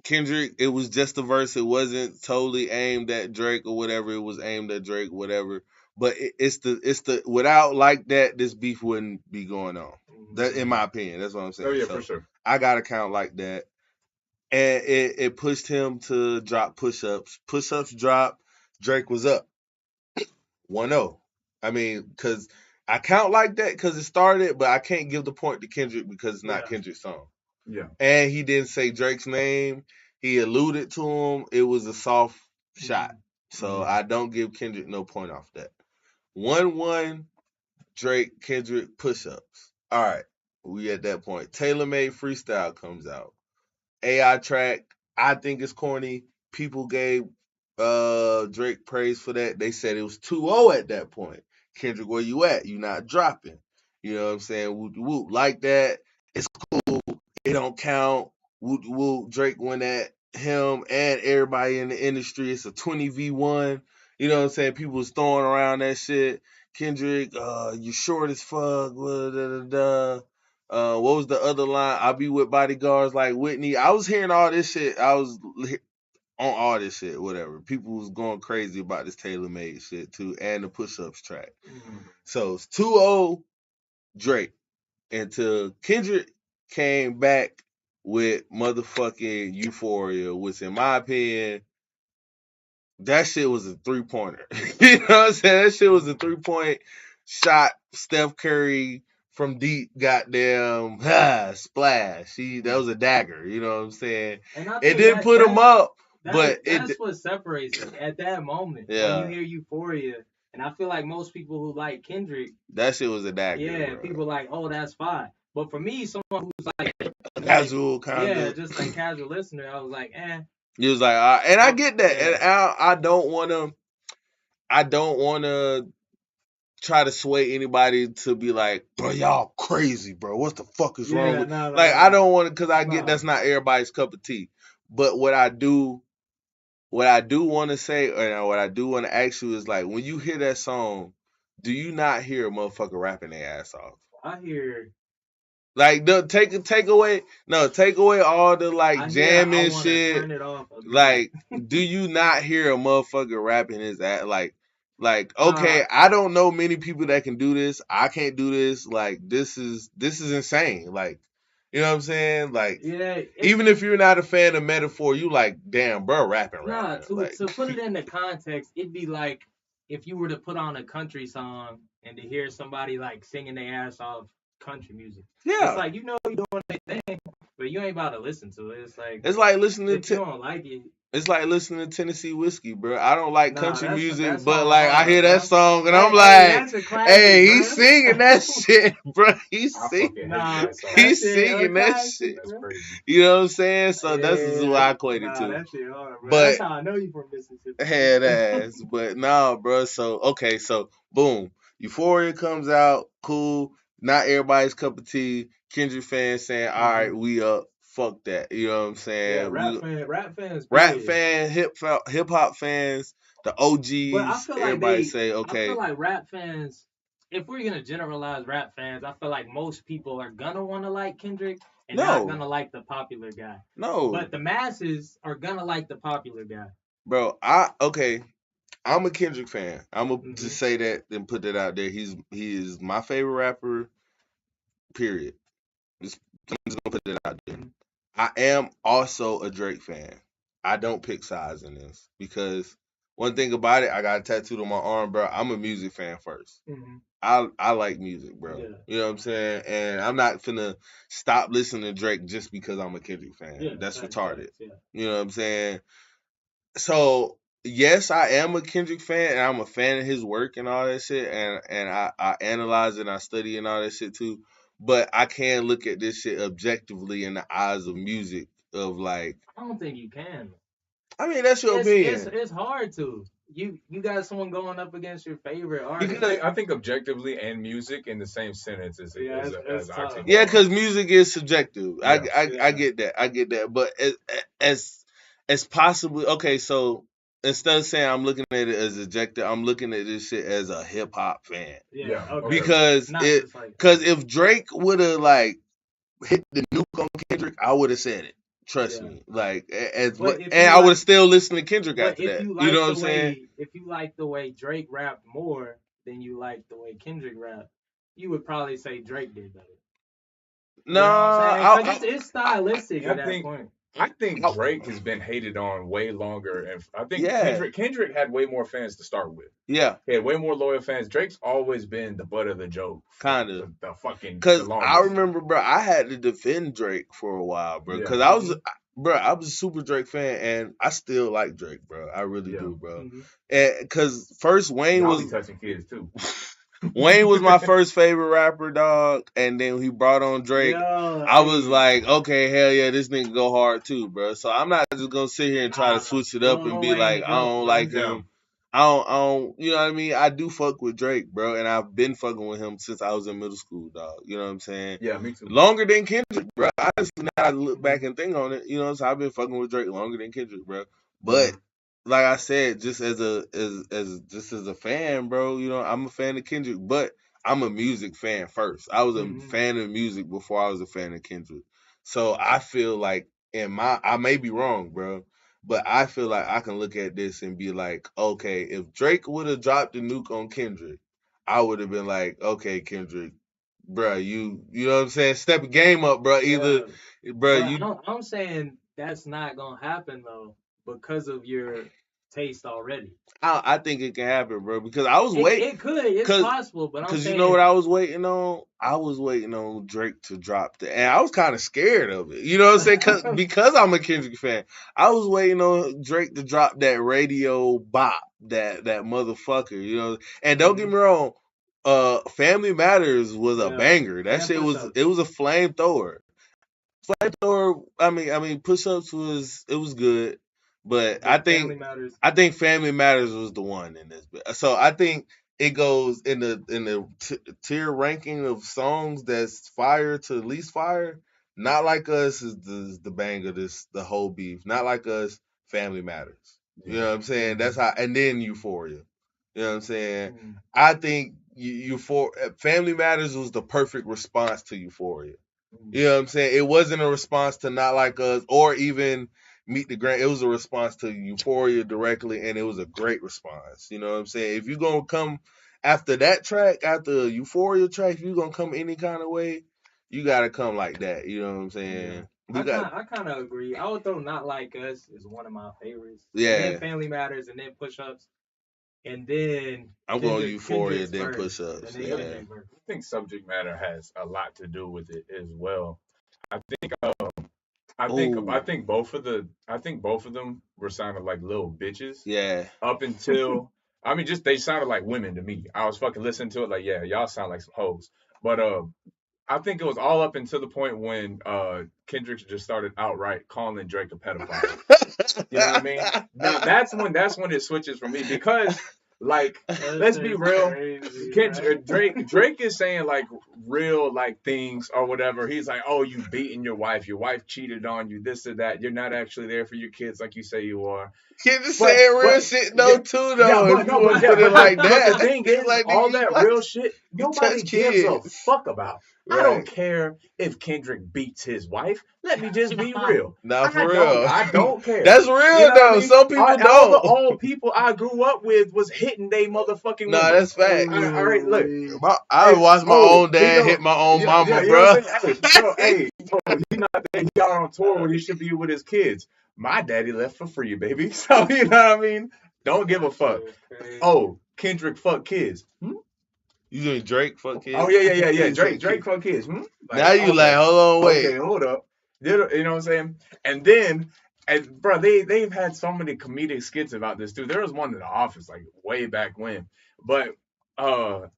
Kendrick, it was just a verse. It wasn't totally aimed at Drake or whatever. It was aimed at Drake, whatever. But it's the without Like That, this beef wouldn't be going on. That, in my opinion, that's what I'm saying. Oh yeah, for sure. I gotta count Like That, and it pushed him to drop Push Ups. Push Ups dropped. Drake was up 1-0. I mean, because I count Like That because it started, but I can't give the point to Kendrick because it's not Kendrick's song. Yeah. And he didn't say Drake's name. He alluded to him. It was a soft shot. So I don't give Kendrick no point off that. 1-1, Drake, Kendrick, push-ups. All right. We at that point. Tailor Made Freestyle comes out. AI track. I think it's corny. People gave Drake praise for that. They said it was 2-0 at that point. Kendrick, where you at? You not dropping. You know what I'm saying? Whoop, whoop. Like that. It's cool. It don't count. Whoop, whoop. Drake went at him and everybody in the industry. It's a 20v1. You know what I'm saying? People was throwing around that shit. Kendrick, you short as fuck. What was the other line? I'll be with bodyguards like Whitney. I was hearing all this shit. I was on all this shit, whatever. People was going crazy about this Tailor Made shit too, and the Push Ups track. So it's 2-0 Drake until Kendrick came back with motherfucking Euphoria, which in my opinion, that shit was a 3-pointer. You know what I'm saying? That shit was a 3-point shot. Steph Curry from deep, goddamn, splash. That was a dagger. You know what I'm saying? It didn't put him up, but that's what separates it at that moment. Yeah. When you hear Euphoria, and I feel like most people who like Kendrick, that shit was a dagger. Yeah, bro. people like, oh, that's fine. But for me, someone who's like casual kind of, yeah, just like casual listener, I was like, eh. He was like, and I get that, and I don't want to try to sway anybody to be like, bro, y'all crazy, bro. What the fuck is wrong with? I don't want to, because I get that's not everybody's cup of tea. But what I do want to say, or what I do want to ask you is like, when you hear that song, do you not hear a motherfucker rapping their ass off? I hear. Like take away all the like jamming shit. Turn it off like, do you not hear a motherfucker rapping his ass? Like okay, I don't know many people that can do this. I can't do this. Like this is insane. Like, you know what I'm saying? Like, yeah, even if you're not a fan of Metaphor, you like, damn, bro, rapping. To put it into context, it'd be like if you were to put on a country song and to hear somebody like singing their ass off country music. Yeah. It's like, you know, you're doing their thing, but you ain't about to listen to it. It's like listening to, you don't like it. It's like listening to Tennessee Whiskey, bro. I don't like country music, but like I hear that song and I'm like, hey, he's singing that shit, bro. He's singing that shit. You know what I'm saying? So that's what I equate it to. That shit hard, bro. But that's how I know you from Mississippi. Head ass. But nah, bro. So okay, so boom. Euphoria comes out, cool. Not everybody's cup of tea. Kendrick fans saying, all right, we up. Fuck that. You know what I'm saying? Yeah, rap fans, hip hop fans, the OGs, but I feel like everybody say, okay. I feel like rap fans, if we're gonna generalize rap fans, I feel like most people are gonna wanna like Kendrick and not gonna like the popular guy. No. But the masses are gonna like the popular guy. Bro, I'm a Kendrick fan. I'm gonna just say that and put that out there. He is my favorite rapper, period. I'm just gonna put that out there. I am also a Drake fan. I don't pick sides in this because one thing about it, I got it tattooed on my arm, bro. I'm a music fan first. I like music, bro. Yeah. You know what I'm saying? And I'm not finna stop listening to Drake just because I'm a Kendrick fan. Yeah, that's retarded. Yeah. You know what I'm saying? So yes, I am a Kendrick fan, and I'm a fan of his work and all that shit, and I analyze it and I study and all that shit too. But I can't look at this shit objectively in the eyes of music of like. I don't think you can. I mean, that's your opinion. It's hard to. you got someone going up against your favorite artist. I think objectively and music in the same sentence as that's tough. oxymoron. Yeah, because music is subjective. I Yeah. get that. I get that. But as possibly okay. So instead of saying I'm looking at it as objective, I'm looking at this shit as a hip hop fan. Yeah. Okay. Because Not it just like because if Drake would have like hit the nuke on Kendrick, I would have said it. Trust Yeah. me. Like But if and you I would like- have still listened to Kendrick but after if that. you You like know what the I'm saying? if you like the way Drake rapped more than you like the way Kendrick rapped, you would probably say Drake did better. You No, know what I'm saying? I, 'Cause it's stylistic I at that think- point. I think Drake has been hated on way longer, and I think Yeah. Kendrick had way more fans to start with. yeah, He had way more loyal fans. Drake's always been the butt of the joke. Kinda. The fucking Cause the longest. I remember, bro, I had to defend Drake for a while, bro. Yeah. Cause I was, bro, I was a super Drake fan, and I still like Drake, bro. I really Yeah. do, bro. Mhm. And cause first Wayne Y'all was be touching kids too. Wayne was my first favorite rapper, dog, and then he brought on Drake. Yo, I was hey. like, okay, hell yeah, this nigga go hard too, bro. So I'm not just gonna sit here and try Nah, to switch it up and be Wayne, like, I bro, don't bro. like Yeah. him. I don't, you know what I mean? I do fuck with Drake, bro, and I've been fucking with him since I was in middle school, dog. You know what I'm saying? Yeah, me too. Longer than Kendrick, bro. Honestly, now I look back and think on it, you know, so I've been fucking with Drake longer than Kendrick, bro. But like I said, just as a fan, bro, you know, I'm a fan of Kendrick, but I'm a music fan first. I was a fan of music before I was a fan of Kendrick. So I feel like I may be wrong, bro, but I feel like I can look at this and be like, okay, if Drake would have dropped the nuke on Kendrick, I would have been like, okay, Kendrick, bro, you know what I'm saying? Step the game up, bro. Either, bro, you. I'm saying that's not gonna happen though because of your taste already. I think it can happen, bro, because I was waiting. It could. It's possible, but I'm Because saying you know what I was waiting on? I was waiting on Drake to drop the, and I was kind of scared of it. You know what I'm saying? Because I'm a Kendrick fan, I was waiting on Drake to drop that radio bop, that motherfucker. You know, and don't get me wrong, Family Matters was a banger. That shit was a flamethrower. Flamethrower. I mean, Push Ups was good, but I think Family Matters was the one in this. So I think it goes in the tier ranking of songs that's fire to least fire. Not Like Us is the banger. The whole beef. Not Like Us. Family Matters. You know what I'm saying? That's how. And then Euphoria. You know what I'm saying? I think Family Matters was the perfect response to Euphoria. You know what I'm saying? It wasn't a response to Not Like Us or even Meet the Grand. It was a response to Euphoria directly, and it was a great response. You know what I'm saying? If you're going to come after that track, after Euphoria track, if you're going to come any kind of way, you got to come like that. You know what I'm saying? Yeah. I kind of agree. I would throw Not Like Us is one of my favorites. Yeah. And then Family Matters, and then Push Ups. And then I'm going Euphoria, then Push Ups. Yeah. I think subject matter has a lot to do with it as well. I think both of them were sounding like little bitches. Yeah. Up until just they sounded like women to me. I was fucking listening to it like, yeah, y'all sound like some hoes. But I think it was all up until the point when Kendrick just started outright calling Drake a pedophile. You know what I mean? Now that's when it switches for me because like let's be real. Drake is saying like real like things or whatever. He's like, oh, you beating your wife cheated on you, this or that. You're not actually there for your kids like you say you are. Kids are saying real shit though too though. If you want to put it like that. But the thing is, like, all that real shit nobody gives a fuck about. Right. I don't care if Kendrick beats his wife. Let me just be real. Not for real. I don't care. That's real, you know though. I mean? Some people don't. All people I grew up with was hitting they motherfucking Nah, that's fact. All right, look. I watched my own dad hit my own mama, bro. Hey, he's not there. He out on tour when he should be with his kids. My daddy left for free, baby. So, you know what I mean? Don't give a fuck. Oh, Kendrick fuck kids. You doing Drake fuck kids? Oh, yeah. Drake fuck kids. Like, now you like, hold on, wait. Okay, hold up. You know what I'm saying? And then, bro, they've had so many comedic skits about this, too. There was one in The Office, like, way back when. But, I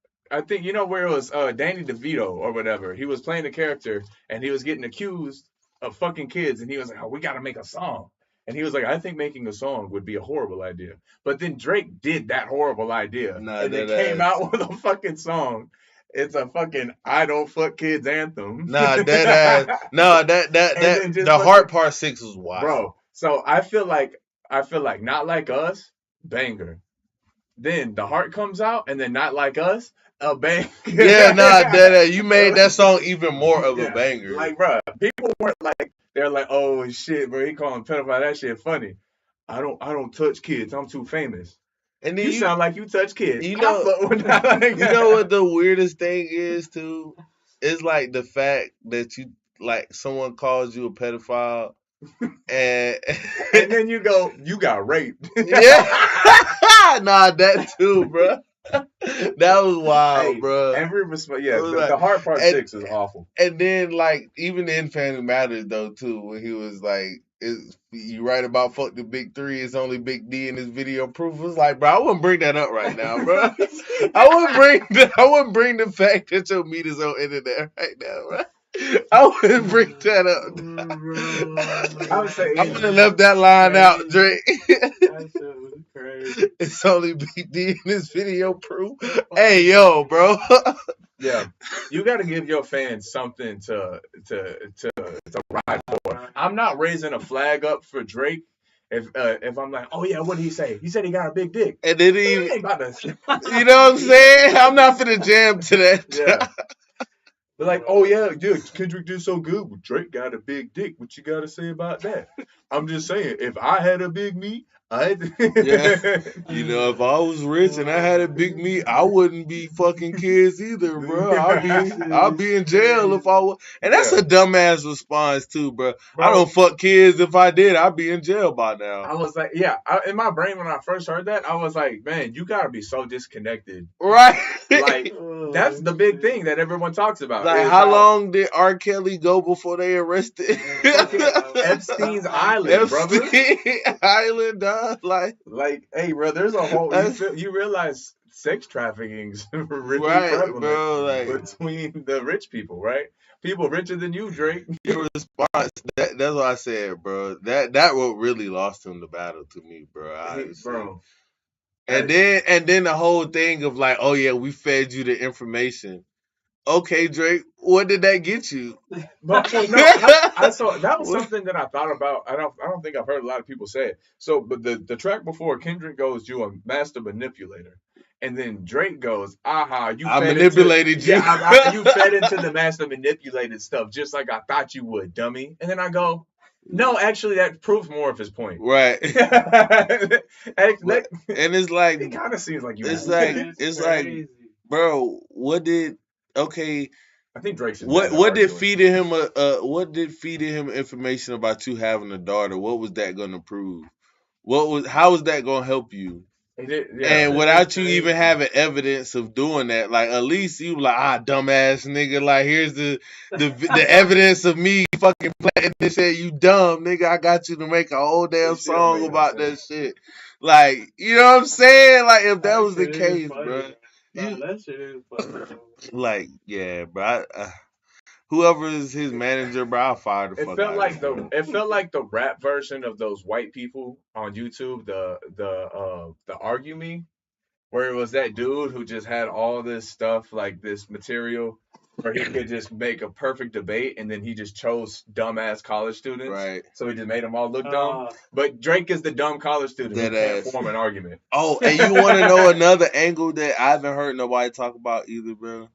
think, you know where it was Danny DeVito or whatever. He was playing a character, and he was getting accused of fucking kids, and he was like, oh, we got to make a song. And he was like, I think making a song would be a horrible idea. But then Drake did that horrible idea Nah, and then that came ass. out with a fucking song. It's a fucking I don't fuck kids anthem. Nah, that ass. No, And then just the fucking, Heart Part 6 was wild. bro. So I feel like Not Like Us, banger. Then The Heart comes out, and then Not Like Us, a banger. Yeah, nah, that you made that song even more of a banger. Like, bro, people weren't like, they're like, oh shit, bro, he calling pedophile, that shit funny. I don't touch kids. I'm too famous. And then You sound like you touch kids. you know, I fuck with you know what the weirdest thing is too? It's like the fact that you like someone calls you a pedophile and And then you go, you got raped. yeah, nah, that too, bro. That was wild, Hey, bro. every respect, yeah. It was The like- Heart Part and- 6 is awful. And then like even in Family Matters though too, when he was like, "You right about fuck the big three? It's only Big D in this video proof." It was like, bro, I wouldn't bring that up right now, bro. I wouldn't bring the fact that your meat is on internet right now, bro. I wouldn't bring that up. I would say I would have left that line out, Drake. That shit was crazy. It's only Big D in this video proof. Hey, yo, bro. Yeah, you got to give your fans something to ride for. I'm not raising a flag up for Drake if I'm like, oh yeah, what did he say? He said he got a big dick. And then He he, ain't about to. you know what I'm saying? I'm not finna jam to that. Yeah. They're like, oh yeah, dude, Kendrick did so good. Well, Drake got a big dick. What you got to say about that? I'm just saying, if I had a big meat, Yeah. You know, if I was rich and I had a big meat, I wouldn't be fucking kids either, bro. I'll be in jail if I was. And that's a dumbass response too, bro. I don't fuck kids. If I did, I'd be in jail by now. I was like, yeah. In my brain when I first heard that, I was like, man, you gotta be so disconnected. Right. Like that's the big thing that everyone talks about. Like, how long did R. Kelly go before they arrested? Epstein's Island, brother. Epstein Island, dog. Like, hey, bro, there's a whole. You realize sex trafficking's really right, prevalent bro. Like, between the rich people, right? People richer than you, Drake. your response. That's what I said, bro. That what really lost him the battle to me, bro. Bro. And then the whole thing of like, oh yeah, we fed you the information. Okay, Drake, what did that get you? But no, I saw that was something that I thought about. I don't think I've heard a lot of people say it. So, but the track before, Kendrick goes, "You a master manipulator," and then Drake goes, "Aha, I manipulated you. Yeah, you fed into the master manipulated stuff just like I thought you would, dummy." And then I go, "No, actually, that proves more of his point." Right. And it's like it kind of seems like you. It's like, bro, what did? Okay, I think Drake's. What did feeding him what did feeding him information about you having a daughter? What was that going to prove? How was that going to help you? And without you even having evidence of doing that, like at least you like, dumbass nigga, like here's the evidence of me fucking planting this shit. You dumb nigga, I got you to make a whole damn song about that shit. Like, you know what I'm saying? Like if that was the case, bro. That shit is funny. Like, yeah, bro. Whoever is his manager, bro, I'll fire the fuck out of him. It felt like the rap version of those white people on YouTube, the Argue Me, where it was that dude who just had all this stuff, like this material, where he could just make a perfect debate, and then he just chose dumbass college students. Right. So he just made them all look dumb. But Drake is the dumb college student who can't form an argument. Oh, and you want to know another angle that I haven't heard nobody talk about either, bro?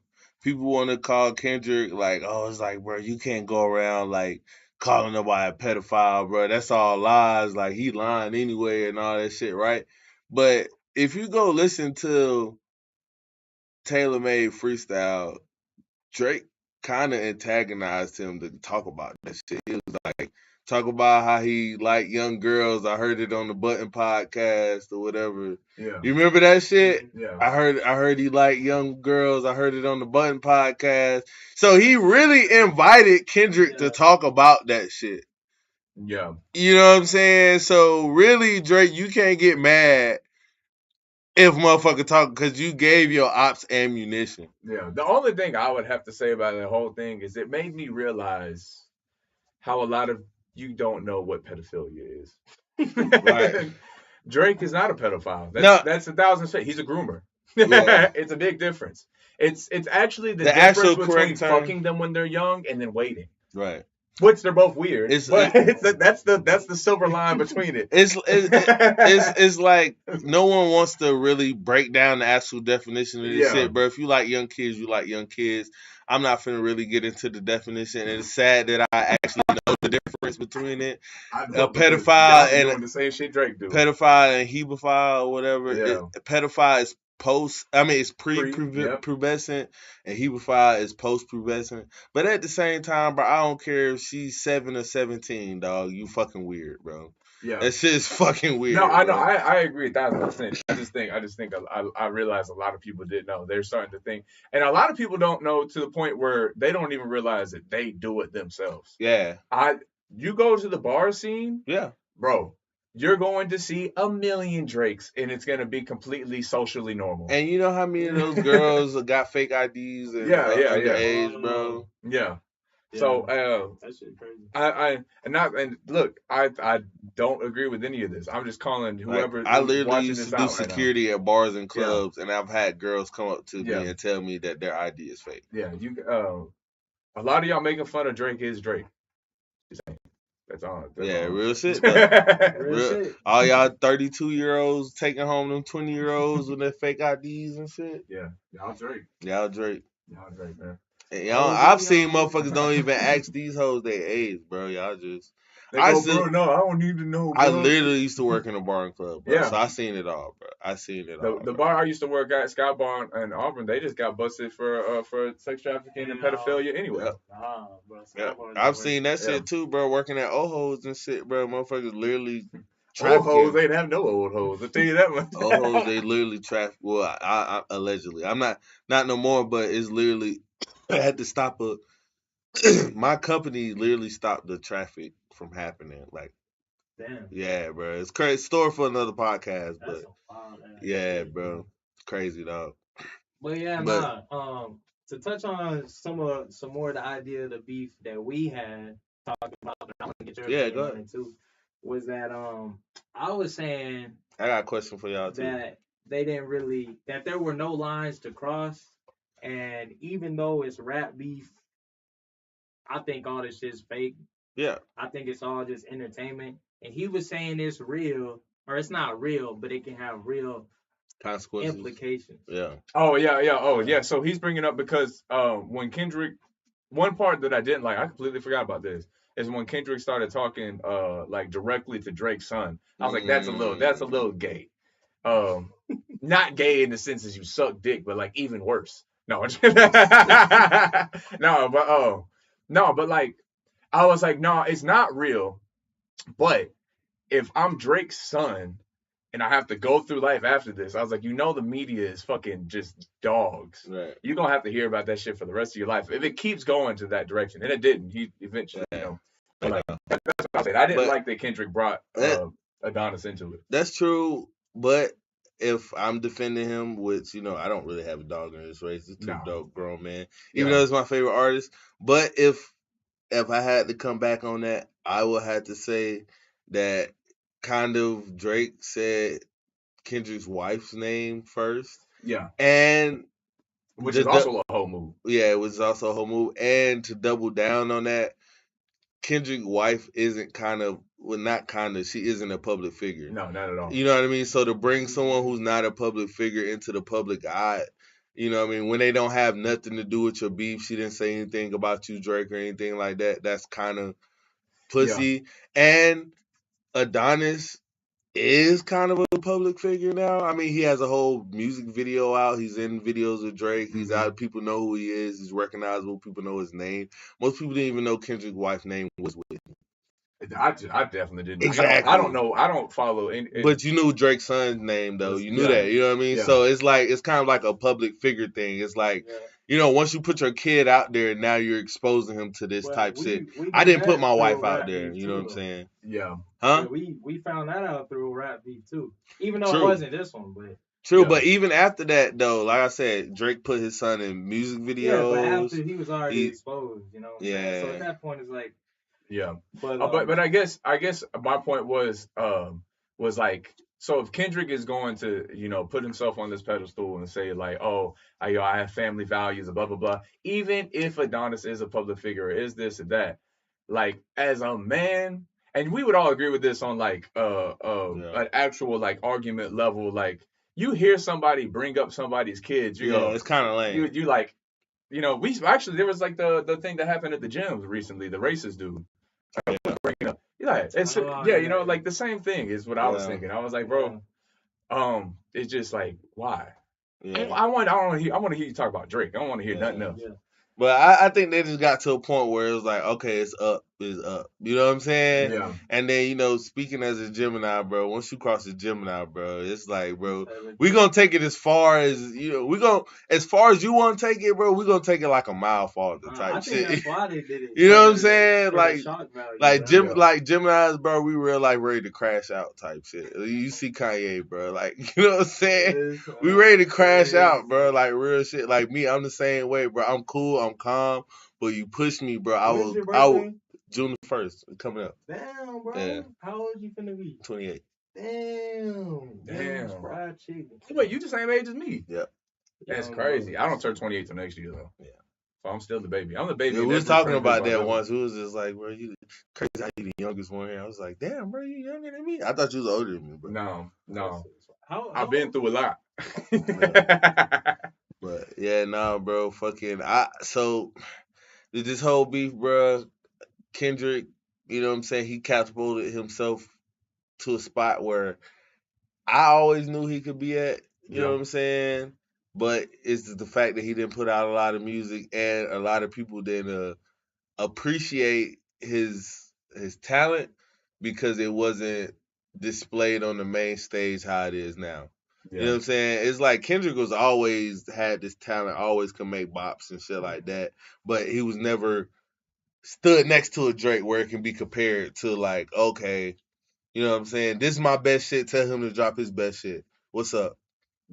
People want to call Kendrick like, oh, it's like, bro, you can't go around like calling nobody a pedophile, bro. That's all lies. Like, he lying anyway and all that shit, right? But if you go listen to Taylor Made Freestyle, Drake kind of antagonized him to talk about that shit. He was like, talk about how he like young girls. I heard it on the Button podcast or whatever. Yeah. You remember that shit? Yeah. I heard he liked young girls. I heard it on the Button podcast. So he really invited Kendrick to talk about that shit. Yeah. You know what I'm saying? So really, Drake, you can't get mad if motherfucker talk because you gave your ops ammunition. Yeah. The only thing I would have to say about the whole thing is it made me realize how a lot of you don't know what pedophilia is. Right. Drake is not a pedophile. No. That's 1,000%. He's a groomer. Yeah. It's a big difference. It's actually the The difference actual between correct term. fucking them when they're young and then waiting. Right. Which they're both weird, It's- but that's the silver line between it. It's like no one wants to really break down the actual definition of this Yeah. shit, bro. If you like young kids, you like young kids. I'm not finna really get into the definition, and it's sad that I actually know the difference between it. A pedophile and doing the same shit Drake do. Pedophile and hebephile or whatever. Yeah. Pedophile is it's Yep. pre-pubescent, and hebephile is post-pubescent. But at the same time, bro, I don't care if she's 7 or 17, dog. You fucking weird, bro. Yeah. That shit is fucking weird. No, I know. bro. I agree 1,000%. I just think I realize a lot of people didn't know. They're starting to think, and a lot of people don't know to the point where they don't even realize that they do it themselves. Yeah. You go to the bar scene, Yeah. bro. You're going to see a million Drakes, and it's going to be completely socially normal. And you know how many of those girls got fake IDs and underage, bro? Yeah. So that shit crazy. and look, I don't agree with any of this. I'm just calling whoever. Like, I who's literally watching used this to do out right now. security at bars and clubs, and I've had girls come up to me and tell me that their ID is fake. Yeah, a lot of y'all making fun of Drake is Drake. That's all. Real shit. Real shit. All y'all 32-year-olds taking home them 20-year-olds with their fake IDs and shit. Yeah, y'all Drake. Y'all Drake, man. And I've seen motherfuckers don't even ask these hoes their age, bro. Y'all just. Bro, no, I don't need to know. Bro. I literally used to work in a bar and club, bro. Yeah. So I seen it all, bro. I seen it all. The bar I used to work at, Sky Bar in Auburn, they just got busted for sex trafficking and pedophilia anyway. Yeah. I've seen that shit too, bro. Working at old hoes and shit, bro. Motherfuckers literally. Old hoes, they didn't have no old hoes. I tell you that much. Old hoes, they literally traffic. Well, I allegedly, I'm not no more, but it's literally. I had to stop my company literally stopped the traffic from happening. Like, damn. Yeah, bro. It's crazy. Story for another podcast, That's but wild, yeah, bro. It's crazy, dog. But yeah, to touch on some more of the idea of the beef that we had talking about, I want to get your opinion on it too. Was that I was saying I got a question for y'all too. That they didn't really that there were no lines to cross, and even though it's rap beef, I think all this shit's fake. Yeah. I think it's all just entertainment. And he was saying it's real, or it's not real, but it can have real consequences, implications. Yeah. Oh yeah. Oh yeah. So he's bringing up because when Kendrick, one part that I didn't like, I completely forgot about this, is when Kendrick started talking like directly to Drake's son. I was like, that's a little gay. Not gay in the sense as you suck dick, but like even worse. No, but like I was like, no, it's not real. But if I'm Drake's son and I have to go through life after this, I was like, the media is fucking just dogs. Right. You're going to have to hear about that shit for the rest of your life. If it keeps going to that direction. And it didn't. He eventually, But like, that's what I said. I didn't like that Kendrick brought Adonis into it. That's true. But if I'm defending him, which, I don't really have a dog in this race. It's two dope grown men. Even though it's my favorite artist. But if I had to come back on that, I would have to say that kind of Drake said Kendrick's wife's name first. Yeah. And which is also a whole move. Yeah, it was also a whole move. And to double down on that, Kendrick's wife isn't she isn't a public figure. No, not at all. You know what I mean? So to bring someone who's not a public figure into the public eye, you know what I mean? When they don't have nothing to do with your beef, she didn't say anything about you, Drake, or anything like that. That's kind of pussy. Yeah. And Adonis is kind of a public figure now. I mean, he has a whole music video out. He's in videos with Drake. He's out. People know who he is. He's recognizable. People know his name. Most people didn't even know Kendrick's wife's name was with him. I definitely didn't. Exactly. I don't know. I don't follow any. But you knew Drake's son's name, though. You knew that. You know what I mean? Yeah. So it's kind of like a public figure thing. It's like, once you put your kid out there, now you're exposing him to this type shit. I didn't put my wife out there. You know what I'm saying? Yeah. Huh? Yeah, we found that out through rap beef too. Even though it wasn't this one, but. True, but even after that, though, like I said, Drake put his son in music videos. Yeah, but after he was already exposed, Yeah. So at that point, it's like. Yeah. But But I guess my point was like, so if Kendrick is going to, put himself on this pedestal and say like, oh, I have family values, blah blah blah, even if Adonis is a public figure, or is this or that, like as a man, and we would all agree with this on like an actual like argument level, like you hear somebody bring up somebody's kids, you go, it's kind of lame. you like, we actually, there was like the thing that happened at the gyms recently, the racist dude. Bringing up, yeah, it's like the same thing is what I was thinking. I was like, bro, it's just like, why? Yeah. I want to hear you talk about Drake. I don't want to hear nothing else. Yeah. But I think they just got to a point where it was like, okay, it's up. You know what I'm saying? Yeah. And then, speaking as a Gemini, bro, once you cross the Gemini, bro, it's like, bro, we gonna take it as far as, as far as you want to take it, bro, we gonna take it like a mile farther type I shit. think that's why they did it. You know what I'm saying? Like Geminis, bro, we real like ready to crash out type shit. You see Kanye, bro, like, you know what I'm saying? We ready to crash out, bro, like real shit. Like me, I'm the same way, bro. I'm cool, I'm calm, but you push me, bro. I will June 1st coming up. Damn, bro. Yeah. How old you finna be? 28. Damn. Fried chicken. Wait, you the same age as me? Yep. That's crazy. I don't turn 28 till next year though. Yeah. So I'm still the baby. I'm the baby. Yeah, we was talking about that once. We was just like, bro, you crazy how you the youngest one here. I was like, damn, bro, you younger than me. I thought you was older than me, bro. No. I've been through a lot. But yeah, nah, bro, so this whole beef, bro, Kendrick, you know what I'm saying, he catapulted himself to a spot where I always knew he could be at, you know what I'm saying? But it's the fact that he didn't put out a lot of music, and a lot of people didn't appreciate his talent because it wasn't displayed on the main stage how it is now. Yeah. You know what I'm saying? It's like Kendrick was always had this talent, always could make bops and shit like that, but he was never stood next to a Drake where it can be compared to like, okay, you know what I'm saying? This is my best shit. Tell him to drop his best shit. What's up?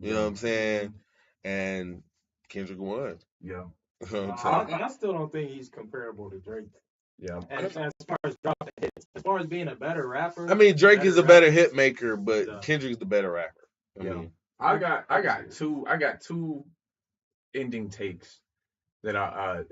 You know what I'm saying? And Kendrick won. Yeah. You know what I'm saying? I still don't think he's comparable to Drake. Yeah. As far as dropping hits, as far as being a better rapper. I mean, Drake is a better hit maker, but Kendrick's the better rapper. I got two ending takes that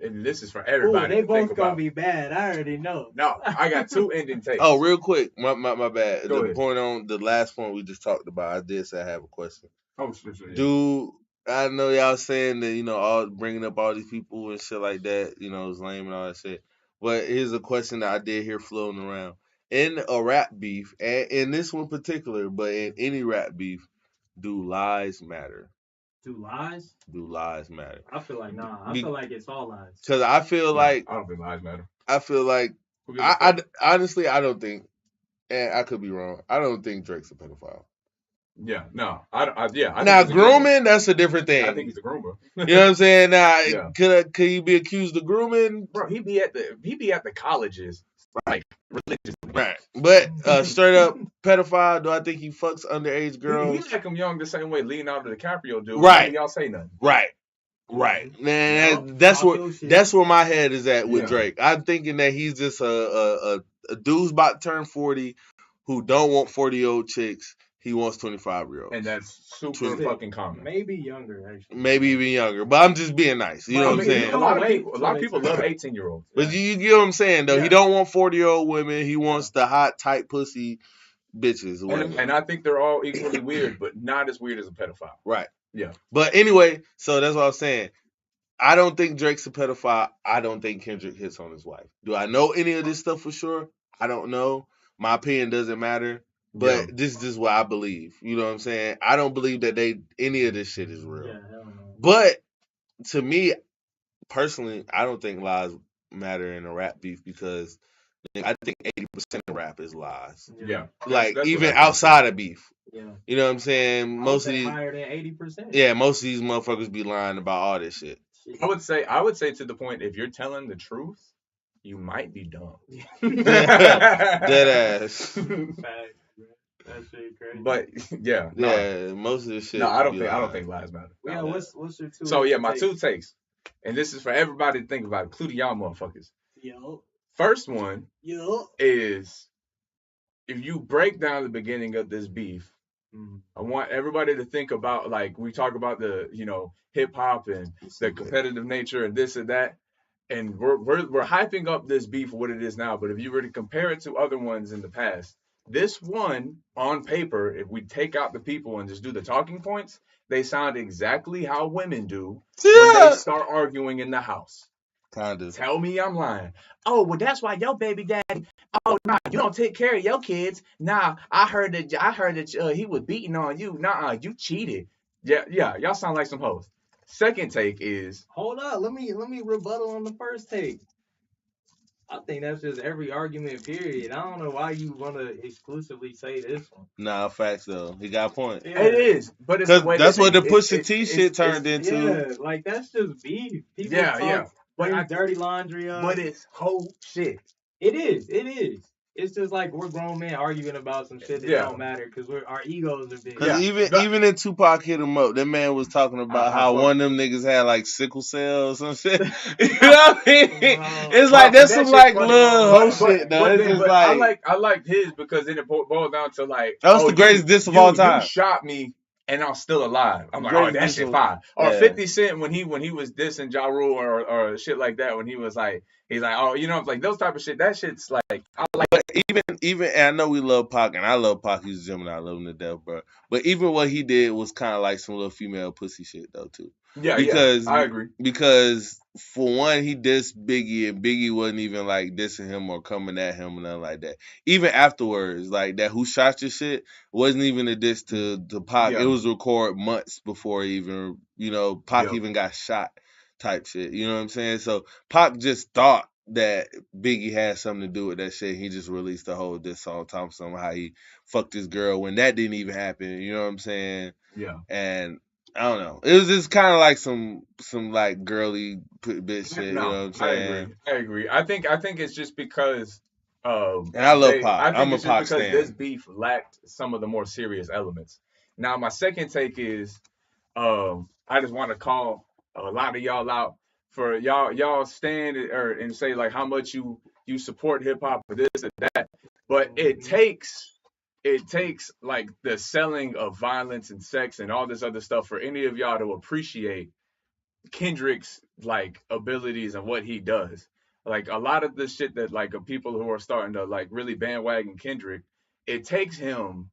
and this is for everybody. Ooh, they both gonna be bad. I already know. No, I got two ending takes. Oh, real quick, my bad. Go ahead. Point on the last point we just talked about, I did say I have a question. Oh, sure. Yeah. Dude, I know y'all saying that, all bringing up all these people and shit like that, is lame and all that shit. But here's a question that I did hear floating around. In a rap beef, and in this one particular, but in any rap beef, do lies matter? Do lies matter? I feel like I feel like it's all lies. Because I feel like I don't think lies matter. I feel like I honestly I don't think, and I could be wrong, I don't think Drake's a pedophile. Yeah, no, I now grooming, that's a different thing. I think he's a groomer. You know what I'm saying? Now, could he be accused of grooming? Bro, he be at the colleges, like religious. Right, but straight up pedophile. Do I think he fucks underage girls? He like him young the same way Leonardo DiCaprio do. Right, y'all say nothing. Right, man. That's where my head is at with Drake. I'm thinking that he's just a dude's about to turn 40 who don't want 40-year-old chicks. He wants 25-year-olds. And that's super fucking common. Maybe younger, actually. Maybe even younger. But I'm just being nice. You know what I'm saying? A lot of people love 18-year-olds. But you get what I'm saying, though. Yeah. He don't want 40-year-old women. He wants the hot, tight pussy bitches. And I think they're all equally weird, but not as weird as a pedophile. Right. Yeah. But anyway, so that's what I'm saying. I don't think Drake's a pedophile. I don't think Kendrick hits on his wife. Do I know any of this stuff for sure? I don't know. My opinion doesn't matter. But this is what I believe. You know what I'm saying? I don't believe that any of this shit is real. Yeah, hell no. But to me, personally, I don't think lies matter in a rap beef because I think 80% of rap is lies. Yeah. Like that's even outside of beef. Yeah. You know what I'm saying? Most of these higher than 80%. Yeah, most of these motherfuckers be lying about all this shit. I would say to the point, if you're telling the truth, you might be dumb. Dead ass. That shit crazy. But yeah, most of the shit. No, I don't think lies matter. Yeah, what's your two? So yeah, my two takes, and this is for everybody to think about, including y'all motherfuckers. Yo. First one Yeah. is if you break down the beginning of this beef, I want everybody to think about, like, we talk about the, hip hop and the competitive nature and this and that. And we're hyping up this beef for what it is now. But if you were to compare it to other ones in the past, this one on paper, if we take out the people and just do the talking points, they sound exactly how women do when they start arguing in the house. Kind of. Tell me I'm lying. Oh, well, that's why your baby daddy. Oh, nah, you don't take care of your kids. Nah, I heard that he was beating on you. Nah, you cheated. Yeah, y'all sound like some hoes. Second take is, hold up. Let me rebuttal on the first take. I think that's just every argument, period. I don't know why you want to exclusively say this one. Nah, facts though. He got a point. Yeah. it is, but it's the way That's what the it- Pusha it- T it's- shit turned it's- into. Yeah, like that's just beef. People Yeah, talk, yeah. But bring dirty laundry up. But it's whole shit. It is. It's just like we're grown men arguing about some shit that don't matter because our egos are big. Cause even in Tupac hit him up, that man was talking about how one of them niggas had like sickle cell or some shit. You know what I mean? It's like that's some like little hoe shit though. It's just like I like his because then it boils down to like, that was the greatest diss of all time. You shot me and I'm still alive. I'm like, Greatest oh, that diss shit of- fire. Or yeah. 50 Cent when he was dissing Ja Rule or shit like that, when he was like, he's like, oh, like those type of shit. That shit's like, I like. But even and I know we love Pac, and I love Pac. He's a Gemini, I love him to death, bro. But even what he did was kind of like some little female pussy shit though too. Yeah, because I agree. Because for one, he dissed Biggie, and Biggie wasn't even like dissing him or coming at him or nothing like that. Even afterwards, like that "Who Shot Your" shit wasn't even a diss to Pac. Yeah. It was recorded months before even Pac even got shot, type shit. You know what I'm saying? So Pac just thought that Biggie had something to do with that shit. He just released the whole diss song talking somehow he fucked his girl when that didn't even happen. You know what I'm saying? Yeah. And I don't know. It was just kind of like some like girly bitch shit. No, you know what I'm saying? I agree. I think it's just because. And I love Pac. I think I'm a it's just Pac because stan. this beef lacked some of the more serious elements. Now, my second take is, I just want to call a lot of y'all out for y'all stand and say like how much you support hip hop or this or that, but it takes like the selling of violence and sex and all this other stuff for any of y'all to appreciate Kendrick's like abilities and what he does. Like a lot of the shit that like people who are starting to like really bandwagon Kendrick, it takes him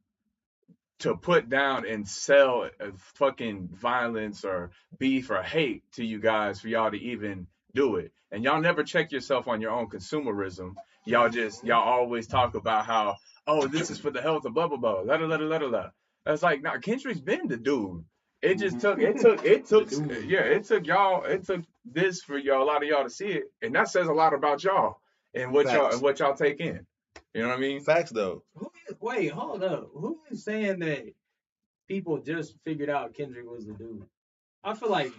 to put down and sell fucking violence or beef or hate to you guys for y'all to even do it. And y'all never check yourself on your own consumerism. Y'all always talk about how, oh, this is for the health of blah blah blah, la la la la la. That's like, nah, Kendrick's been the dude. It just took this for y'all, a lot of y'all to see it, and that says a lot about y'all and what y'all take in. You know what I mean? Facts though. Wait, hold up. Who is saying that people just figured out Kendrick was the dude? I feel like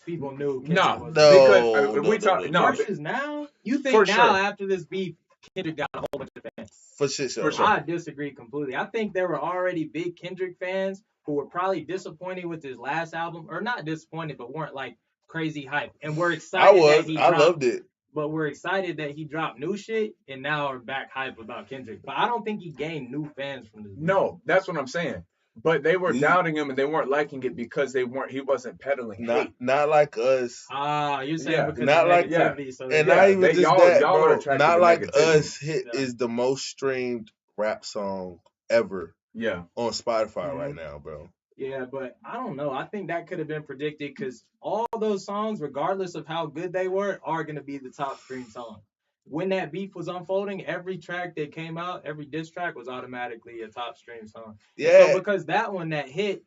people knew Kendrick was the dude. Because versus now, you think For now sure. after this beef, Kendrick got a whole bunch of fans. For shit show. For sure. I disagree completely. I think there were already big Kendrick fans who were probably disappointed with his last album, or not disappointed, but weren't like crazy hype, and were excited. I loved it. But we're excited that he dropped new shit, and now are back hype about Kendrick. But I don't think he gained new fans from this. No, that's what I'm saying. But they were doubting him and they weren't liking it because he wasn't peddling hate. Not like us. You're saying because not of like negativity. So and not even just that, y'all bro. are attracted Not to like negativity. us. Hit is the most streamed rap song ever. Yeah. On Spotify right now, bro. Yeah, but I don't know. I think that could have been predicted because all those songs, regardless of how good they were, are going to be the top streamed song. When that beef was unfolding, every track that came out, every diss track was automatically a top streamed song. Yeah. So because that one, that hit,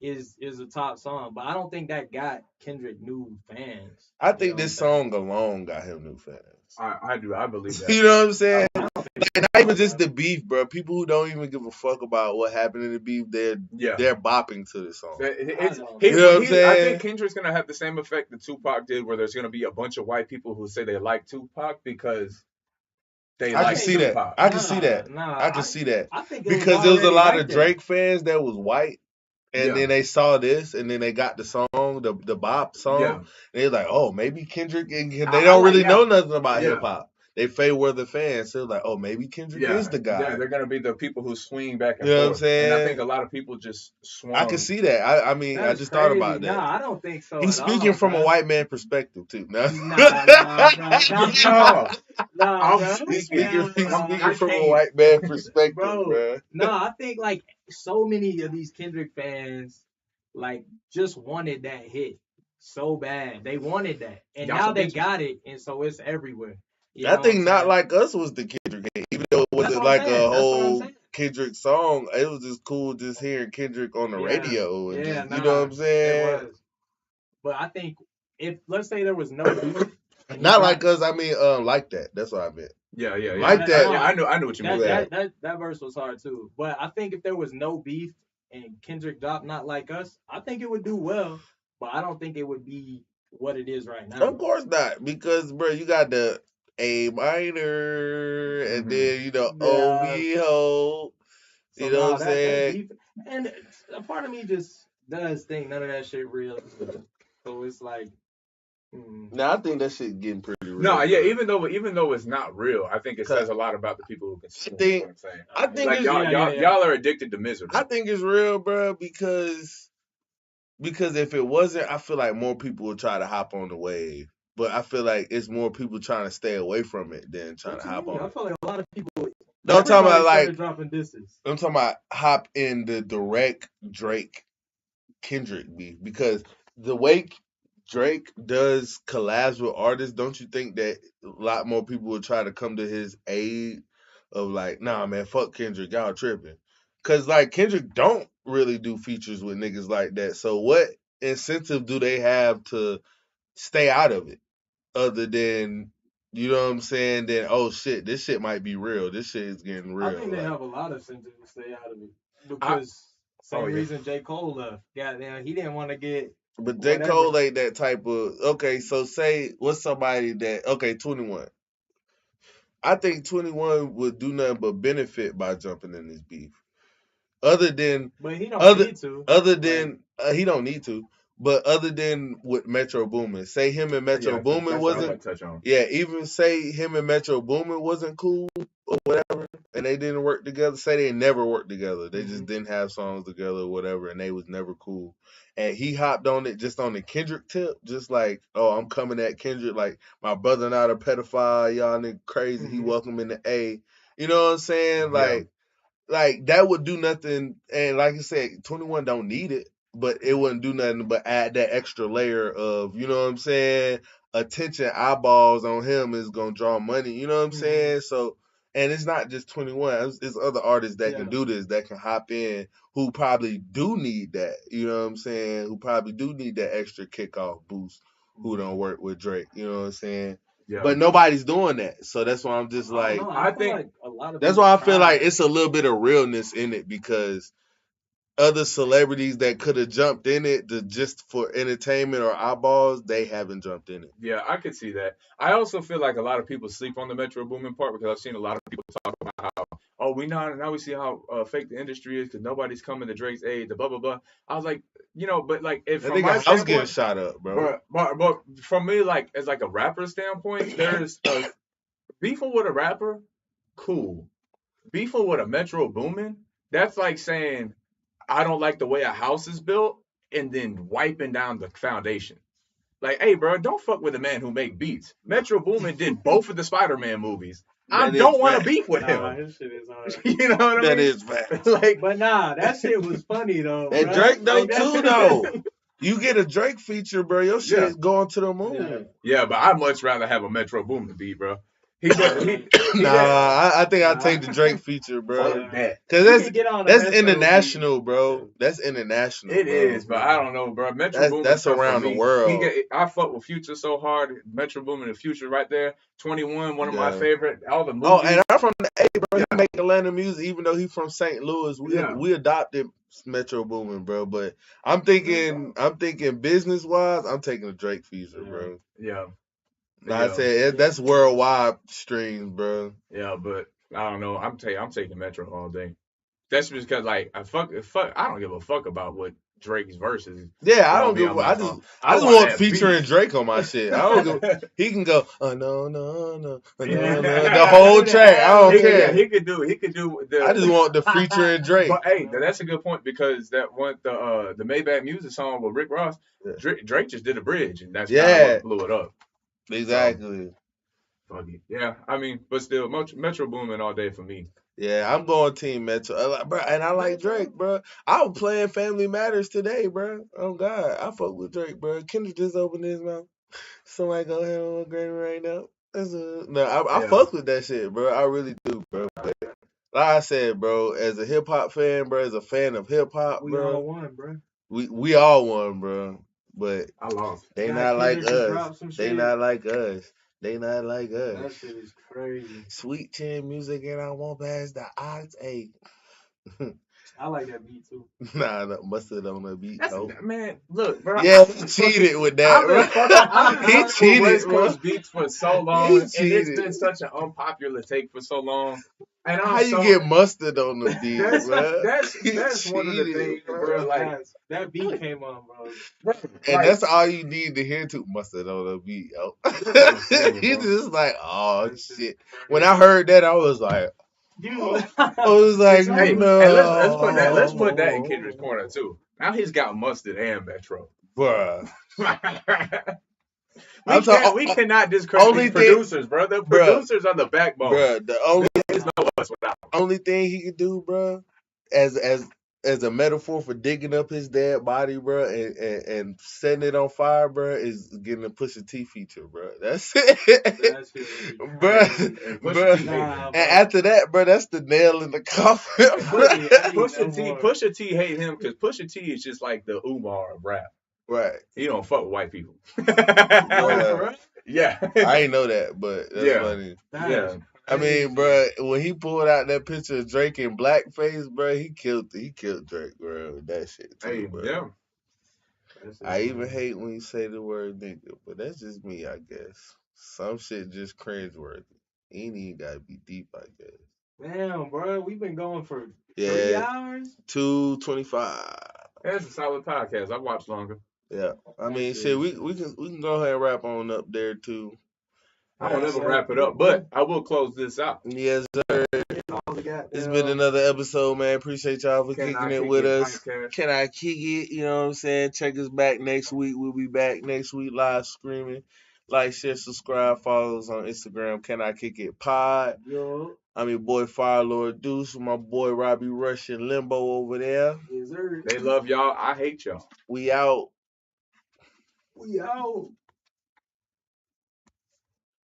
is a top song, but I don't think that got Kendrick new fans. I think this song alone got him new fans. I do. I believe that. You know what I'm saying? Not even just the beef, bro. People who don't even give a fuck about what happened in the beef, they're bopping to the song. You know what I'm saying? I think Kendrick's gonna have the same effect that Tupac did, where there's gonna be a bunch of white people who say they like Tupac because they like Tupac. I can see that. I can see that. I think because there was a lot of Drake fans that was white. And then they saw this, and then they got the song, the bop song. Yeah. And they're like, oh, maybe Kendrick, and they don't really know nothing about hip hop. they Fayweather fans. So like, oh, maybe Kendrick is the guy. Yeah, they're gonna be the people who swing back and You know what I'm forth. And I saying? think a lot of people just swung. I can see that. I mean, I That's just thought crazy. about that. Nah, I don't think so. He's at speaking all, from a bruh. white man perspective too. No. He's speaking from a white man perspective, bro. No, I think like so many of these Kendrick fans like just wanted that hit so bad. They wanted that, and Y'all now some they bitches. got it, and so it's everywhere. You I know what think I'm Not saying? Like Us was the Kendrick hit, even though it That's wasn't what I'm like saying. a That's what I'm whole saying. Kendrick song. It was just cool just hearing Kendrick on the Yeah, radio and yeah, just, you know what I'm saying? It was. But I think if let's say there was no beef, and he Not dropped- Like Us, I mean Like That. That's what I meant. Yeah. Like that. Yeah, I know what you mean. that verse was hard too. But I think if there was no beef and Kendrick dropped Not Like Us, I think it would do well. But I don't think it would be what it is right now. Of course not, because bro, you got the A minor and then you know O we ho. You know what I'm saying? And a part of me just does think none of that shit real. So it's like, Now I think that shit getting pretty real. No, yeah, bro. even though it's not real, I think it says a lot about the people who consume. think- What I'm saying. I think Like it's, y'all are addicted to misery. I think it's real, bro, because if it wasn't, I feel like more people would try to hop on the wave. But I feel like it's more people trying to stay away from it than trying to hop on I it. feel like a lot of people. No, I'm talking about like dropping disses. I'm talking about hop in the direct Drake Kendrick beef, because the way Drake does collabs with artists, don't you think that a lot more people would try to come to his aid of like, nah man, fuck Kendrick, y'all tripping. Cause like Kendrick don't really do features with niggas like that. So what incentive do they have to stay out of it? Other than, you know what I'm saying, then oh shit, this shit might be real. This shit is getting real. I think they like, have a lot of incentive to stay out of it. Because same reason J. Cole left. Goddamn, he didn't want to get. But J. Cole ain't that type of. Okay, so say what's somebody that. Okay, 21. I think 21 would do nothing but benefit by jumping in this beef. Other than. But he don't need to. Other than he don't need to. But other than with Metro Boomin, say him and Metro Boomin wasn't. Touch on. Yeah, even say him and Metro Boomin wasn't cool or whatever, and they didn't work together. Say they never worked together. They just didn't have songs together or whatever, and they was never cool. And he hopped on it just on the Kendrick tip, just like, oh, I'm coming at Kendrick like my brother not a pedophile, y'all nigga crazy. He welcome in the A. You know what I'm saying? Like that would do nothing. And like I said, 21 don't need it, but it wouldn't do nothing but add that extra layer of, you know what I'm saying, attention, eyeballs on him is gonna draw money. You know what I'm saying? So, and it's not just 21. It's other artists that can do this, that can hop in, who probably do need that. You know what I'm saying? Who probably do need that extra kickoff boost. Who don't work with Drake? You know what I'm saying? Yeah. But nobody's doing that, so that's why I'm just like, I think like a lot of. That's why I feel like it's a little bit of realness in it, because other celebrities that could have jumped in it just for entertainment or eyeballs, they haven't jumped in it. Yeah, I could see that. I also feel like a lot of people sleep on the Metro Boomin part, because I've seen a lot of people talk about how, oh, now we see how fake the industry is because nobody's coming to Drake's aid, the blah blah blah. I was like, but like if from my I was getting shot up, bro. But from me, like as like a rapper standpoint, there's beefing with a rapper, cool. Beefing with a Metro Boomin, that's like saying I don't like the way a house is built and then wiping down the foundation. Like, hey, bro, don't fuck with a man who make beats. Metro Boomin did both of the Spider-Man movies. I don't want to beef with him. His shit is hard. You know what I mean? That is fact. Like, but that shit was funny though. And Drake though too though. You get a Drake feature, bro. Your shit is going to the moon. Yeah, but I'd much rather have a Metro Boomin beat, bro. I think I'll take the Drake feature, bro. Because that's international, bro. That's international. It is, but I don't know, bro. Metro Boomin, that's around the world. I fuck with Future so hard. Metro Boomin and Future right there. 21, one of my favorite. All the movies. Oh, and I'm from the A, bro. He make Atlanta music, even though he's from St. Louis. We adopted Metro Boomin, bro. But I'm thinking business wise, I'm taking a Drake feature, bro. Yeah. I said that's worldwide streams, bro. Yeah, but I don't know. I'm taking Metro all day. That's just because like I don't give a fuck about what Drake's verses. Yeah, I That'll don't be give. on my I song. just want want that featuring beat. Drake on my shit. I don't give. He can go. No, no, no, no, Yeah. the whole track. I don't care. He could do the. I just want the featuring Drake. But hey, that's a good point because that one the Maybach Music song with Rick Ross, Drake just did a bridge and that's kind of what blew it up. Exactly. So, fuck it. Yeah, I mean, but still, Metro booming all day for me. Yeah, I'm going Team Metro, bro, and I like Drake, bro. I was playing Family Matters today, bro. Oh God, I fuck with Drake, bro. Kendrick just opened his mouth. Somebody go ahead on Grammy right now. I fuck with that shit, bro. I really do, bro. But like I said, bro, as a hip hop fan, bro, as a fan of hip hop, We bro, all won, bro. we all won, bro. But I lost. they Got not like Kendrick to us. drop some They shit. not like us. They not like us. That shit is crazy. Sweet chin music, and I won't pass the odds. Hey. I like that beat too. Nah, mustard on the beat. That's, man, look, bro. Yeah, he cheated with that, bro. I've been He cheated, West bro. Coast beats for so long, He and it's cheated. been such an unpopular take for so long. And How you get mustard on the beat, bro? That's one of the things, bro. Like that beat came on, bro. And that's all you need to hear to mustard on the beat, yo. He's just like, oh shit. When I heard that, I was like, I was like, hey, no. And let's put that in Kendrick's corner too. Now he's got mustard and Metro, bruh. we cannot discredit these producers, bro. The producers are the backbone. Bruh, the only There's no us without them. only thing he could do, bro, as a metaphor for digging up his dead body, bro, and setting it on fire, bro, is getting a Pusha T feature, bro. That's it, bro. And after that, bro, that's the nail in the coffin. Pusha T hate him because Pusha T is just like the Umar of rap. Right. He don't fuck with white people. Yeah. I ain't know that, but that's funny. Yeah. I mean, bro, when he pulled out that picture of Drake in blackface, bro, he killed Drake, bro, with that shit too, bro. Yeah. I even hate when you say the word nigga, but that's just me, I guess. Some shit just cringeworthy. Ain't even gotta be deep, I guess. Damn, bro, we've been going for 3 hours. 2:25. That's a solid podcast. I watched longer. Yeah, I mean, shit, we can go ahead and wrap on up there too. I won't ever wrap it up, but I will close this out. Yes, sir. It's been another episode, man. Appreciate y'all for kicking it with us. Can I kick it? You know what I'm saying? Check us back next week. We'll be back next week live streaming. Like, share, subscribe, follow us on Instagram. Can I kick it pod? Yo. I'm your boy Fire Lord Deuce with my boy Robbie Rush and Limbo over there. Yes, sir. They love y'all. I hate y'all. We out. We out.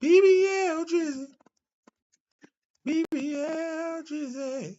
BBL Drizzy. BBL Drizzy.